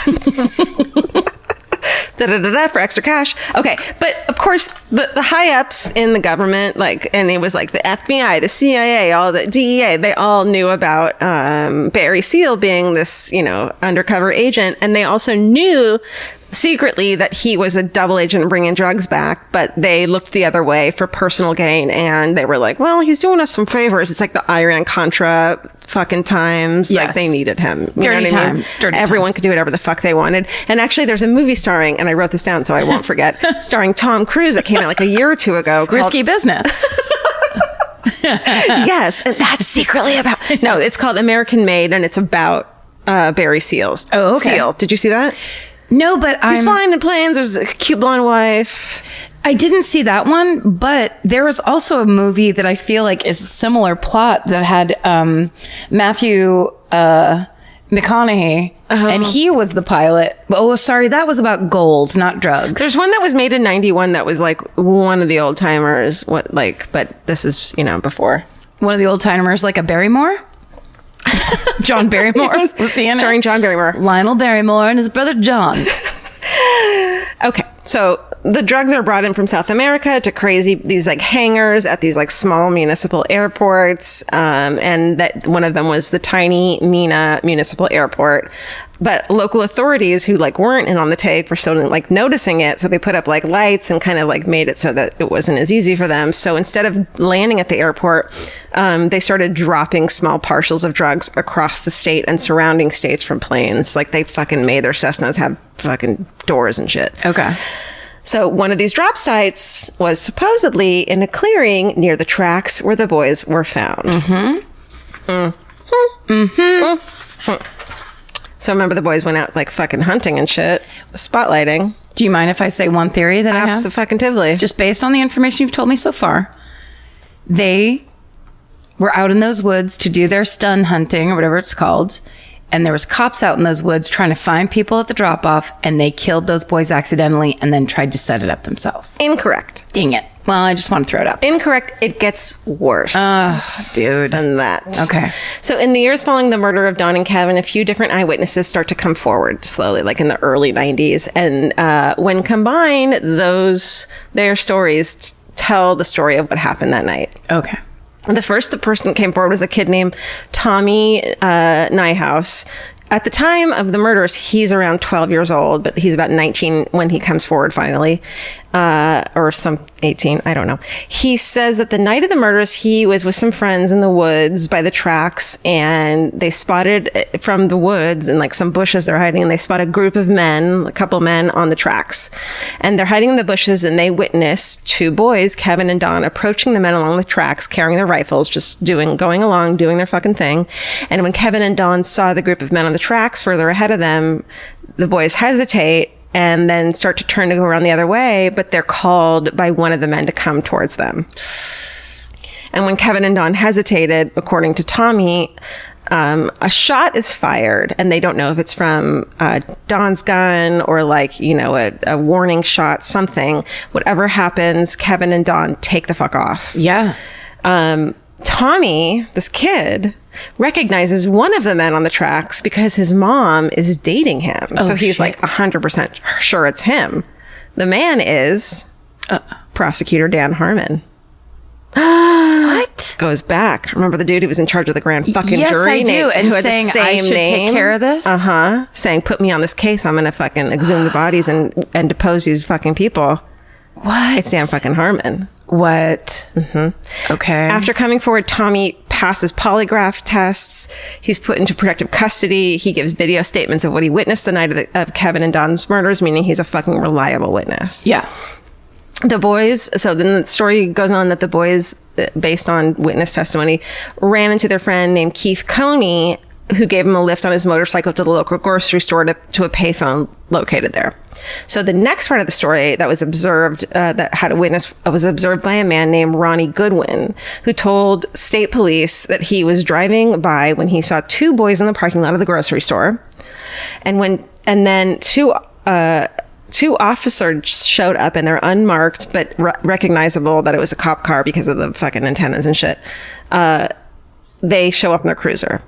For extra cash. Okay. But of course, the high ups in the government, and it was like the FBI, the CIA, all the DEA, they all knew about Barry Seal being this, undercover agent. And they also knew secretly that he was a double agent bringing drugs back, but they looked the other way for personal gain. And they were like, well, he's doing us some favors. It's like the Iran-Contra fucking times. Yes. Like they needed him. You know Dirty what I mean? times. Dirty Everyone times. could do whatever the fuck they wanted. And actually there's a movie starring, and I wrote this down so I won't forget, starring Tom Cruise that came out like a year or two ago. Risky business. Yes. And that's secretly about, no, it's called American Made, and it's about Barry Seals. Oh, okay. Seal. Did you see that? No, but He's flying in planes. There's a cute blonde wife. I didn't see that one, but there was also a movie that I feel like is a similar plot that had Matthew McConaughey, and he was the pilot. Oh, sorry, that was about gold, not drugs. There's one that was made in 91 that was like one of the old timers. But this is, before. One of the old timers, like a Barrymore? John Barrymore? Yes. Was he in it? Starring John Barrymore. Lionel Barrymore and his brother John. Okay, so the drugs are brought in from South America to these hangars at these small municipal airports, and that one of them was the tiny Mina Municipal Airport. But local authorities who weren't in on the take were still noticing it, so they put up lights and kind of made it so that it wasn't as easy for them. So instead of landing at the airport, they started dropping small parcels of drugs across the state and surrounding states from planes. They fucking made their Cessnas have fucking doors and shit. Okay. So one of these drop sites was supposedly in a clearing near the tracks where the boys were found. So remember, the boys went out fucking hunting and shit, spotlighting. Do you mind if I say one theory that I have? Abso-fucking-tively. Just based on the information you've told me so far, they were out in those woods to do their stun hunting or whatever it's called. And there was cops out in those woods trying to find people at the drop-off, and they killed those boys accidentally and then tried to set it up themselves. Incorrect. Dang it. Well, I just want to throw it out. Incorrect. It gets worse. Dude. Than that. Okay. So in the years following the murder of Dawn and Kevin, a few different eyewitnesses start to come forward slowly, in the early 90s. And when combined, their stories tell the story of what happened that night. Okay. The first person that came forward was a kid named Tommy Nyhouse. At the time of the murders, he's around 12 years old, but he's about 19 when he comes forward finally, or some 18, I don't know. He says that the night of the murders, he was with some friends in the woods by the tracks, and they spotted from the woods and some bushes they're hiding, and they spot a group of men, a couple men on the tracks. And they're hiding in the bushes, and they witness two boys, Kevin and Don, approaching the men along the tracks, carrying their rifles, just going along, doing their fucking thing. And when Kevin and Don saw the group of men on the tracks further ahead of them, the boys hesitate and then start to turn to go around the other way, but they're called by one of the men to come towards them. And when Kevin and Don hesitated, according to Tommy, a shot is fired, and they don't know if it's from Don's gun or a warning shot, something. Whatever happens, Kevin and Don take the fuck off. Yeah. Tommy, this kid, recognizes one of the men on the tracks because his mom is dating him. So he's like 100% sure it's him. The man is prosecutor Dan Harmon. What? Goes back. Remember the dude who was in charge of the grand fucking Yes, jury? I do. And who had saying the same I should name? take care of this? Saying, put me on this case. I'm going to fucking exhume the bodies and depose these fucking people. What? It's Dan fucking Harmon. What? Mm-hmm. Okay. After coming forward, Tommy passes polygraph tests. He's put into protective custody. He gives video statements of what he witnessed the night of Kevin and Don's murders, meaning he's a fucking reliable witness. Yeah. The boys, so then the story goes on that the boys, based on witness testimony, ran into their friend named Keith Coney, who gave him a lift on his motorcycle to the local grocery store to a payphone located there. So the next part of the story that was observed, that had a witness, was observed by a man named Ronnie Goodwin, who told state police that he was driving by when he saw two boys in the parking lot of the grocery store. And then two officers showed up, and they're unmarked but recognizable that it was a cop car because of the fucking antennas and shit. They show up in their cruiser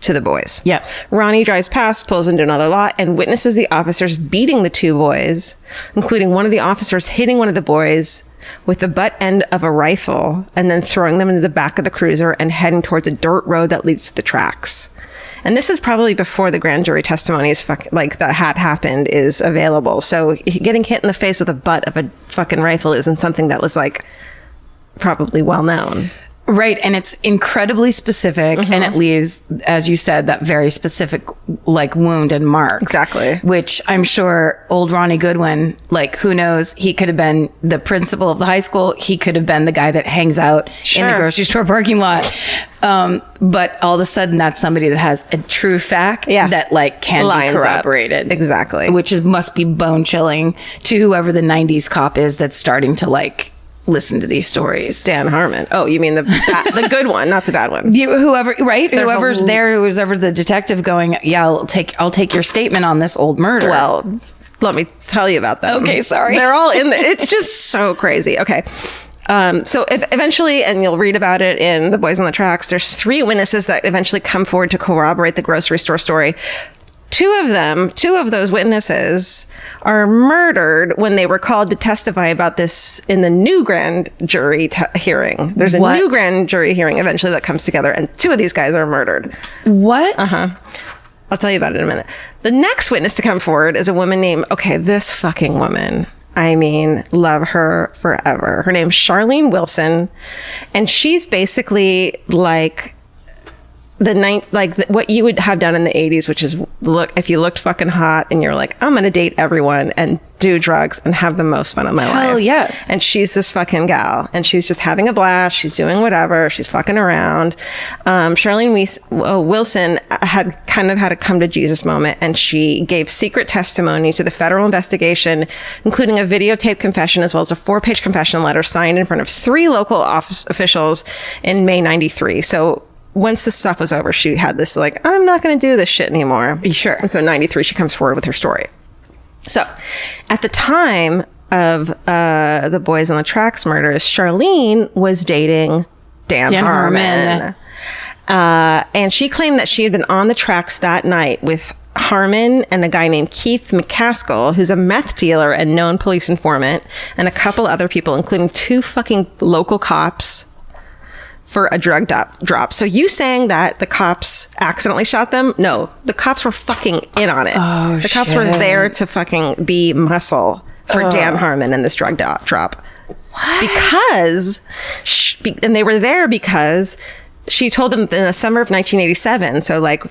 to the boys. Yeah. Ronnie drives past, pulls into another lot, and witnesses the officers beating the two boys, including one of the officers hitting one of the boys with the butt end of a rifle and then throwing them into the back of the cruiser and heading towards a dirt road that leads to the tracks. And this is probably before the grand jury testimonies that had happened is available. So getting hit in the face with the butt of a fucking rifle isn't something that was like probably well known. Right. And it's incredibly specific. And it leaves, as you said, that very specific like wound and mark. Exactly. Which I'm sure old Ronnie Goodwin, like who knows, he could have been the principal of the high school. He could have been the guy that hangs out in the grocery store parking lot. But all of a sudden that's somebody that has a true fact that like can be corroborated. Exactly. Which must be bone chilling to whoever the 90s cop is that's starting to like listen to these stories. Dan Harmon. Oh, you mean the good one, not the bad one. Whoever, right? Whoever's there, who's ever the detective going, yeah, I'll take your statement on this old murder. Well, let me tell you about them. Okay, sorry. They're all in there. It's just so crazy. Okay. So eventually, and you'll read about it in The Boys on the Tracks, there's 3 witnesses that eventually come forward to corroborate the grocery store story. 2 of those witnesses are murdered when they were called to testify about this in the new grand jury hearing. There's a new grand jury hearing eventually that comes together, and 2 of these guys are murdered. What? I'll tell you about it in a minute. The next witness to come forward is a woman named, this fucking woman. I mean, love her forever. Her name's Charlene Wilson, and she's basically like what you would have done in the 80s, which is if you looked fucking hot and you're like, I'm gonna date everyone and do drugs and have the most fun of my life. Hell yes. And she's this fucking gal, and she's just having a blast. She's doing whatever. She's fucking around. Charlene Wilson had kind of had a come to Jesus moment, and she gave secret testimony to the federal investigation, including a videotaped confession as well as a 4-page confession letter signed in front of 3 local office officials in May 93. So once this stuff was over, she had this like, I'm not going to do this shit anymore. Sure. And so in 93, she comes forward with her story. So at the time of the Boys on the Tracks murders, Charlene was dating Dan Harmon. And she claimed that she had been on the tracks that night with Harmon and a guy named Keith McCaskill, who's a meth dealer and known police informant, and a couple other people, including 2 fucking local cops, for a drug drop. So you saying that the cops accidentally shot them? No, the cops were fucking in on it. Oh, the cops were there to fucking be muscle for Dan Harmon and this drug drop. What? Because, and they were there because she told them in the summer of 1987, so like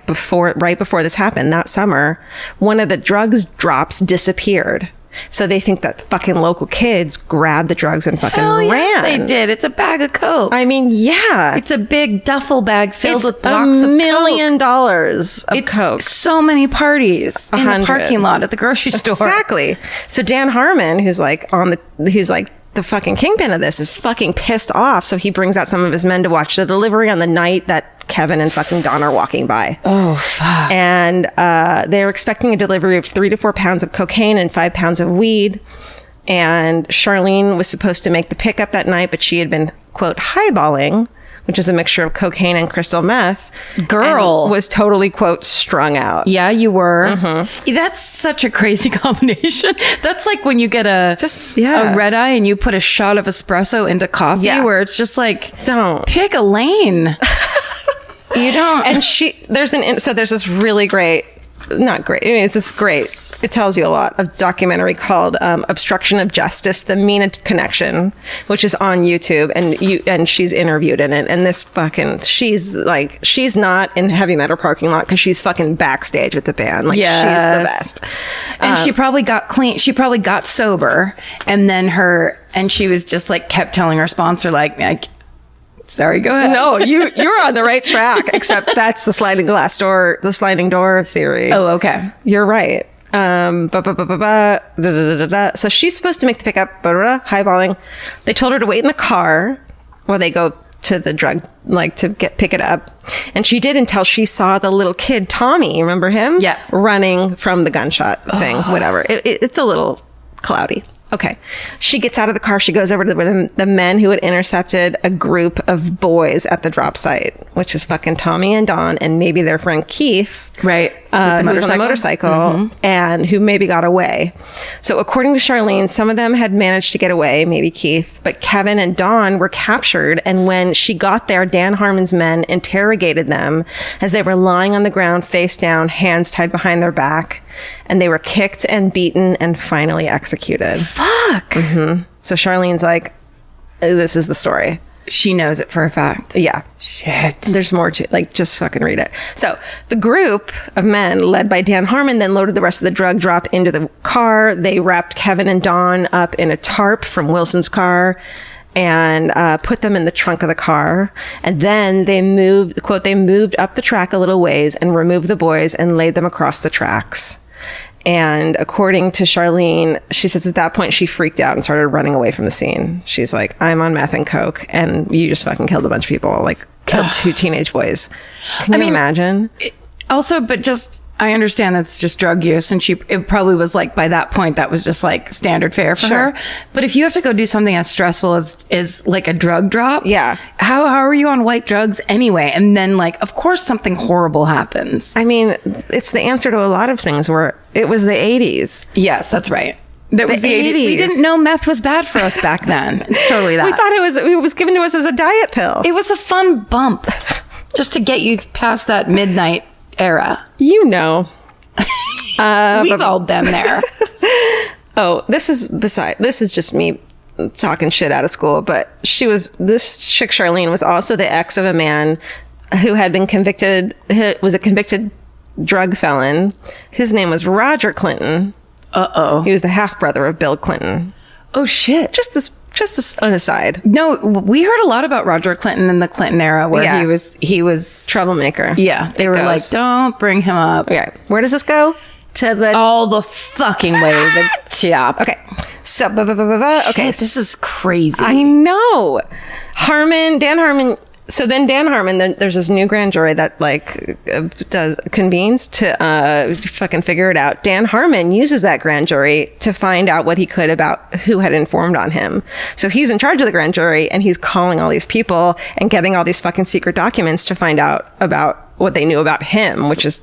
right before this happened, that summer, one of the drugs drops disappeared. So they think that fucking local kids grabbed the drugs and fucking ran. Yes, they did. It's a bag of coke. I mean, yeah. It's a big duffel bag filled with blocks of $1 million of coke. So many parties in the parking lot at the grocery store. Exactly. So Dan Harmon, who's like the fucking kingpin of this, is fucking pissed off. So he brings out some of his men to watch the delivery on the night that Kevin and fucking Don are walking by. Oh, fuck. And they're expecting a delivery of 3 to 4 pounds of cocaine and 5 pounds of weed. And Charlene was supposed to make the pickup that night, but she had been, quote, highballing which is a mixture of cocaine and crystal meth. Girl. And was totally, quote, strung out. Yeah, you were. That's such a crazy combination. That's like when you get a red eye and you put a shot of espresso into coffee, where it's just like, don't pick a lane. You don't. And there's this really great, not great, I mean, it's this great, it tells you a lot, of documentary called Obstruction of Justice, The Mina Connection, which is on YouTube, and she's interviewed in it. And this fucking, she's not in Heavy Metal Parking Lot because she's fucking backstage with the band. Like, she's the best. And she probably got clean. She probably got sober, and then she was just like, kept telling her sponsor, like, sorry, go ahead. No, you're on the right track, except that's the sliding door theory. Oh, okay. You're right. So she's supposed to make the pickup, highballing. They told her to wait in the car while they go to the drug, like to pick it up. And she did until she saw the little kid, Tommy, remember him? Yes. Running from the gunshot thing, whatever. It's a little cloudy. Okay. She gets out of the car. She goes over to the men who had intercepted a group of boys at the drop site, which is fucking Tommy and Don and maybe their friend Keith. Right. Who was on the motorcycle and who maybe got away. So according to Charlene, some of them had managed to get away, maybe Keith, but Kevin and Don were captured. And when she got there, Dan Harmon's men interrogated them as they were lying on the ground, face down, hands tied behind their back. And they were kicked and beaten and finally executed. Fuck. So Charlene's like, this is the story. She knows it for a fact. Yeah. Shit. There's more to, like, just fucking read it. So the group of men led by Dan Harmon then loaded the rest of the drug drop into the car. They wrapped Kevin and Don up in a tarp from Wilson's car and put them in the trunk of the car. And then they moved, quote, they moved up the track a little ways and removed the boys and laid them across the tracks. And according to Charlene, she says at that point she freaked out and started running away from the scene. She's like, I'm on meth and coke, and you just fucking killed a bunch of people, like killed 2 teenage boys. Can you imagine? Also, but just, I understand that's just drug use, and it probably was like, by that point, that was just like standard fare for her. But if you have to go do something as stressful as like a drug drop, how are you on white drugs anyway? And then, like, of course something horrible happens. I mean, it's the answer to a lot of things where it was the 80s. Yes, that's right. That was the 80s. We didn't know meth was bad for us back then. It's totally that. We thought it was given to us as a diet pill. It was a fun bump just to get you past that midnight era. You know. We've all been there. This is just me talking shit out of school, but this chick Charlene was also the ex of a man who had been was a convicted drug felon. His name was Roger Clinton. He was the half brother of Bill Clinton. Oh shit. Just as an aside. No, we heard a lot about Roger Clinton in the Clinton era where he was troublemaker. Yeah. They were like, don't bring him up. Okay. Where does this go? All the fucking way to the top. Okay. So, okay. Shit, this is crazy. I know. Dan Harmon. So then Dan Harmon, there's this new grand jury that convenes to fucking figure it out. Dan Harmon uses that grand jury to find out what he could about who had informed on him. So he's in charge of the grand jury and he's calling all these people and getting all these fucking secret documents to find out about what they knew about him, which is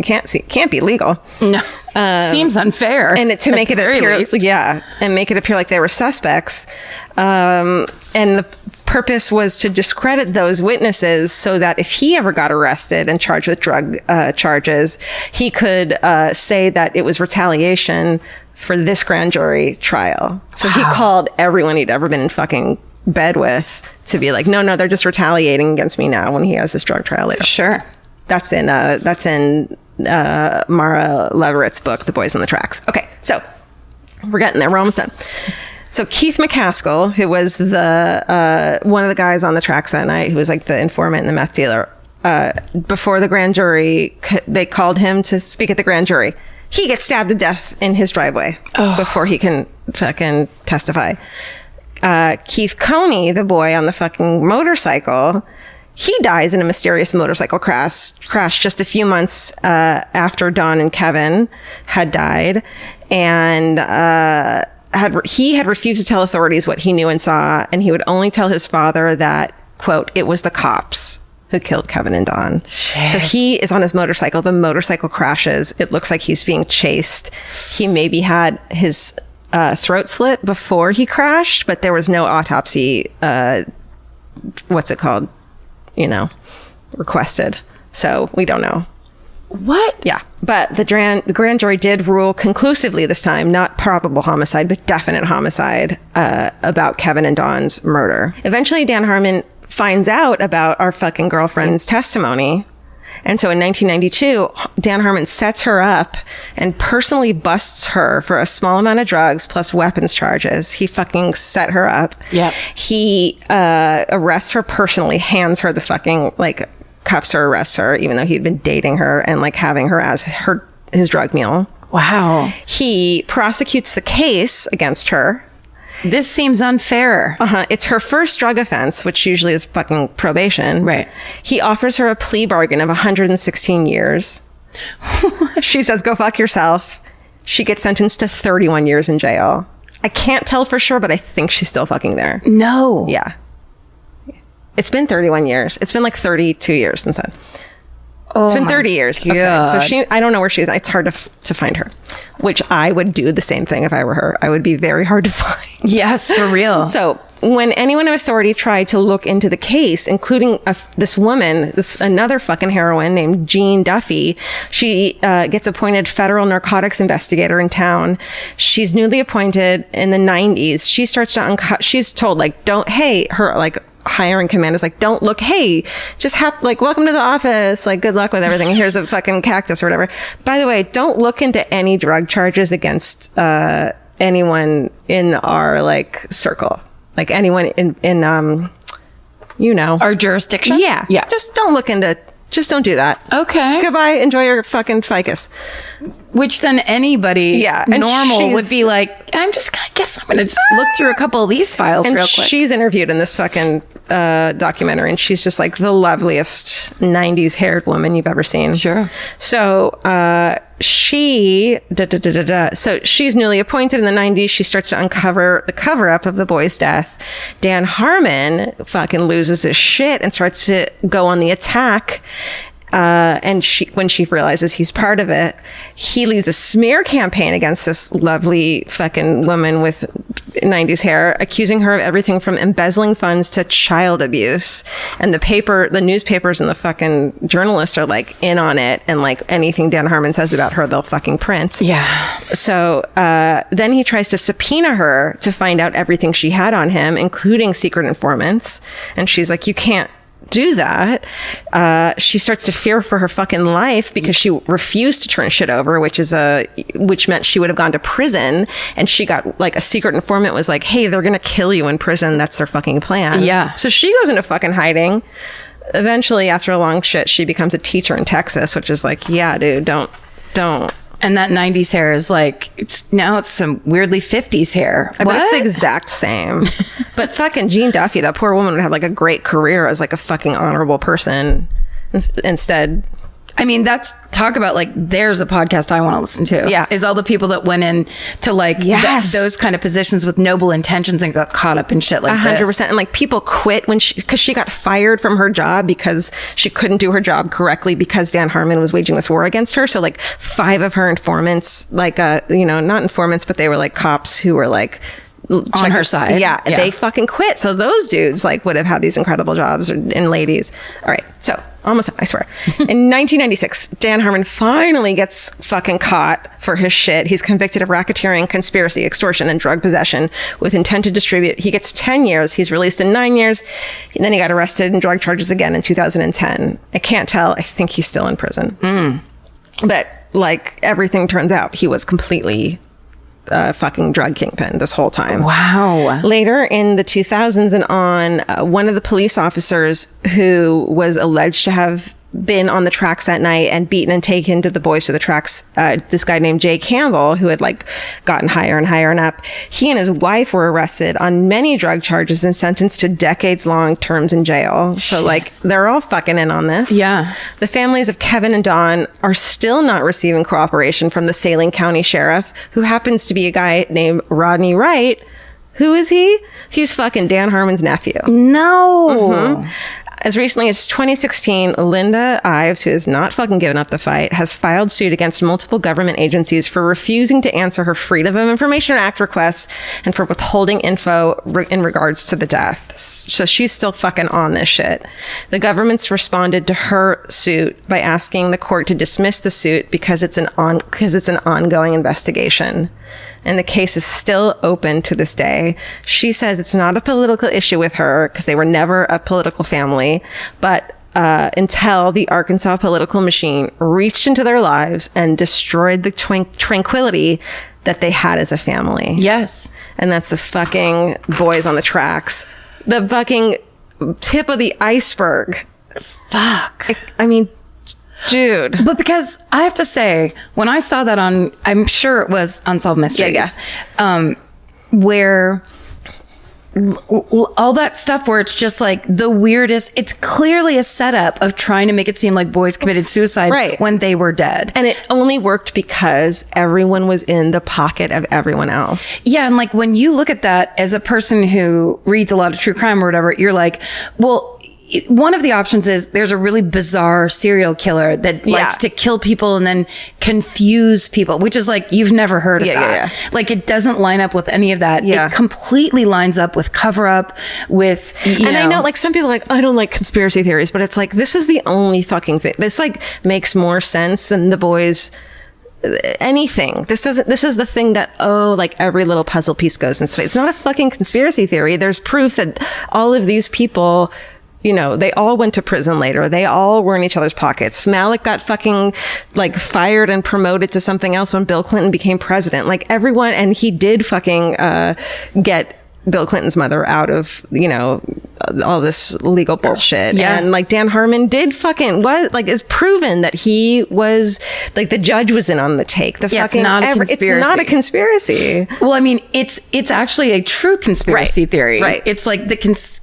can't be legal. No, seems unfair. And to make it appear, and make it appear like they were suspects. And the purpose was to discredit those witnesses so that if he ever got arrested and charged with drug charges, he could say that it was retaliation for this grand jury trial. So he called everyone he'd ever been in fucking bed with to be like, no, they're just retaliating against me now when he has this drug trial later. Sure. That's in Mara Leverett's book, The Boys on the Tracks. Okay, so we're getting there. We're almost done. So Keith McCaskill, who was the one of the guys on the tracks that night, who was like the informant and the meth dealer, before the grand jury, they called him to speak at the grand jury. He gets stabbed to death in his driveway before he can fucking testify. Keith Coney, the boy on the fucking motorcycle, he dies in a mysterious motorcycle crash just a few months after Don and Kevin had died, and he had refused to tell authorities what he knew and saw, and he would only tell his father that, quote, "It was the cops who killed Kevin and Dawn." Shit. So he is on his motorcycle. The motorcycle crashes. It looks like he's being chased. He maybe had his throat slit before he crashed, but there was no autopsy, what's it called? Requested. So we don't know. What? Yeah. But the grand jury did rule conclusively this time, not probable homicide, but definite homicide, about Kevin and Dawn's murder. Eventually, Dan Harmon finds out about our fucking girlfriend's testimony. And so in 1992, Dan Harmon sets her up and personally busts her for a small amount of drugs plus weapons charges. He fucking set her up. Yep. He arrests her personally, hands her the fucking, cuffs her, arrests her, even though he'd been dating her and having her as his drug mule. Wow. He prosecutes the case against her. This seems unfair. It's her first drug offense, which usually is fucking probation. Right. He offers her a plea bargain of 116 years. She says, "Go fuck yourself." She gets sentenced to 31 years in jail. I can't tell for sure, but I think she's still fucking there. No. Yeah. It's been 31 years. It's been 32 years since then. Oh, it's been 30 years. God. Okay, so I don't know where she is. It's hard to find her, which I would do the same thing if I were her. I would be very hard to find. Yes, for real. So when anyone in authority tried to look into the case, including this woman, another fucking heroine named Jean Duffy, she gets appointed federal narcotics investigator in town. She's newly appointed in the 90s. She starts to she's told her hiring command is don't look, hey, just welcome to the office, good luck with everything, here's a fucking cactus or whatever. By the way, don't look into any drug charges against anyone in our circle, anyone in our jurisdiction. Yeah just don't do that. Okay. Goodbye, enjoy your fucking ficus. Which then anybody normal would be I guess I'm gonna just look through a couple of these files real quick. She's interviewed in this fucking documentary, and she's just the loveliest 90s haired woman you've ever seen. Sure. So so she's newly appointed in the 90s. She starts to uncover the cover up of the boy's death. Dan Harmon fucking loses his shit and starts to go on the attack. And when she realizes he's part of it, he leads a smear campaign against this lovely fucking woman with 90s hair, accusing her of everything from embezzling funds to child abuse. And the newspapers and the fucking journalists are in on it. And anything Dan Harmon says about her, they'll fucking print. Yeah. So, then he tries to subpoena her to find out everything she had on him, including secret informants. And she's like, you can't do that. She starts to fear for her fucking life because she refused to turn shit over, which meant she would have gone to prison. And she got a secret informant was hey, they're gonna kill you in prison. That's their fucking plan. Yeah. So she goes into fucking hiding. Eventually, after a long shit, she becomes a teacher in Texas, which is yeah, dude, don't. And that 90s hair is it's some weirdly 50s hair. But it's the exact same. But fucking Jean Duffy, that poor woman would have a great career as a fucking honorable person. Instead, I mean, talk about there's a podcast I want to listen to. Yeah. Is all the people that went in to those kind of positions with noble intentions and got caught up in shit like 100%. this. And people quit because she got fired from her job because she couldn't do her job correctly because Dan Harmon was waging this war against her. So 5 of her informants, not informants, but they were cops who were on her side. Yeah, they fucking quit. So those dudes would have had these incredible jobs, and ladies. All right, so almost, I swear. In 1996, Dan Harmon finally gets fucking caught for his shit. He's convicted of racketeering, conspiracy, extortion, and drug possession with intent to distribute. He gets 10 years. He's released in 9 years. And then he got arrested in drug charges again in 2010. I can't tell. I think he's still in prison. But everything turns out, he was completely fucking drug kingpin this whole time. Wow. Later in the 2000s and on, one of the police officers who was alleged to have been on the tracks that night and beaten and taken to the boys to the tracks, this guy named Jay Campbell, who had gotten higher and higher and up, he and his wife were arrested on many drug charges and sentenced to decades-long terms in jail. So they're all fucking in on this. Yeah. The families of Kevin and Dawn are still not receiving cooperation from the Saline County Sheriff, who happens to be a guy named Rodney Wright, Who is he? He's fucking Dan Harmon's nephew. No. As recently as 2016, Linda Ives, who has not fucking given up the fight, has filed suit against multiple government agencies for refusing to answer her Freedom of Information Act requests and for withholding info in regards to the death. So she's still fucking on this shit. The government's responded to her suit by asking the court to dismiss the suit because it's an ongoing investigation. And the case is still open to this day. She says it's not a political issue with her because they were never a political family, but until the Arkansas political machine reached into their lives and destroyed the tranquility that they had as a family. Yes. And that's the fucking boys on the tracks. The fucking tip of the iceberg. Fuck. I mean, dude. But because I have to say, when I saw that on, I'm sure it was Unsolved Mysteries, where all that stuff where it's just like the weirdest, it's clearly a setup of trying to make it seem like boys committed suicide when they were dead. And it only worked because everyone was in the pocket of everyone else. Yeah. And like when you look at that as a person who reads a lot of true crime or whatever, you're like, well, one of the options is there's a really bizarre serial killer that likes to kill people and then confuse people, which is like, you've never heard of that. Like it doesn't line up with any of that. It completely lines up with cover up with, I know like some people are like, I don't like conspiracy theories, but it's like, this is the only fucking thing. This like makes more sense than the boys anything. This is the thing that, like every little puzzle piece goes in space. It's not a fucking conspiracy theory. There's proof that all of these people, you know, they all went to prison later. They all were in each other's pockets. Malik got fucking like fired and promoted to something else when Bill Clinton became president. Like everyone, and he did fucking get Bill Clinton's mother out of, you know, all this legal bullshit. And like Dan Harmon did fucking is proven that he was like the judge was in on the take. The fucking it's not a conspiracy. It's not a conspiracy. Well, I mean, it's actually a true conspiracy theory. Right. It's like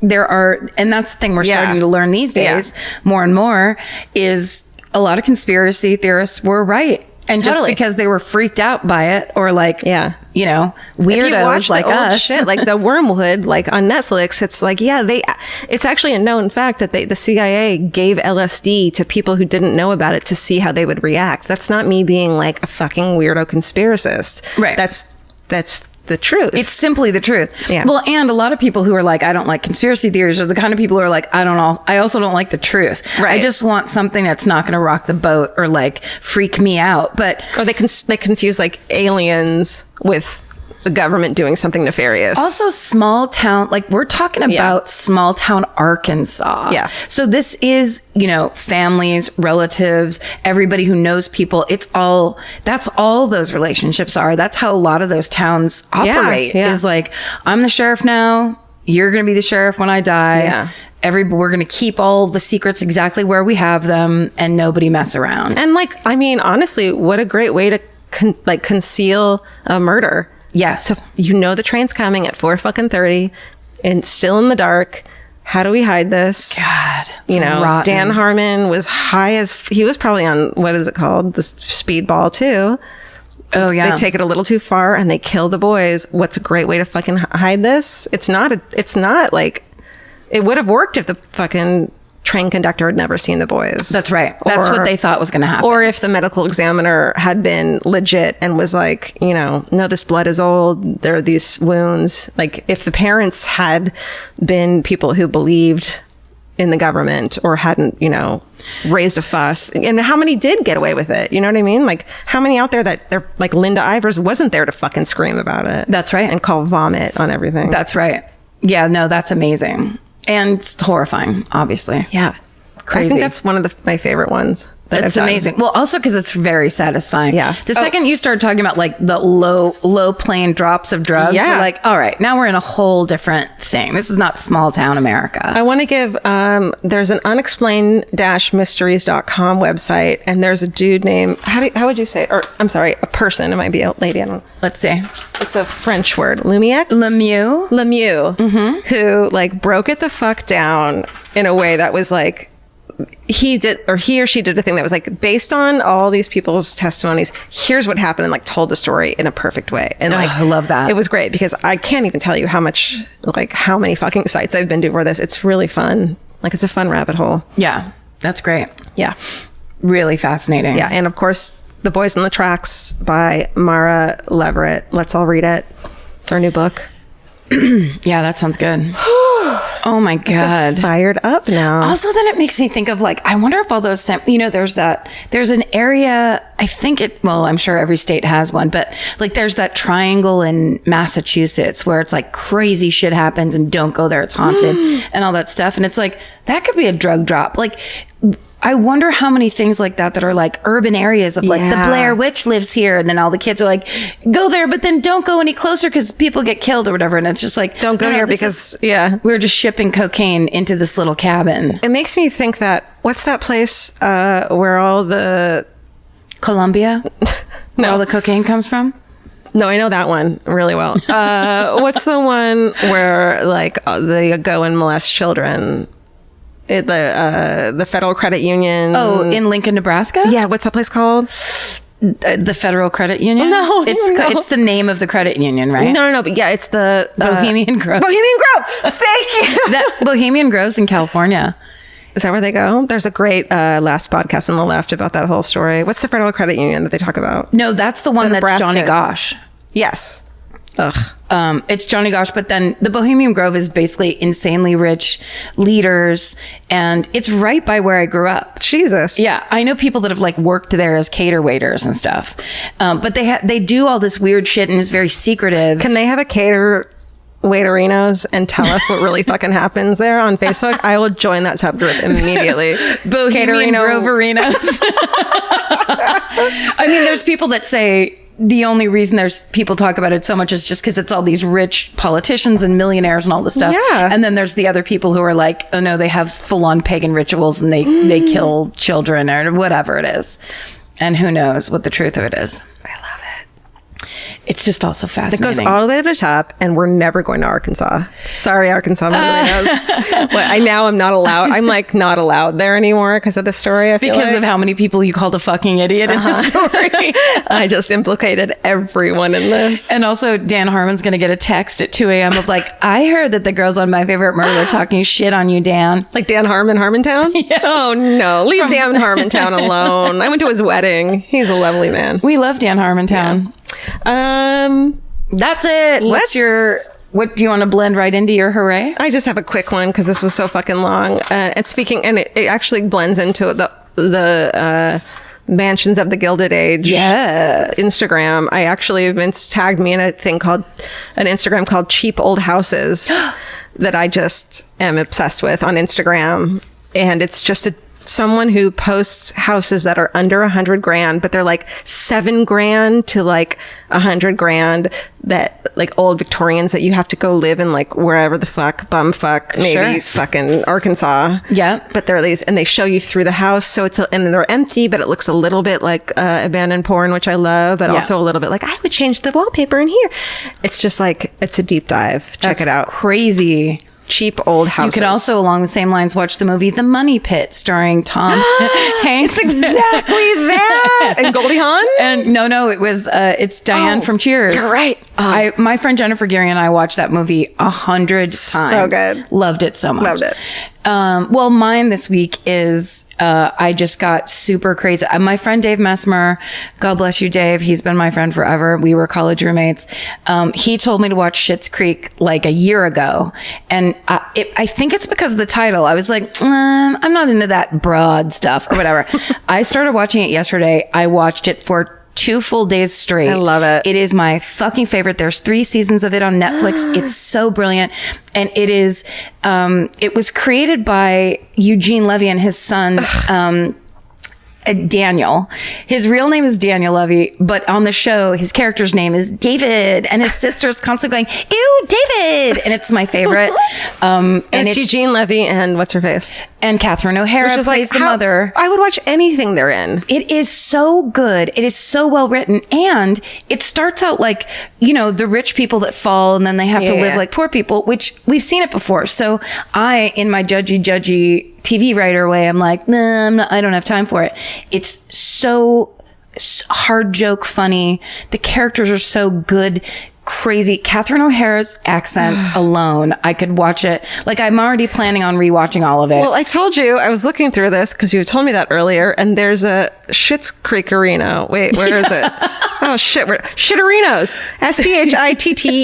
there are, and that's the thing we're starting to learn these days more and more, is a lot of conspiracy theorists were right. And just because they were freaked out by it, or like, you know, weirdos like us, shit, like the Wormwood, like on Netflix, it's like, it's actually a known fact that the CIA gave LSD to people who didn't know about it to see how they would react. That's not me being like a fucking weirdo conspiracist. Right. That's the truth. It's simply the truth. Yeah. Well, and a lot of people who are like, I don't like conspiracy theories, are the kind of people who are like, I also don't like the truth. Right. I just want something that's not going to rock the boat or like freak me out. But or they confuse like aliens with the government doing something nefarious. Also small town, like we're talking about small town Arkansas. Yeah. So this is, you know, families, relatives, everybody who knows people. That's all those relationships are. That's how a lot of those towns operate. Is like, I'm the sheriff now. You're going to be the sheriff when I die. Yeah. We're going to keep all the secrets exactly where we have them and nobody mess around. And like, I mean, honestly, what a great way to conceal a murder. Yes. So you know the train's coming at 4:30 and still in the dark. How do we hide this? God, you know, rotten. Dan Harmon was high as he was probably on, what is it called? The speedball too. Oh yeah. They take it a little too far and they kill the boys. What's a great way to fucking hide this? It's not like, it would have worked if the fucking train conductor had never seen the boys. That's right. That's what they thought was going to happen. Or if the medical examiner had been legit and was like, you know, no, this blood is old. There are these wounds. Like if the parents had been people who believed in the government or hadn't, you know, raised a fuss. And how many did get away with it? You know what I mean? Like how many out there that they're like Linda Ivers wasn't there to fucking scream about it. That's right. And call vomit on everything. That's right. Yeah, no, that's amazing. And horrifying, obviously. Yeah. Crazy. I think that's one of my favorite ones. That's amazing. Well, also because it's very satisfying. Yeah. The second you started talking about like the low plane drops of drugs, we're like, all right, now we're in a whole different thing. This is not small town America. I want to give, there's an unexplained-mysteries.com website, and there's a dude named, how would you say, or I'm sorry, a person, it might be a lady, I don't know. Let's see. It's a French word. Lemieux? Lemieux. Who like broke it the fuck down in a way that was like, he or she did a thing that was like based on all these people's testimonies. Here's what happened, and like told the story in a perfect way. And like, I love that. It was great because I can't even tell you how many fucking sites I've been to for this. It's really fun. Like, it's a fun rabbit hole. Yeah, that's great. Yeah. Really fascinating. Yeah. And of course, The Boys on the Tracks by Mara Leverett. Let's all read it. It's our new book. Yeah, that sounds good. Oh my God. Fired up now. Also, then it makes me think of like, I wonder if all those, there's an area, I'm sure every state has one, but like there's that triangle in Massachusetts where it's like crazy shit happens and don't go there, it's haunted and all that stuff. And it's like, that could be a drug drop. Like, I wonder how many things like that are like urban areas of like the Blair Witch lives here. And then all the kids are like, go there, but then don't go any closer because people get killed or whatever. And it's just like, don't go here because we're just shipping cocaine into this little cabin. It makes me think that, what's that place where all the... Colombia? Where all the cocaine comes from? No, I know that one really well. What's the one where like they go and molest children? The Federal Credit Union. Oh, in Lincoln, Nebraska? Yeah, what's that place called? The Federal Credit Union? No, it's the name of the credit union, right? No, but yeah, it's the Bohemian Grove. Bohemian Grove. Thank you. That Bohemian Grove's in California. Is that where they go? There's a great last podcast on the left about that whole story. What's the Federal Credit Union that they talk about? No, that's the one that's Nebraska. Johnny Gosh. Yes. Ugh. It's Johnny Gosh, but then the Bohemian Grove is basically insanely rich leaders, and it's right by where I grew up. Jesus. Yeah, I know people that have like worked there as cater waiters and stuff, but they do all this weird shit and it's very secretive. Can they have a cater waiterinos and tell us what really fucking happens there on Facebook? I will join that subgroup immediately. Bohemian Groverinos. I mean, there's people that say the only reason there's people talk about it so much is just because it's all these rich politicians and millionaires and all this stuff. Yeah. And then there's the other people who are like, oh no, they have full-on pagan rituals and they kill children or whatever it is. And who knows what the truth of it is. I love it. It's just also fascinating. It goes all the way to the top, and we're never going to Arkansas. Sorry, Arkansas. I now am not allowed. I'm like not allowed there anymore because of the story. I feel because of how many people you called a fucking idiot in the story. I just implicated everyone in this. And also, Dan Harmon's going to get a text at 2 a.m. of like, I heard that the girls on My Favorite Murder are talking shit on you, Dan. Like Dan Harmon, Harmontown? Yes. Oh, no. Leave Dan Harmontown alone. I went to his wedding. He's a lovely man. We love Dan Harmontown. Yeah. That's it. What do you want to blend right into your hooray? I just have a quick one because this was so fucking long. And it actually blends into the Mansions of the Gilded Age. Yes. Instagram. I actually, Vince tagged me in an Instagram called Cheap Old Houses that I just am obsessed with on Instagram. And it's just someone who posts houses that are under $100,000, but they're like $7,000 to like $100,000, that like old Victorians that you have to go live in like wherever the fuck, maybe fucking Arkansas. Yeah. But they're these, and they show you through the house. So and they're empty, but it looks a little bit like abandoned porn, which I love, but also a little bit like I would change the wallpaper in here. It's just like, it's a deep dive. Check it out. Crazy. Cheap old houses. You could also, along the same lines, watch the movie The Money Pit, starring Tom Hanks. It's exactly that. And Goldie Hawn? And no, it was it's Diane from Cheers. You're right. My friend Jennifer Geary and I watched that movie 100 times. So good. Loved it so much. Loved it. Well, mine this week is I just got super crazy. My friend Dave Messmer, God bless you, Dave. He's been my friend forever. We were college roommates. He told me to watch Schitt's Creek like a year ago, and I think it's because of the title. I was like, I'm not into that broad stuff or whatever. I started watching it yesterday. I watched it for 2 full days straight. I love it. It is my fucking favorite. There's 3 seasons of it on Netflix. It's so brilliant. And it is, it was created by Eugene Levy and his son, Daniel. His real name is Daniel Levy, but on the show, his character's name is David, and his sister's constantly going, ew, David! And it's my favorite. And it's Eugene Levy and what's her face? And Catherine O'Hara plays the mother. I would watch anything they're in. It is so good. It is so well written. And it starts out like, the rich people that fall and then they have to live like poor people, which we've seen it before. So I, in my judgy TV writer way, I'm like, nah, I don't have time for it. It's so hard joke funny. The characters are so good. Crazy. Catherine O'Hara's accent alone, I could watch it. Like, I'm already planning on rewatching all of it. Well, I told you, I was looking through this because you told me that earlier, and there's a Schitt's Creekerino. Wait, where is it? Oh, shit. Shitterinos. SCHITTERINOS.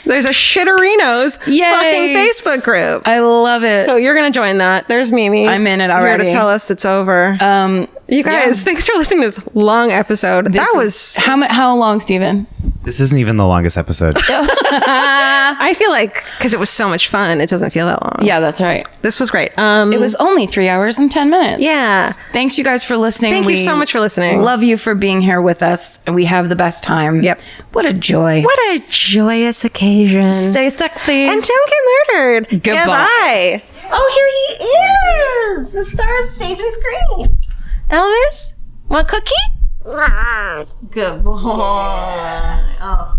There's a Shitterinos fucking Facebook group. I love it. So you're going to join that. There's Mimi. I'm in it already. Here to tell us it's over. You guys, thanks for listening to this long episode. That was... How long, Steven? This isn't even the longest episode. I feel like, because it was so much fun, it doesn't feel that long. Yeah, that's right. This was great. It was only 3 hours and 10 minutes. Yeah. Thanks, you guys, for listening. Thank you so much for listening. Love you for being here with us. We have the best time. Yep. What a joy. What a joyous occasion. Stay sexy. And don't get murdered. Goodbye. Oh, here he is. The star of stage and screen. Elvis, want cookie? Good boy. Oh.